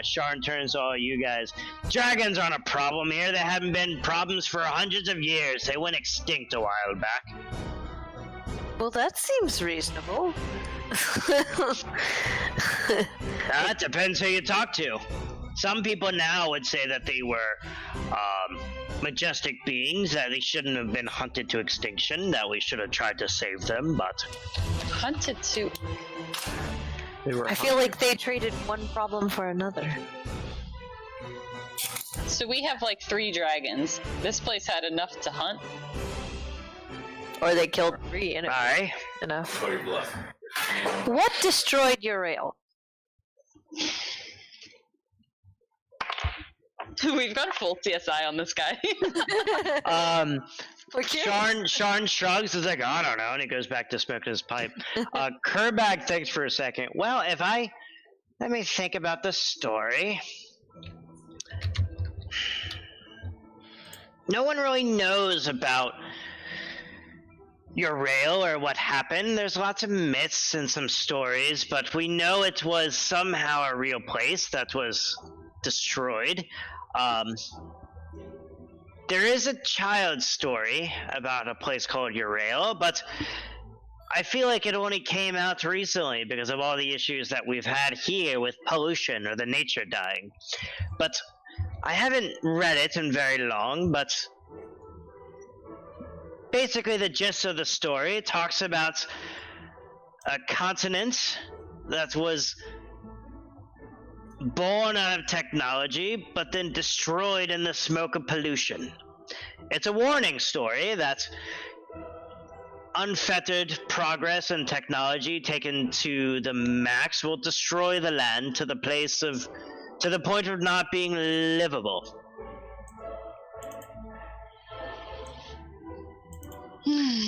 Sharon turns to all you guys. Dragons aren't a problem here. There haven't been problems for hundreds of years. They went extinct a while back. Well, that seems reasonable. That depends who you talk to. Some people now would say that they were majestic beings, that they shouldn't have been hunted to extinction, that we should have tried to save them, but... Hunted to. I feel like they traded one problem for another. So we have like 3 dragons. This place had enough to hunt. Or they killed 3 in Aye. enough. Call your bluff. What destroyed your rail? We've got a full CSI on this guy. Sean shrugs, is like, I don't know, and he goes back to smoking his pipe. Kerbag thinks for a second. Well, let me think about the story. No one really knows about your rail or what happened. There's lots of myths and some stories, but we know it was somehow a real place that was destroyed. There is a child's story about a place called Urail, but I feel like it only came out recently because of all the issues that we've had here with pollution or the nature dying. But I haven't read it in very long, but basically the gist of the story talks about a continent that was born out of technology, but then destroyed in the smoke of pollution. It's a warning story that unfettered progress and technology taken to the max will destroy the land to the point of not being livable.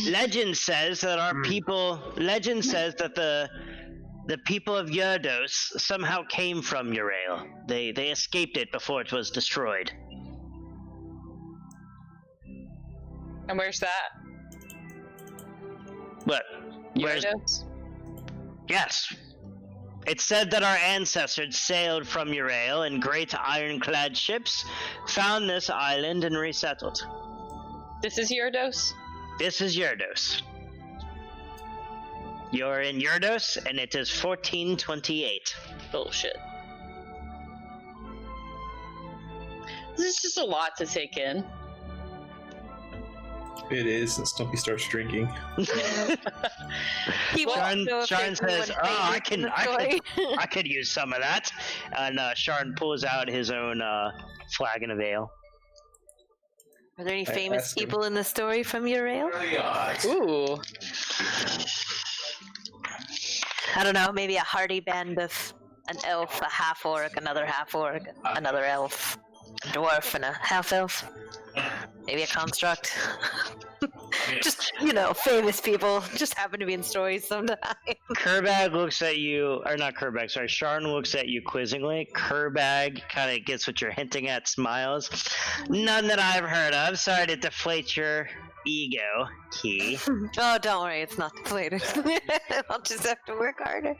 Legend says that the people of Yurdos somehow came from Urail. They escaped it before it was destroyed. And where's that? What? Yurdos? Yes. It said that our ancestors sailed from Urail in great ironclad ships, found this island, and resettled. This is Yurdos? This is Yurdos. You're in Yurdos, and it is 1428. Bullshit. This is just a lot to take in. It is, and Stumpy starts drinking. Sharn says, I could use some of that. And Sharn pulls out his own flagon of ale. Are there any famous people in the story from Urail? Ooh. I don't know, maybe a hardy band of an elf, a half-orc, another half-orc, another elf, a dwarf, and a half-elf. Maybe a construct. Just, famous people. Just happen to be in stories sometimes. Kerbag looks at you, or not Kerbag, sorry, Sharn looks at you quizzingly. Kerbag kind of gets what you're hinting at, smiles. None that I've heard of. Sorry to deflate your ego, Key. Oh, don't worry, it's not deflated. I'll just have to work harder.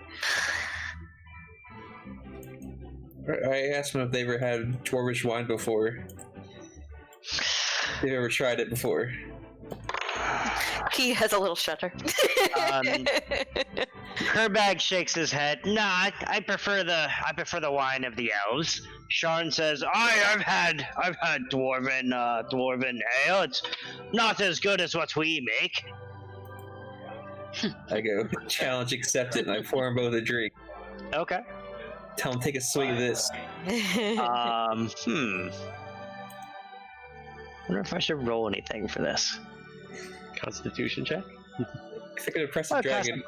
I asked them if they ever had dwarvish wine before. If they've ever tried it before. He has a little shudder. Kerbag shakes his head. Nah, I prefer the wine of the elves. Sharn says, I've had dwarven ale. It's not as good as what we make. I go, challenge accepted, and I pour them both a drink. Okay. Tell them take a swig of this. Wonder if I should roll anything for this. Constitution check? If I could have pressed the dragon.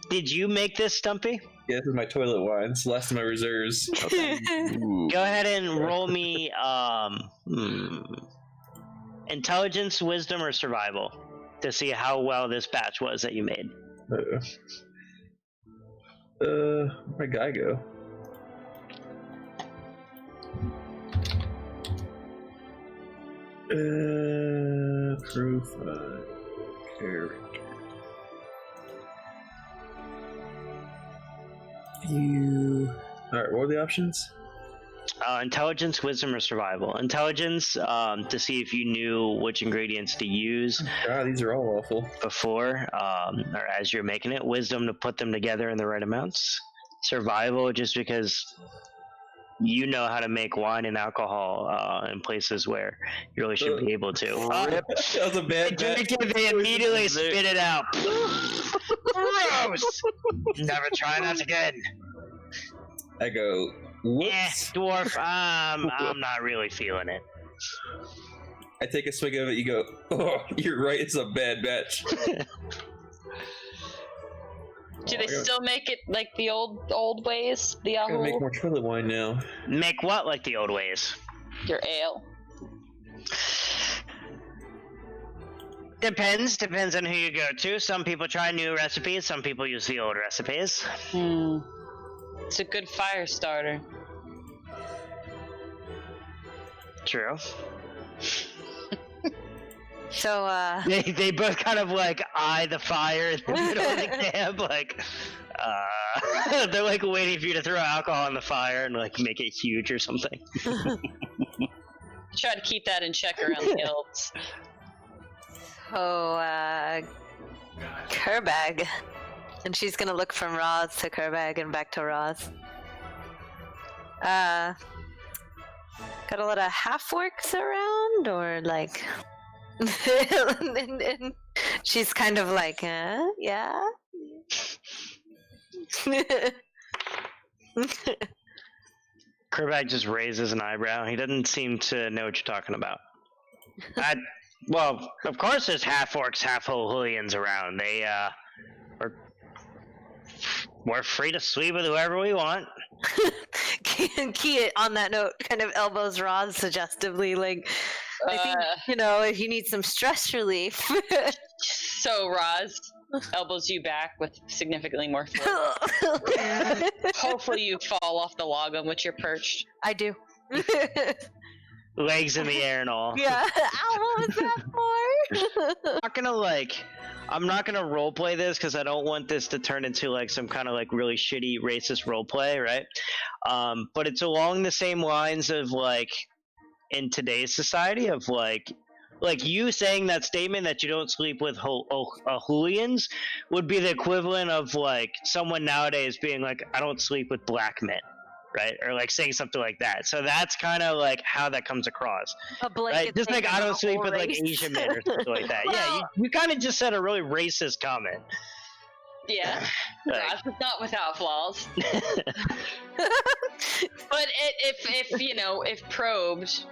Did you make this, Stumpy? Yeah, this is my toilet wine. It's the last of my reserves. Okay. Go ahead and roll me intelligence, wisdom, or survival to see how well this batch was that you made. Where'd my guy go? Profile character. Alright, what are the options? Intelligence, wisdom, or survival. Intelligence, to see if you knew which ingredients to use. God, these are all awful. Before, or as you're making it. Wisdom, to put them together in the right amounts. Survival, just because you know how to make wine and alcohol in places where you really should be able to. That was a bad They immediately spit it out. Gross! Never try that again. I go, whoops. Dwarf, I'm not really feeling it. I take a swig of it, you go, oh, you're right, it's a bad batch. Do they still make it like the old ways? The I'm gonna Ahoulian? make more toilet wine now. Make what like the old ways? Your ale. Depends on who you go to. Some people try new recipes, some people use the old recipes. It's a good fire starter. True. So, They both kind of like eye the fire in the middle of the camp, like, they're like waiting for you to throw alcohol on the fire and like make it huge or something. Try to keep that in check around the guilds. Kerbag. And she's gonna look from Roz to Kerbag and back to Roz. Got a lot of half-orcs around, or like... and she's kind of like, yeah? Kerbag just raises an eyebrow. He doesn't seem to know what you're talking about. Well, of course there's half orcs, half Ahoulians around. We're free to sleep with whoever we want. Key on that note kind of elbows Roz suggestively, like, I think, if you need some stress relief. So Roz elbows you back with significantly more force. Hopefully you fall off the log on which you're perched. I do. Legs in the air and all. Yeah. Ow, what was that for? I'm not gonna roleplay this because I don't want this to turn into like some kind of like really shitty racist roleplay, right? But it's along the same lines of like in today's society of like you saying that statement that you don't sleep with Ahoulians would be the equivalent of like someone nowadays being like, I don't sleep with black men, right? Or like saying something like that. So that's kind of like how that comes across, right? Just like I don't sleep with like Asian men or something like that. Yeah, you kind of just said a really racist comment. Yeah, Roz is not without flaws. But if probed,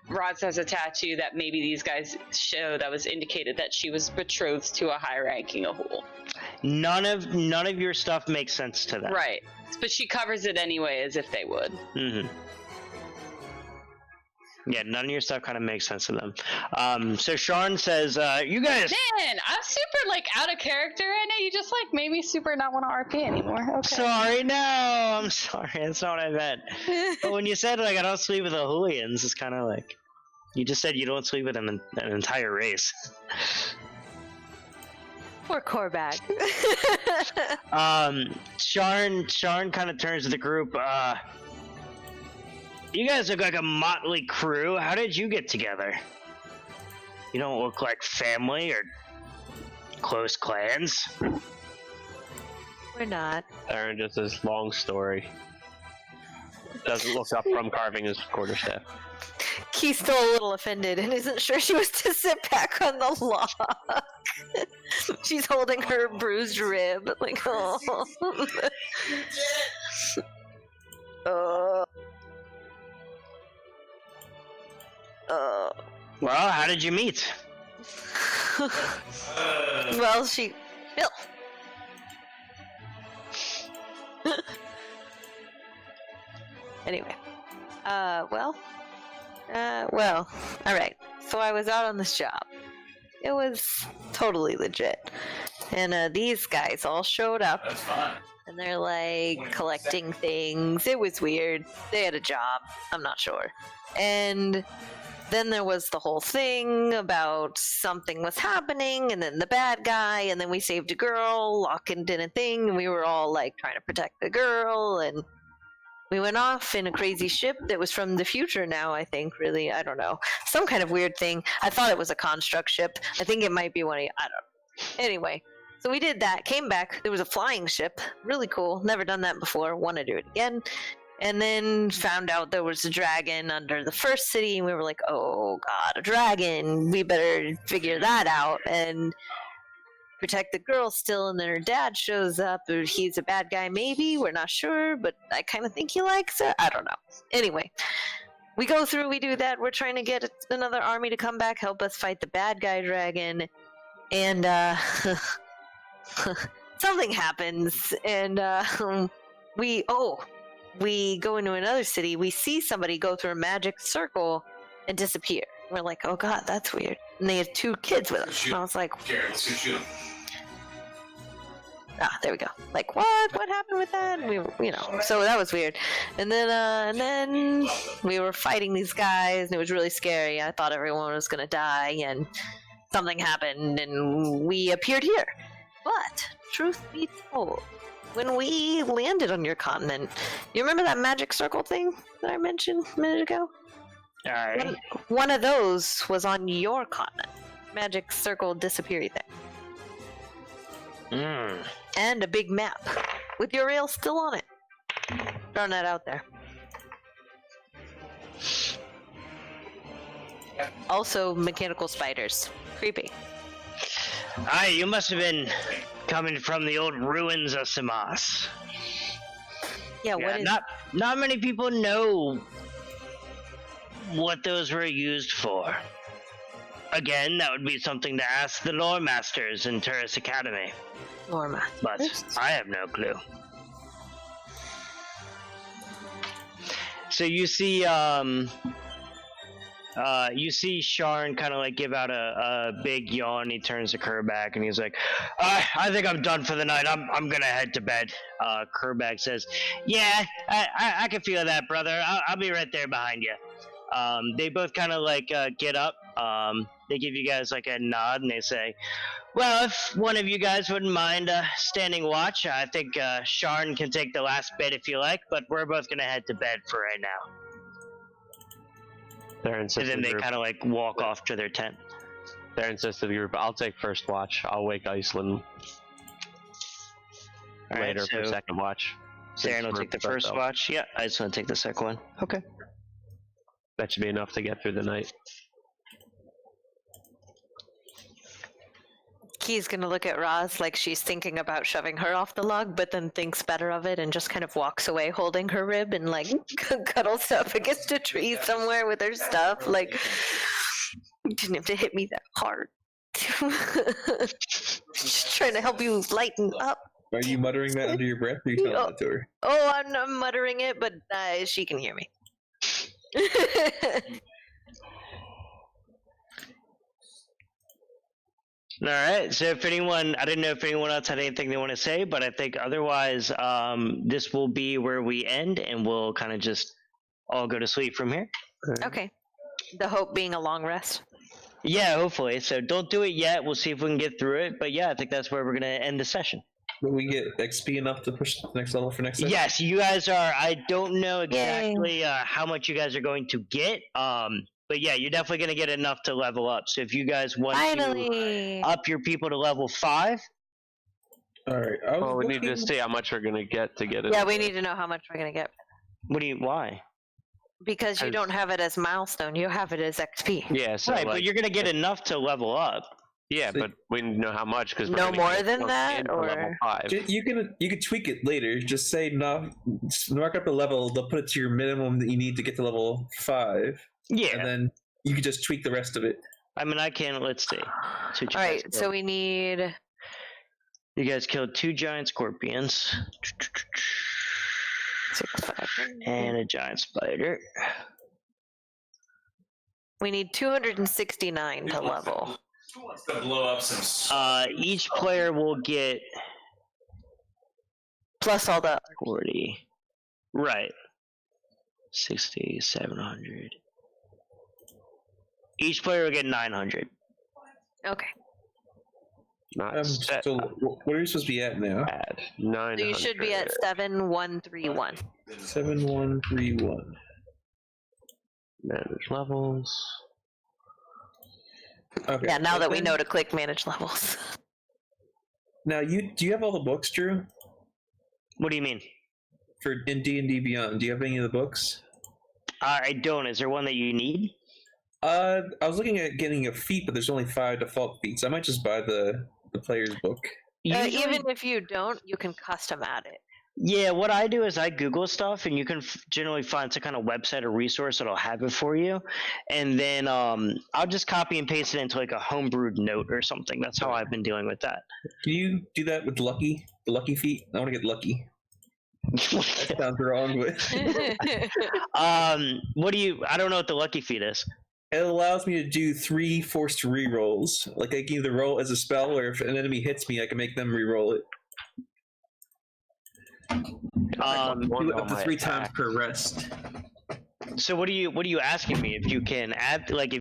Roz has a tattoo that maybe these guys show that was indicated that she was betrothed to a high-ranking Ahoul. None of your stuff makes sense to them. Right, but she covers it anyway as if they would. Mm-hmm. Yeah, none of your stuff kind of makes sense to them. So Sean says, you guys... Man, I'm super, out of character right now. You just, made me super not want to RP anymore. Okay. Sorry, no, I'm sorry. That's not what I meant. But when you said, I don't sleep with Ahoulians, it's kind of like... You just said you don't sleep with an entire race. Poor Corbag. Sharn kind of turns to the group, you guys look like a motley crew. How did you get together? You don't look like family or close clans. We're not. Aaron just this long story. Doesn't look up from carving his quarterstaff. Key's still a little offended and isn't sure she was to sit back on the log. She's holding her bruised rib. Oh. Well, how did you meet? Well, Bill. Anyway. Well, alright. So I was out on this job. It was totally legit. And these guys all showed up. That's fine. And they're collecting things. It was weird. They had a job. I'm not sure. And then there was the whole thing about something was happening, and then the bad guy, and then we saved a girl, Locken did a thing, and we were all trying to protect the girl, and we went off in a crazy ship that was from the future now, I think, really. I don't know. Some kind of weird thing. I thought it was a construct ship. I think it might be one of I don't know. Anyway, so we did that, came back. There was a flying ship. Really cool. Never done that before. Want to do it again. And then found out there was a dragon under the first city, and we were like, oh god, a dragon. We better figure that out and protect the girl still. And then her dad shows up. He's a bad guy, maybe. We're not sure, but I kind of think he likes her. I don't know. Anyway, we go through, we do that. We're trying to get another army to come back, help us fight the bad guy dragon. And something happens, and we go into another city. We see somebody go through a magic circle and disappear. We're like, oh god, that's weird. And they had 2 kids with us. And I was like, Shoot. there we go. What happened with that? And we, so that was weird. And then we were fighting these guys, and it was really scary. I thought everyone was gonna die, and something happened, and we appeared here. But truth be told, when we landed on your continent, you remember that magic circle thing that I mentioned a minute ago? Alright. One of those was on your continent. Magic circle disappearing thing. And a big map with your rail still on it. Throwing that out there. Also, mechanical spiders. Creepy. You must have been coming from the old ruins of Simas. Yeah, what is... Not many people know what those were used for. Again, that would be something to ask the lore masters in Turris Academy. Lore But masters. I have no clue. So you see Sharn kind of like give out a big yawn. He turns to Kerbag and he's like, I think I'm done for the night. I'm gonna head to bed. Kerbag says, yeah, I can feel that, brother. I'll be right there behind you. They both kind of like get up. They give you guys like a nod and they say, well, if one of you guys wouldn't mind standing watch, I think Sharn can take the last bit if you like, but we're both gonna head to bed for right now. And then they kind of like walk off to their tent. They're insistent group. I'll take first watch. I'll wake Iceland later for second watch. Saren will take the first watch. Yeah, Iceland will take the second one. Okay. That should be enough to get through the night. Key's gonna look at Roz like she's thinking about shoving her off the log, but then thinks better of it and just kind of walks away holding her rib and like cuddles up against a tree somewhere with her stuff. Like, you didn't have to hit me that hard. Just trying to help you lighten up. Are you muttering that under your breath, or are you telling it to her? Oh, I'm not muttering it, but she can hear me. All right. So if anyone, I didn't know if anyone else had anything they want to say, but I think otherwise, this will be where we end, and we'll kind of just all go to sleep from here. Okay. The hope being a long rest. Yeah, hopefully. So don't do it yet. We'll see if we can get through it. But yeah, I think that's where we're gonna end the session. Will we get XP enough to push to the next level for next session? Yes, you guys are. I don't know exactly how much you guys are going to get. But yeah, you're definitely going to get enough to level up. So if you guys want to up your people to level 5. All right. Well, we need to see how much we're going to get it. Yeah, we need to know how much we're going to get. Why? Because you don't have it as milestone, you have it as XP. Yeah, so right, like, but you're going to get enough to level up. Yeah, but we know how much because no more than that, or level 5. You can tweak it later. Just say no. Mark up a level. They'll put it to your minimum that you need to get to level 5. Yeah, and then you can just tweak the rest of it. I mean, I can. Let's see. All right, so we need. You guys killed 2 giant scorpions. 6, 5, and a giant spider. We need 269 to level. Who wants to blow up some? Each player will get plus all the 40. Right. 60, 700. Each player will get 900. Okay. So what are you supposed to be at now? Add 900. So you should be at 7131. 7131. Manage levels. Okay. Yeah, now that we know to click manage levels. Now, do you have all the books, Drew? What do you mean? For in D&D Beyond, do you have any of the books? I don't. Is there one that you need? I was looking at getting a feat, but there's only 5 default feats. I might just buy the player's book. Even if you don't, you can custom add it. Yeah, what I do is I Google stuff, and you can generally find some kind of website or resource that'll have it for you, and then I'll just copy and paste it into like a homebrewed note or something. That's how I've been dealing with that. Can you do that with the lucky feat? I want to get lucky. That sounds wrong, but what do you? I don't know what the lucky feat is. it allows me to do 3 forced rerolls. Like I can either roll as a spell, or if an enemy hits me, I can make them reroll it. Do it up to 3 times per rest. So what are you asking me? If you can add, like, if